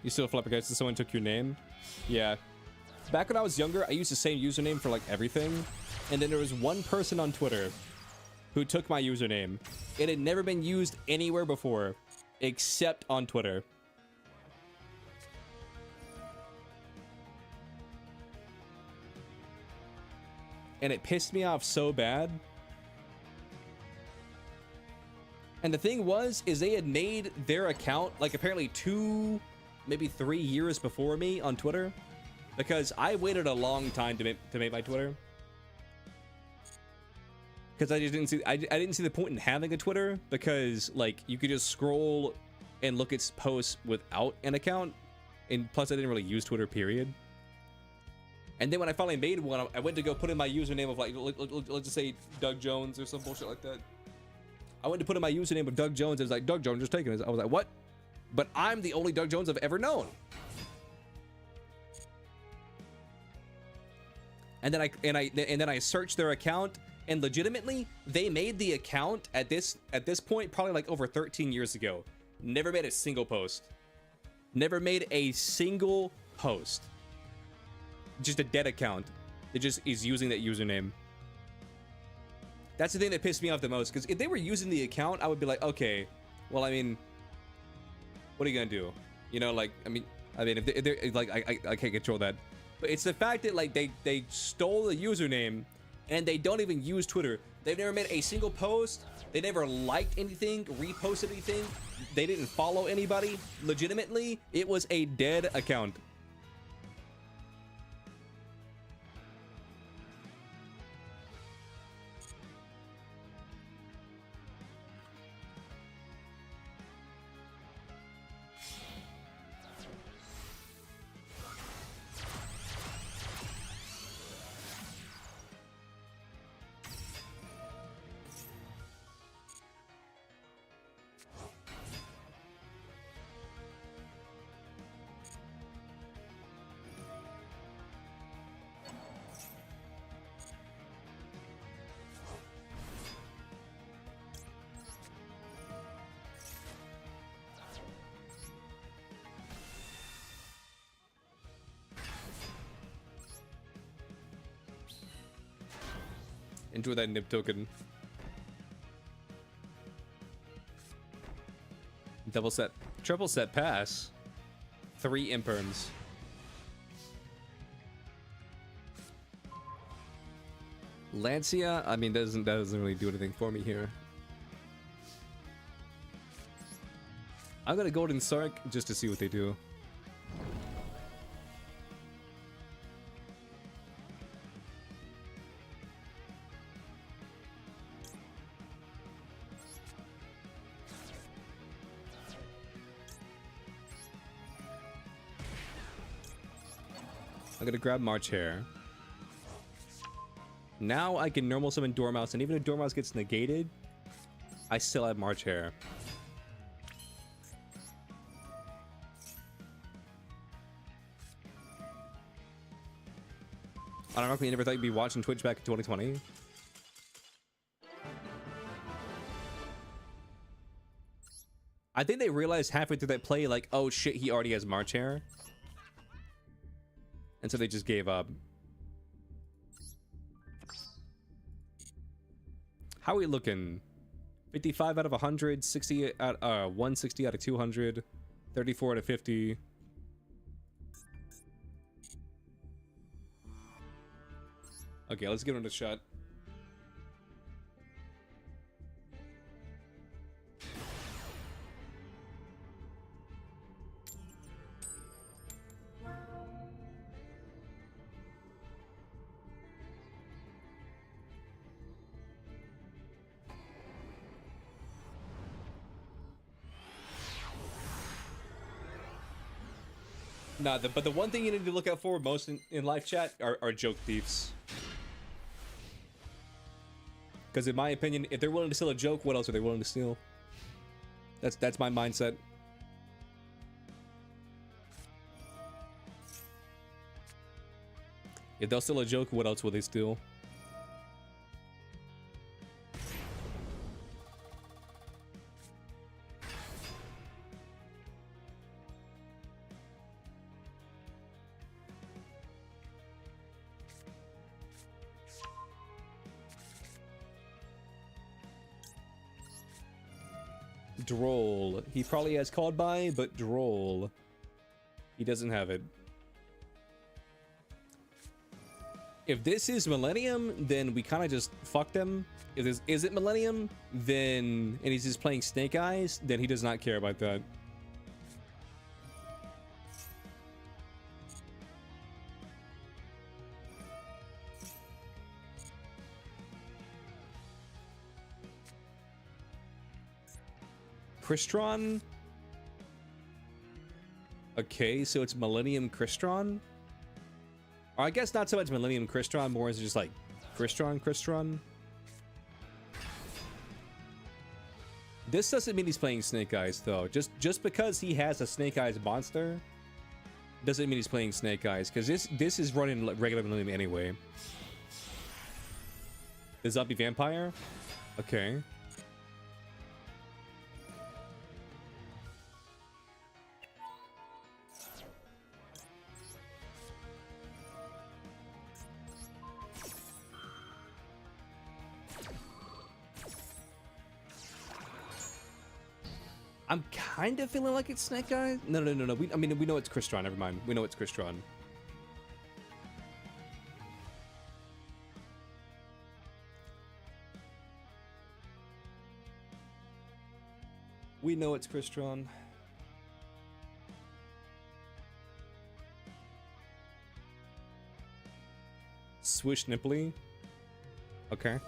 You still flabbergasted someone took your name? Yeah. Back when I was younger, I used the same username for like everything. And then there was one person on Twitter who took my username. It had never been used anywhere before, except on Twitter. And it pissed me off so bad. And the thing was, is they had made their account like apparently 2, maybe 3 years before me on Twitter, because I waited a long time to make my Twitter, because I just didn't see I didn't see the point in having a Twitter, because like you could just scroll and look at posts without an account, and plus I didn't really use Twitter, period. And then when I finally made one, I went to go put in my username of like let's just say Doug Jones or some bullshit like that. I went to put in my username of Doug Jones, and it was like, Doug Jones just taking it. I was like, what? But I'm the only Doug Jones I've ever known. And then I searched their account, and legitimately they made the account at this point probably like over 13 years ago. Never made a single post. Never made a single post. Just a dead account. It just is using that username. That's the thing that pissed me off the most, because if they were using the account, I would be like, okay, well, I mean, what are you gonna do? You know, like, I mean, if they're like, I can't control that. But it's the fact that like they stole the username, and they don't even use Twitter. They've never made a single post. They never liked anything, reposted anything. They didn't follow anybody. Legitimately, it was a dead account. Enjoy that nib token. Double set, triple set pass. 3 imperms. Lancia, I mean, that doesn't really do anything for me here. I'm gonna Golden Sark just to see what they do. I'm gonna grab March Hare. Now I can normal summon Dormouse, and even if Dormouse gets negated, I still have March Hare. Ironically, I never thought you'd be watching Twitch back in 2020. I think they realized halfway through that play, like, oh shit, he already has March Hare. And so they just gave up. How are we looking? 55 out of 100, 60 out 160 out of 200, 34 out of 50. Okay, let's give it a shot. Nah, but the one thing you need to look out for most in live chat are joke thieves. Because in my opinion, if they're willing to steal a joke, what else are they willing to steal? That's my mindset. If they'll steal a joke, what else will they steal? Droll. He probably has called by, but droll. He doesn't have it. If this is Millennium, then we kind of just fucked him. If this isn't Millennium, then and he's just playing Snake Eyes, then he does not care about that. Crystron? Okay, so it's Millennium Crystron? Or I guess not so much Millennium Crystron, more as just like Crystron. This doesn't mean he's playing Snake Eyes though. Just because he has a Snake Eyes monster doesn't mean he's playing Snake Eyes, because this is running regular Millennium anyway. The zombie vampire? Okay. I'm kind of feeling like it's Snake Eyes. No. I mean, we know it's Crystron. Never mind. We know it's Crystron. We know it's Crystron. Swish Nipply. Okay.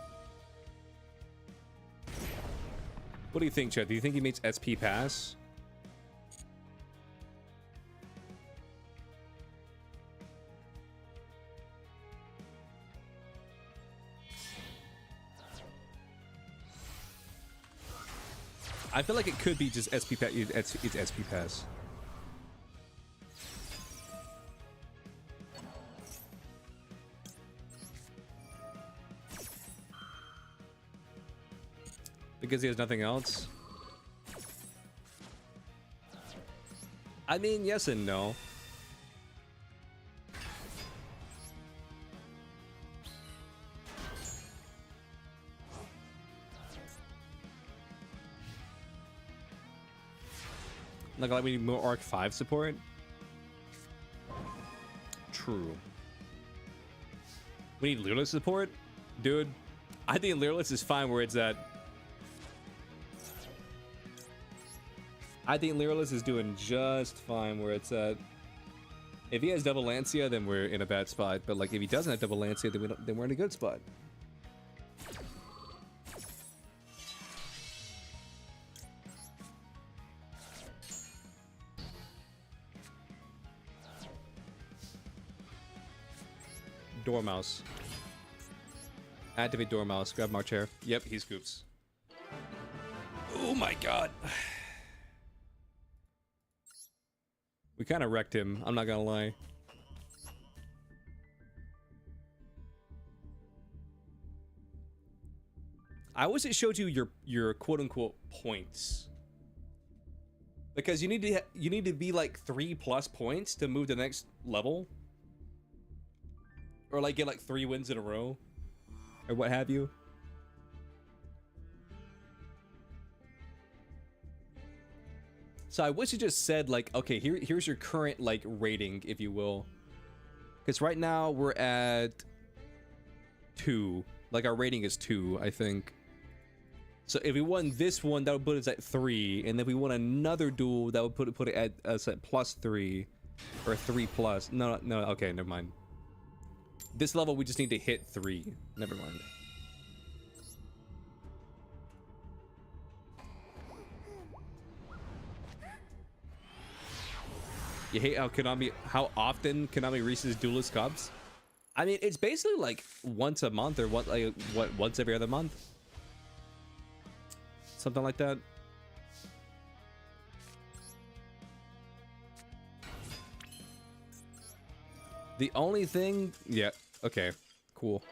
What do you think, Chad? Do you think he makes SP pass? I feel like it could be just SP pass. It's SP pass. Because he has nothing else? I mean, yes and no. Like we need more Arc 5 support? True. We need Leerless support? Dude, I think Leerless is fine where it's at. I think Leerless is doing just fine where it's at. If he has double Lancia, then we're in a bad spot. But like, if he doesn't have double Lancia, then we're in a good spot. Dormouse. Activate Dormouse. Grab March Hair. Yep, he scoops. Oh my god. We kind of wrecked him, I'm not gonna lie. I wish it showed you your quote-unquote points. Because you need to be like 3+ points to move to the next level. Or like get like 3 wins in a row. Or what have you. So I wish it just said like, okay, here's your current like rating, if you will. Because right now we're at 2. Like our rating is 2, I think. So if we won this one, that would put us at 3, and if we won another duel, that would put it at us at +3 or 3+. No, okay, never mind. This level we just need to hit 3. Never mind. You hate how often Konami releases Duelist Cups? I mean, it's basically like once a month or once every other month. Something like that. The only thing, yeah, okay, cool.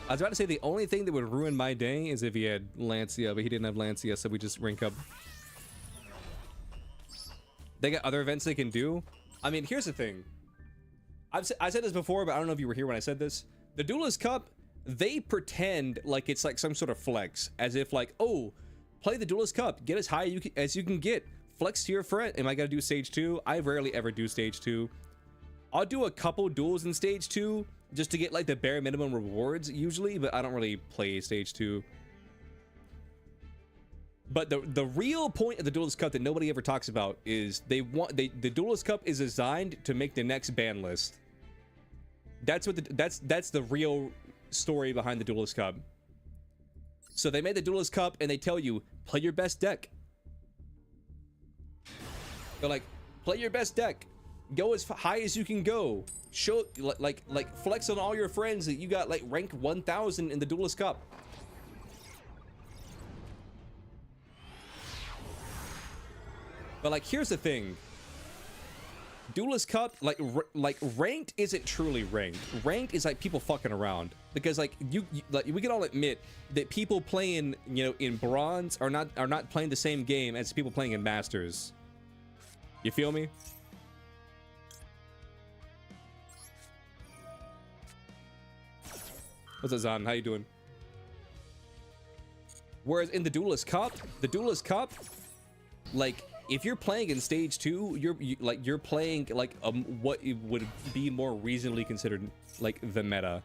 I was about to say the only thing that would ruin my day is if he had Lancia, but he didn't have Lancia, so we just rank up. They got other events they can do. I mean, here's the thing. I said this before, but I don't know if you were here when I said this. The Duelist Cup, they pretend like it's like some sort of flex, as if like, oh, play the Duelist Cup, get as high as you can get, flex to your friend. Am I gonna do stage 2? I rarely ever do stage 2. I'll do a couple duels in stage 2 just to get like the bare minimum rewards usually, but I don't really play stage 2. But the real point of the Duelist Cup that nobody ever talks about is the Duelist Cup is designed to make the next ban list. That's what that's the real story behind the Duelist Cup. So they made the Duelist Cup and they tell you, play your best deck. They're like, play your best deck. Go as high as you can go. Show like flex on all your friends that you got like ranked 1000 in the Duelist Cup. But like, here's the thing. Duelist Cup, like ranked isn't truly ranked. Ranked is like people fucking around, because like like we can all admit that people playing, you know, in bronze are not playing the same game as people playing in masters. You feel me? What's up, Zan? How you doing? Whereas in the Duelist Cup, like, if you're playing in stage 2, you're playing like what would be more reasonably considered like the meta.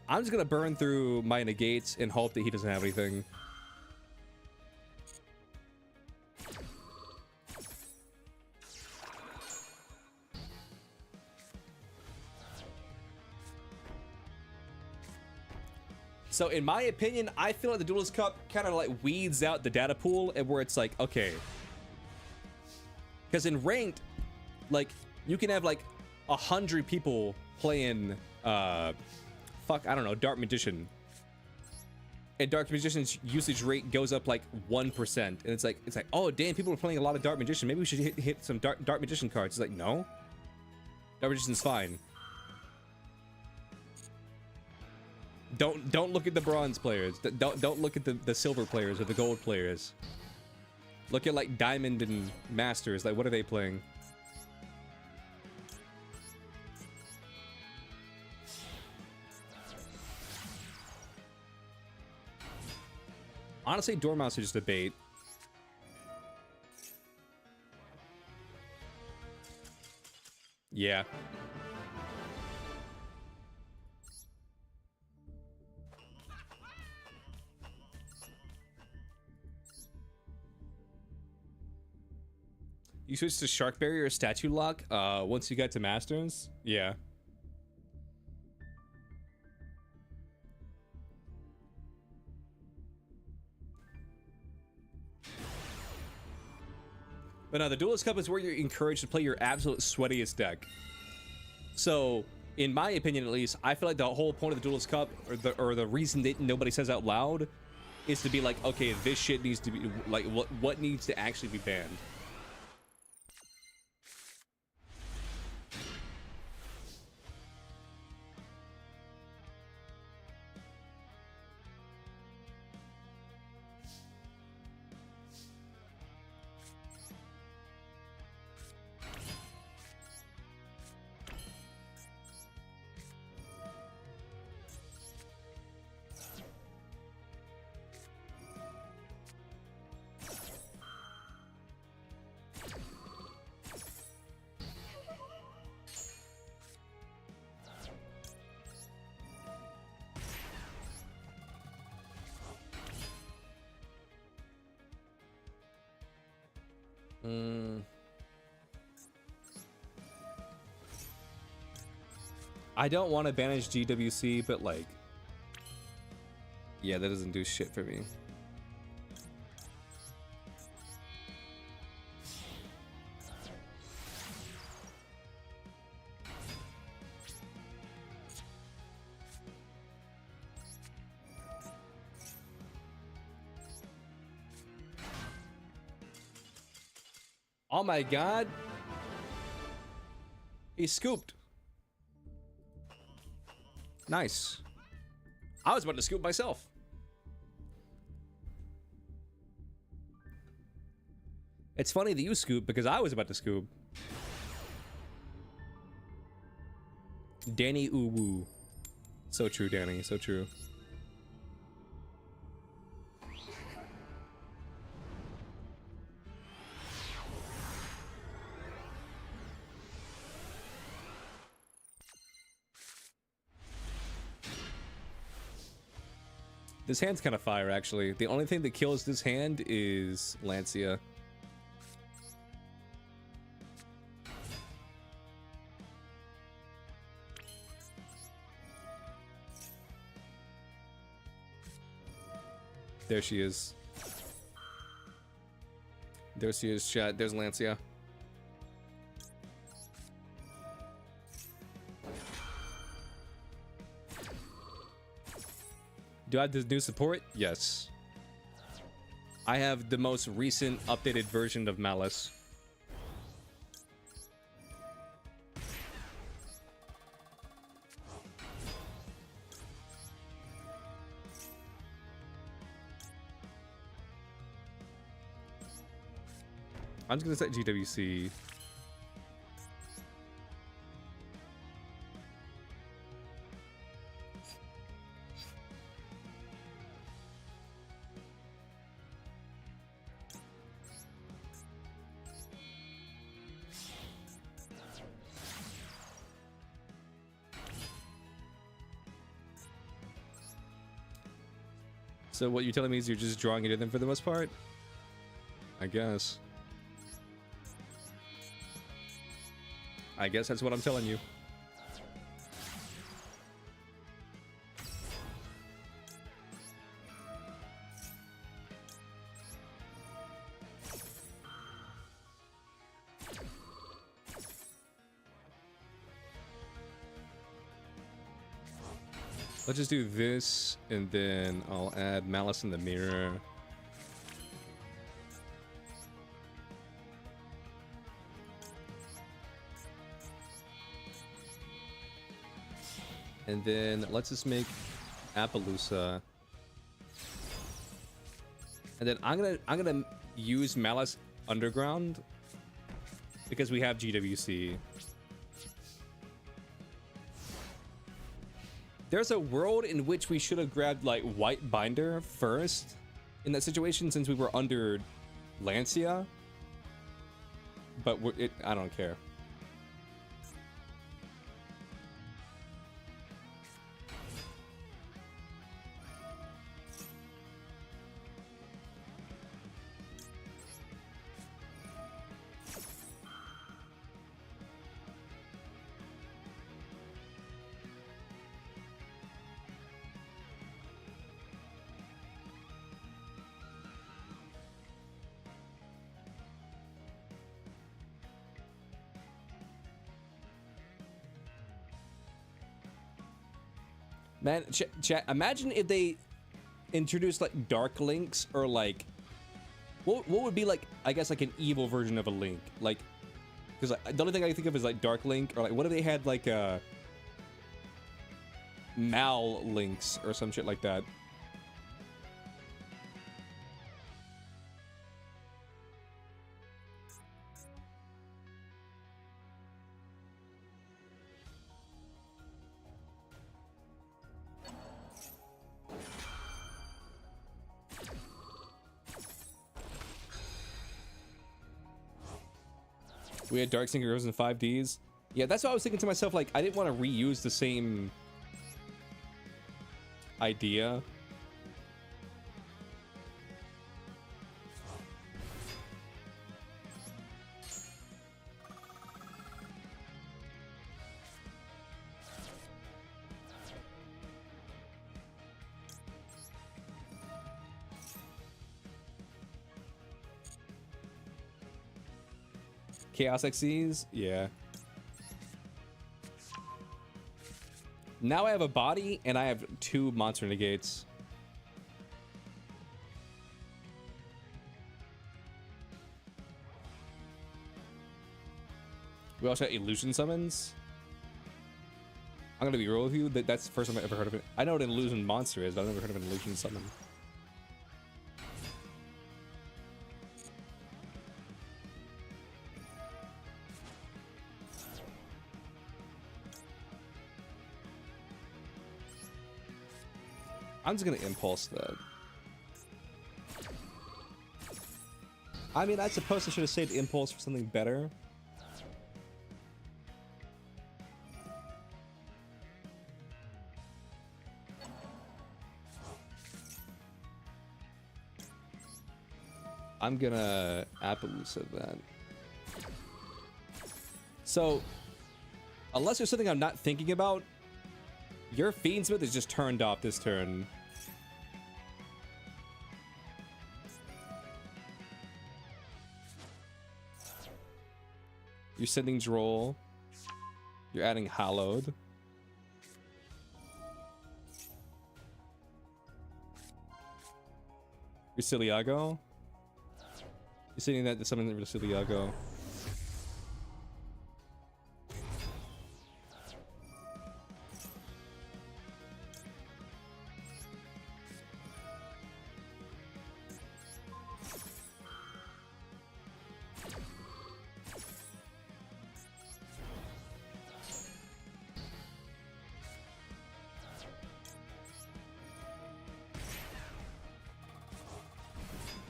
I'm just gonna burn through my negates and hope that he doesn't have anything. So in my opinion, I feel like the Duelist Cup kind of like weeds out the data pool, and where it's like, okay, because in ranked, like you can have like 100 people playing I don't know, Dark Magician, and Dark Magician's usage rate goes up like 1%, and it's like oh damn, people are playing a lot of Dark Magician, maybe we should hit some Dark Magician cards. It's like, no, Dark Magician's fine. Don't look at the bronze players. Don't look at the silver players or the gold players. Look at like diamond and masters. Like, what are they playing? Honestly, Dormouse is just a bait. Yeah. You switched to Shark Barrier or Statue Lock once you got to Masters? Yeah. But no, the Duelist Cup is where you're encouraged to play your absolute sweatiest deck. So, in my opinion at least, I feel like the whole point of the Duelist Cup, or the reason that nobody says out loud, is to be like, okay, this shit needs to be, like, what needs to actually be banned. I don't want to banish GWC, but like, yeah, that doesn't do shit for me. Oh my god. He scooped. Nice. I was about to scoop myself. It's funny that you scoop because I was about to scoop. Danny Uwu. So true, Danny. So true. This hand's kind of fire, actually. The only thing that kills this hand is Lancia. There she is. There she is, chat. There's Lancia. Do I have this new support? Yes. I have the most recent updated version of Malice. I'm just gonna set GWC. So what you're telling me is you're just drawing into them for the most part? I guess. I guess that's what I'm telling you. Let's just do this, and then I'll add Malice in the Mirror. And then let's just make Appaloosa. And then I'm gonna use Malice Underground because we have GWC. There's a world in which we should have grabbed like White Binder first in that situation since we were under Lancia. But I don't care. Man, chat, imagine if they introduced like Dark Links or like what would be like, I guess like an evil version of a Link, like because like, the only thing I think of is like Dark Link, or like what if they had like Mal Links or some shit like that. We had Dark Synchros and 5Ds. Yeah, that's what I was thinking to myself. Like, I didn't want to reuse the same idea. Chaos XCs? Yeah. Now I have a body and I have 2 monster negates. We also have illusion summons. I'm gonna be real with you, that's the first time I've ever heard of it. I know what an illusion monster is, but I've never heard of an illusion summon. I'm just gonna impulse that. I mean, I suppose I should have saved impulse for something better. I'm gonna Appaloosa that. So, unless there's something I'm not thinking about, your Fiendsmith is just turned off this turn. You're sending Droll. You're adding Hallowed. You're Siliago. You're sending that to summon Siliago.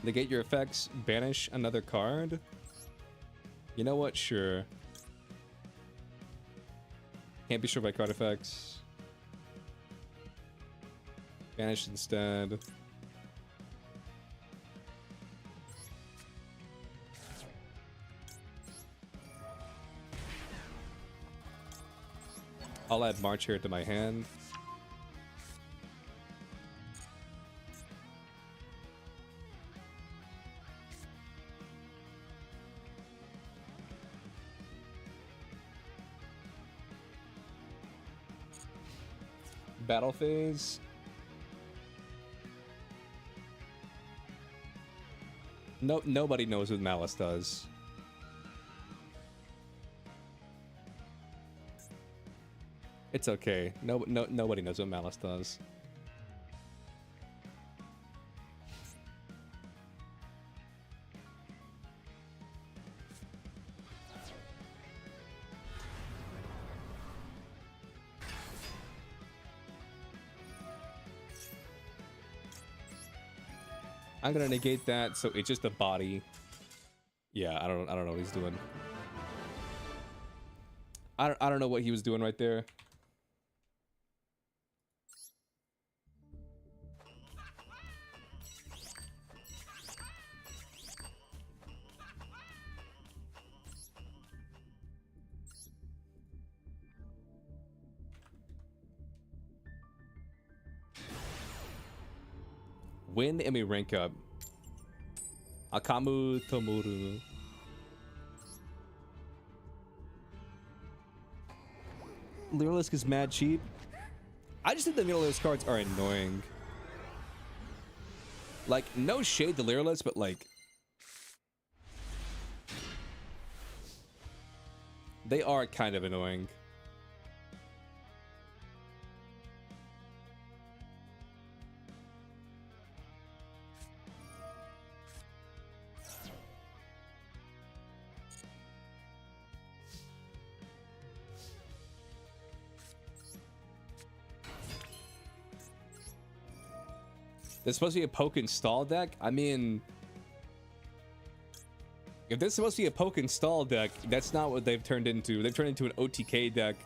Negate your effects, banish another card. You know what? Sure. Can't be sure by card effects. Banish instead. I'll add March here to my hand. Battle phase. No, nobody knows what Malice does. It's okay. Nobody knows what Malice does. I'm gonna negate that, so it's just a body. Yeah, I don't know what he's doing. I don't know what he was doing right there. Win and we rank up. Akamu Tomuru. Lyrilisk is mad cheap. I just think the Lyrilisk cards are annoying. Like, no shade to Lyrilisk, but like... they are kind of annoying. There's supposed to be a poke install deck? I mean... if there's supposed to be a poke install deck, that's not what they've turned into. They've turned into an OTK deck.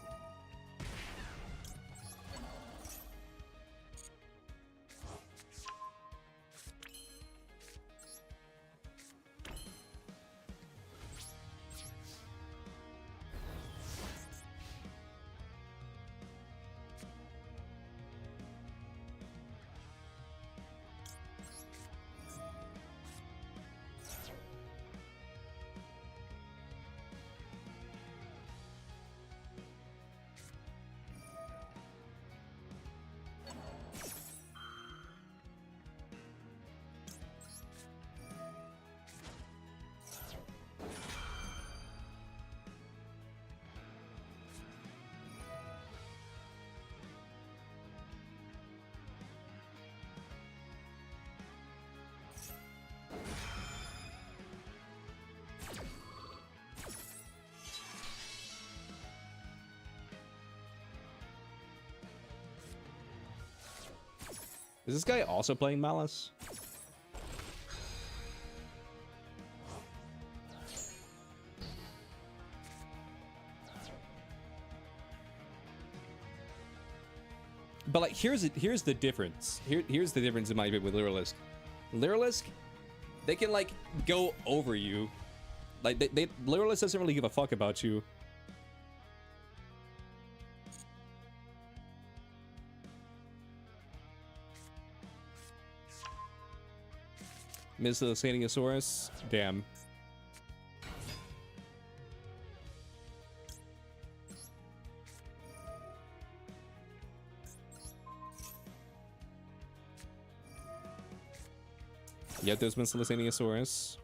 Is this guy also playing Malice? But like, here's the difference. Here's the difference in my opinion with Lyrilisk. Lyrilisk, they can like go over you. Like Lyrilisk doesn't really give a fuck about you. Miscellaneousaurus, damn. Yep, there's Miscellaneousaurus.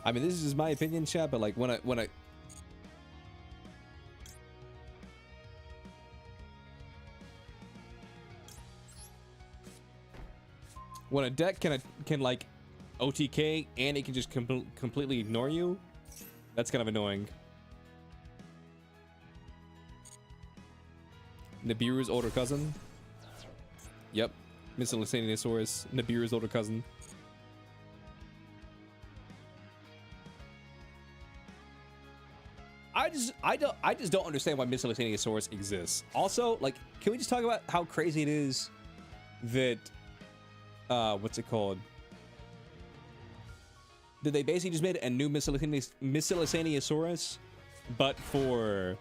I mean, this is just my opinion, chat, but like when a deck can like OTK and it can just completely ignore you, that's kind of annoying. Nibiru's older cousin. Yep, Miscellaneousaurus, Nibiru's older cousin. I just don't understand why Miscellaneousaurus exists. Also, like, can we just talk about how crazy it is that what's it called? That they basically just made a new Miscellaneousaurus, but for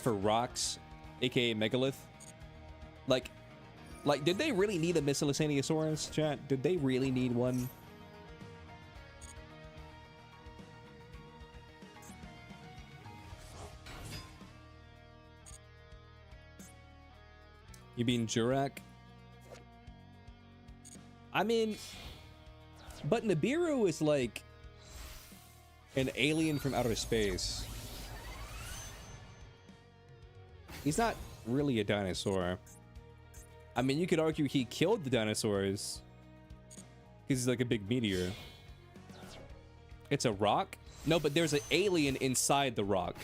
rocks, aka Megalith. Like, did they really need a Miscellaneousaurus, chat? Did they really need one? You mean Jurak? I mean, but Nibiru is like an alien from outer space. He's not really a dinosaur. I mean, you could argue he killed the dinosaurs because he's like a big meteor. It's a rock? No, but there's an alien inside the rock.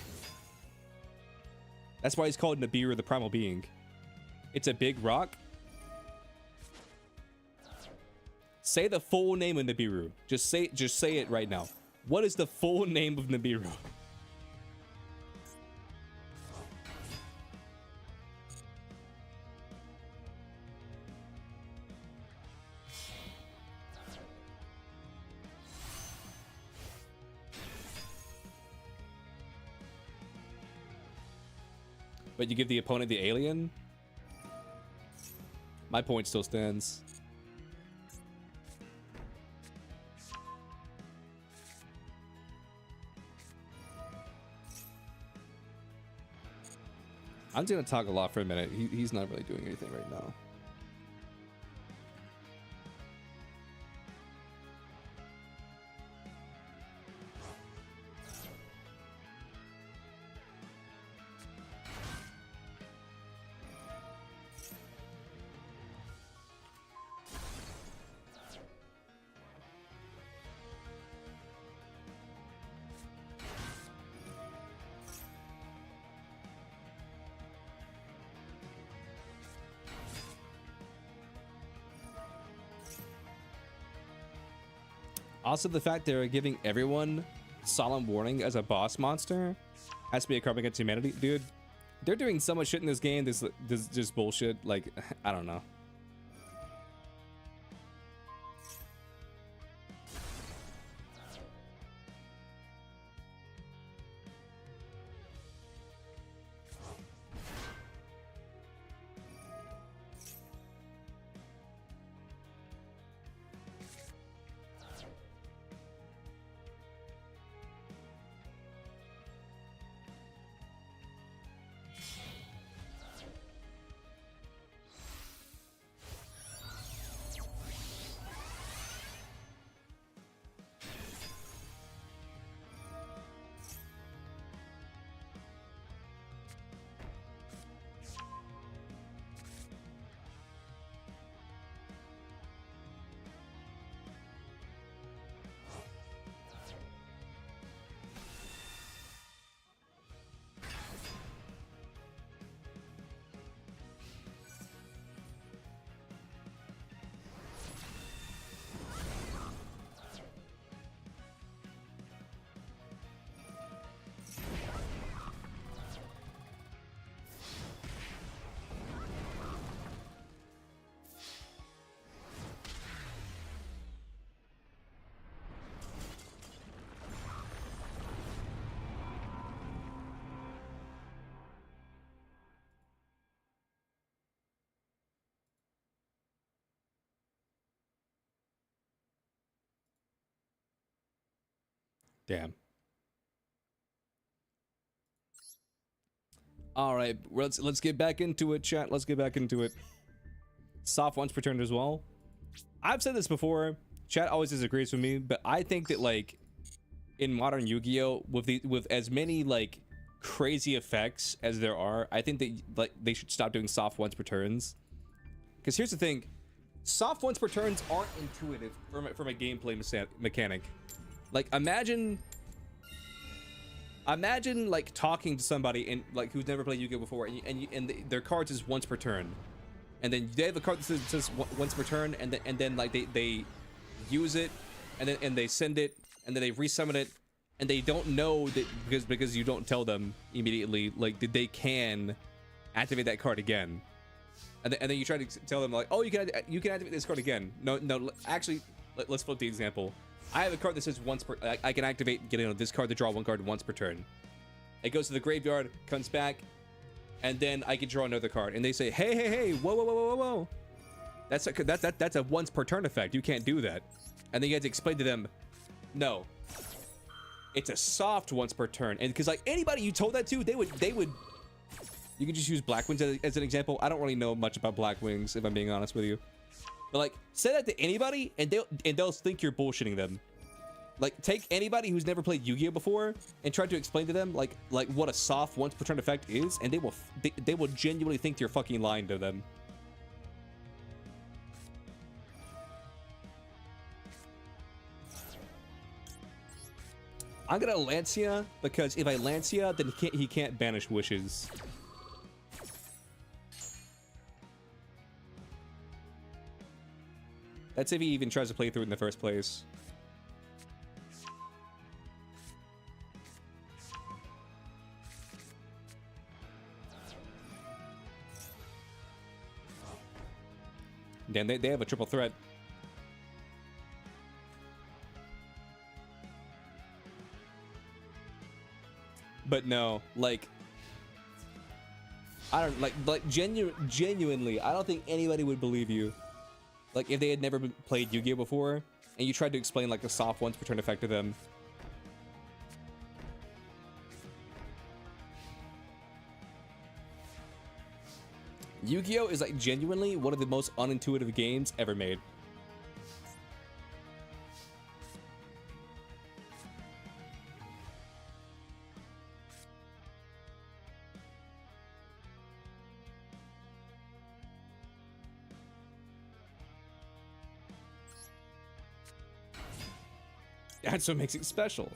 That's why he's called Nibiru, the primal being. It's a big rock. Say the full name of Nibiru. Just say it right now. What is the full name of Nibiru? But you give the opponent the alien? My point still stands. I'm just gonna talk a lot for a minute. He's not really doing anything right now. Also, the fact they're giving everyone solemn warning as a boss monster has to be a crime against humanity, dude. They're doing so much shit in this game. This just bullshit. Like, I don't know. Damn. All right, let's get back into it, chat. Let's get back into it. Soft once per turn as well. I've said this before. Chat always disagrees with me, but I think that like in modern Yu-Gi-Oh, with as many like crazy effects as there are, I think that like they should stop doing soft once per turns. Because here's the thing, soft once per turns aren't intuitive from a gameplay mechanic. Like imagine like talking to somebody and like who's never played Yu-Gi-Oh before, and their cards is once per turn, and then they have a card that says once per turn, and then like they use it, and they send it, and then they resummon it, and they don't know that because you don't tell them immediately like that they can activate that card again, and then you try to tell them like, oh, you can activate this card again. No, actually, let's flip the example. I have a card that says once per. I can activate, getting on this card to draw one card once per turn. It goes to the graveyard, comes back, and then I can draw another card. And they say, hey, whoa. That's a once per turn effect. You can't do that. And then you have to explain to them, no, it's a soft once per turn. And because like anybody you told that to, they would. You can just use Black Wings as an example. I don't really know much about Black Wings, if I'm being honest with you. But like, say that to anybody, and they'll think you're bullshitting them. Like, take anybody who's never played Yu-Gi-Oh before and try to explain to them like what a soft once per turn effect is, and they will genuinely think you're fucking lying to them. I'm gonna Lancia because if I Lancia, then he can't banish wishes. That's if he even tries to play through it in the first place. Damn, they have a triple threat. But no, like, I don't like genuinely, I don't think anybody would believe you. Like if they had never played Yu-Gi-Oh before, and you tried to explain like a soft once per turn effect to them. Yu-Gi-Oh is like genuinely one of the most unintuitive games ever made. That's what makes it special.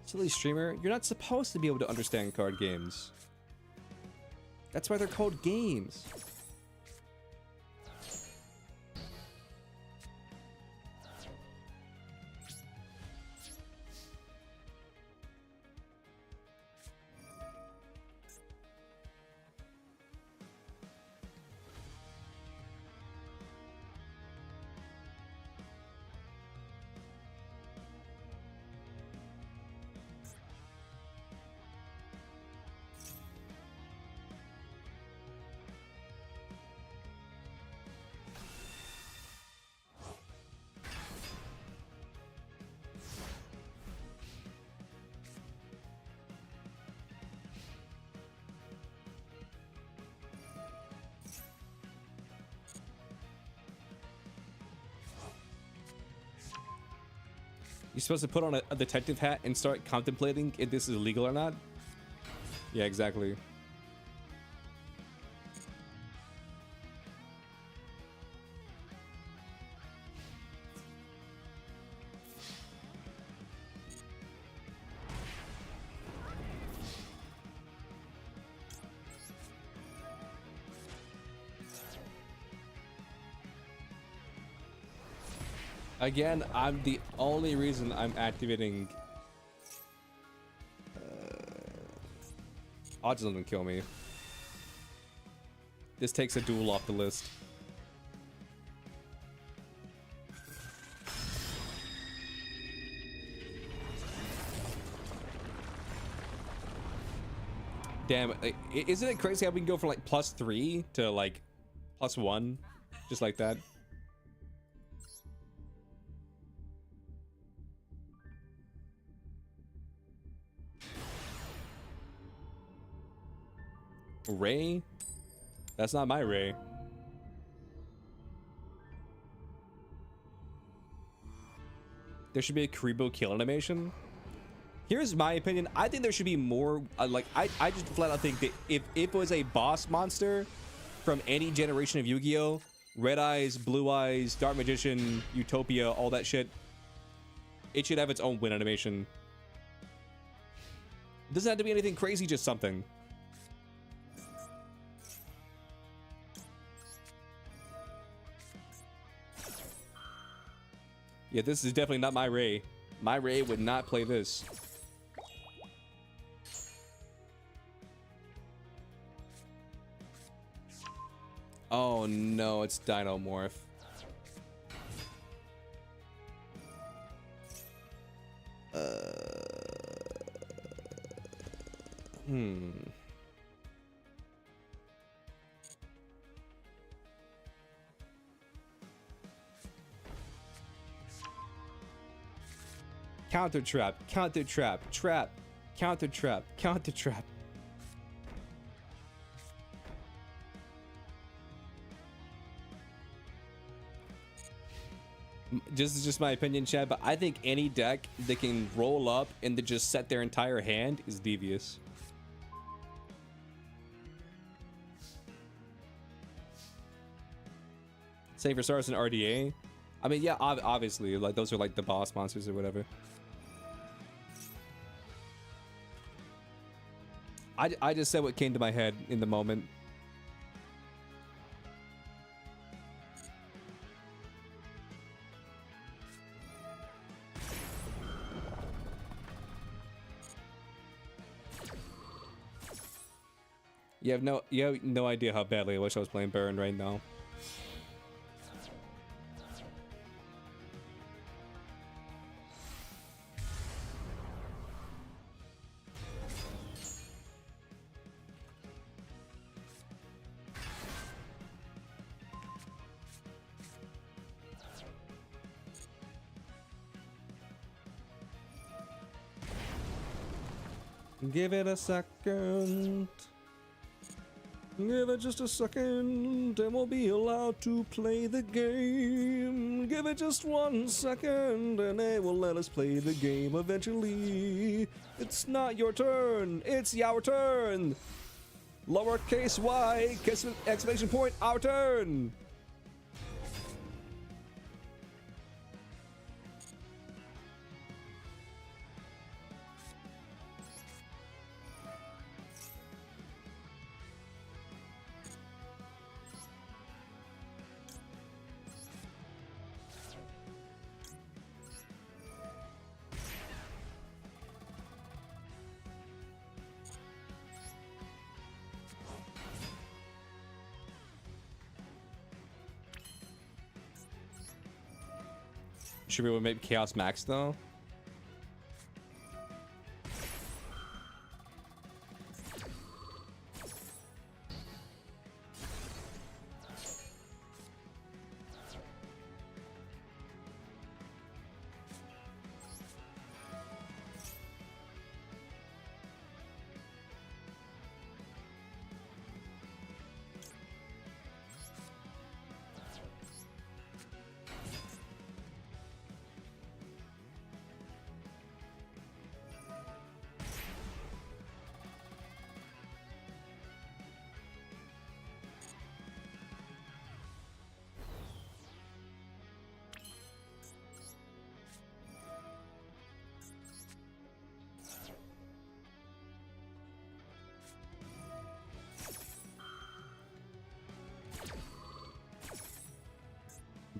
Silly streamer, you're not supposed to be able to understand card games. That's why they're called games. You're supposed to put on a detective hat and start contemplating if this is illegal or not? Yeah, exactly. Again, I'm the only reason I'm activating. Autism doesn't kill me. This takes a duel off the list. Damn, isn't it crazy how we can go from like +3 to like +1, just like that. Ray? That's not my Ray. There should be a Karibo kill animation. Here's my opinion. I think there should be more. Like, I just flat out think that if it was a boss monster from any generation of Yu-Gi-Oh, Red Eyes, Blue Eyes, Dark Magician, Utopia, all that shit, it should have its own win animation. It doesn't have to be anything crazy, just something. Yeah, this is definitely not my Ray. My Ray would not play this. Oh no, it's Dinomorph. Counter trap, counter trap, trap, counter trap, counter trap. This is just my opinion, Chad, but I think any deck that can roll up and then just set their entire hand is devious. Same for Stars and RDA. I mean, yeah, obviously, like those are like the boss monsters or whatever. I just said what came to my head in the moment. You have no idea how badly I wish I was playing Baron right now. Give it a second. Give it just a second, and we'll be allowed to play the game. Give it just 1 second, and they will let us play the game eventually. It's not your turn, it's our turn. Lowercase y, exclamation point, our turn. Should we make Chaos Max though?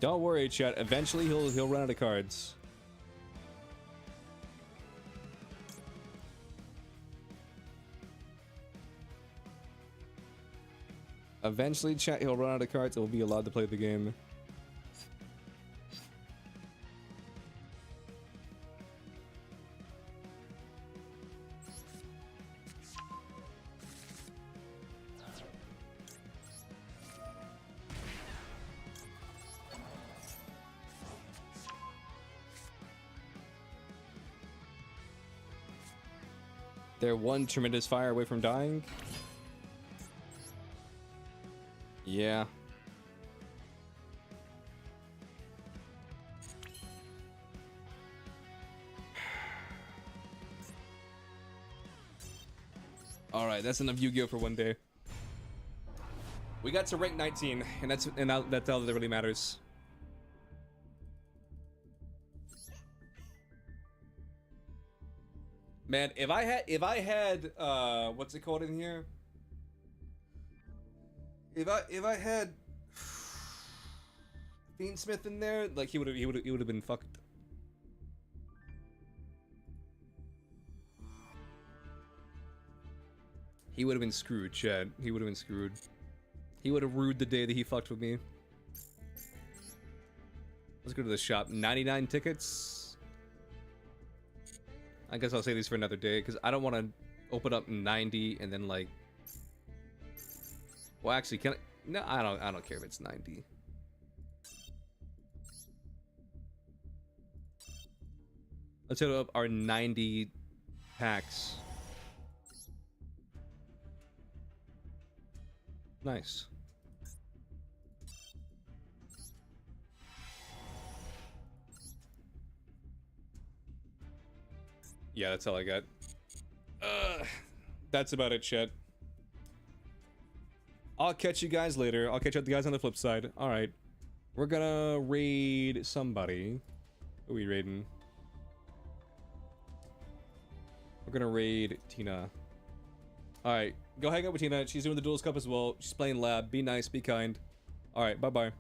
Don't worry, chat. Eventually, he'll run out of cards. Eventually, chat. He'll run out of cards. And we'll be allowed to play the game. They're one tremendous fire away from dying. Yeah. All right, that's enough Yu-Gi-Oh for one day. We got to rank 19, and that's all that really matters. Man, if I had what's it called in here? If I had Fiendsmith in there, like he would have been fucked. He would have been screwed, Chad. He would have been screwed. He would have rued the day that he fucked with me. Let's go to the shop. 99 tickets. I guess I'll say these for another day because I don't want to open up 90 and then like. Well, actually, can I? No, I don't care if it's 90. Let's hit up our 90 packs. Nice. Yeah, that's all I got. That's about it, chat. I'll catch you guys later. I'll catch up the guys on the flip side. Alright. We're gonna raid somebody. Who are we raiding? We're gonna raid Tina. Alright. Go hang out with Tina. She's doing the Duelist Cup as well. She's playing lab. Be nice, be kind. Alright, bye-bye.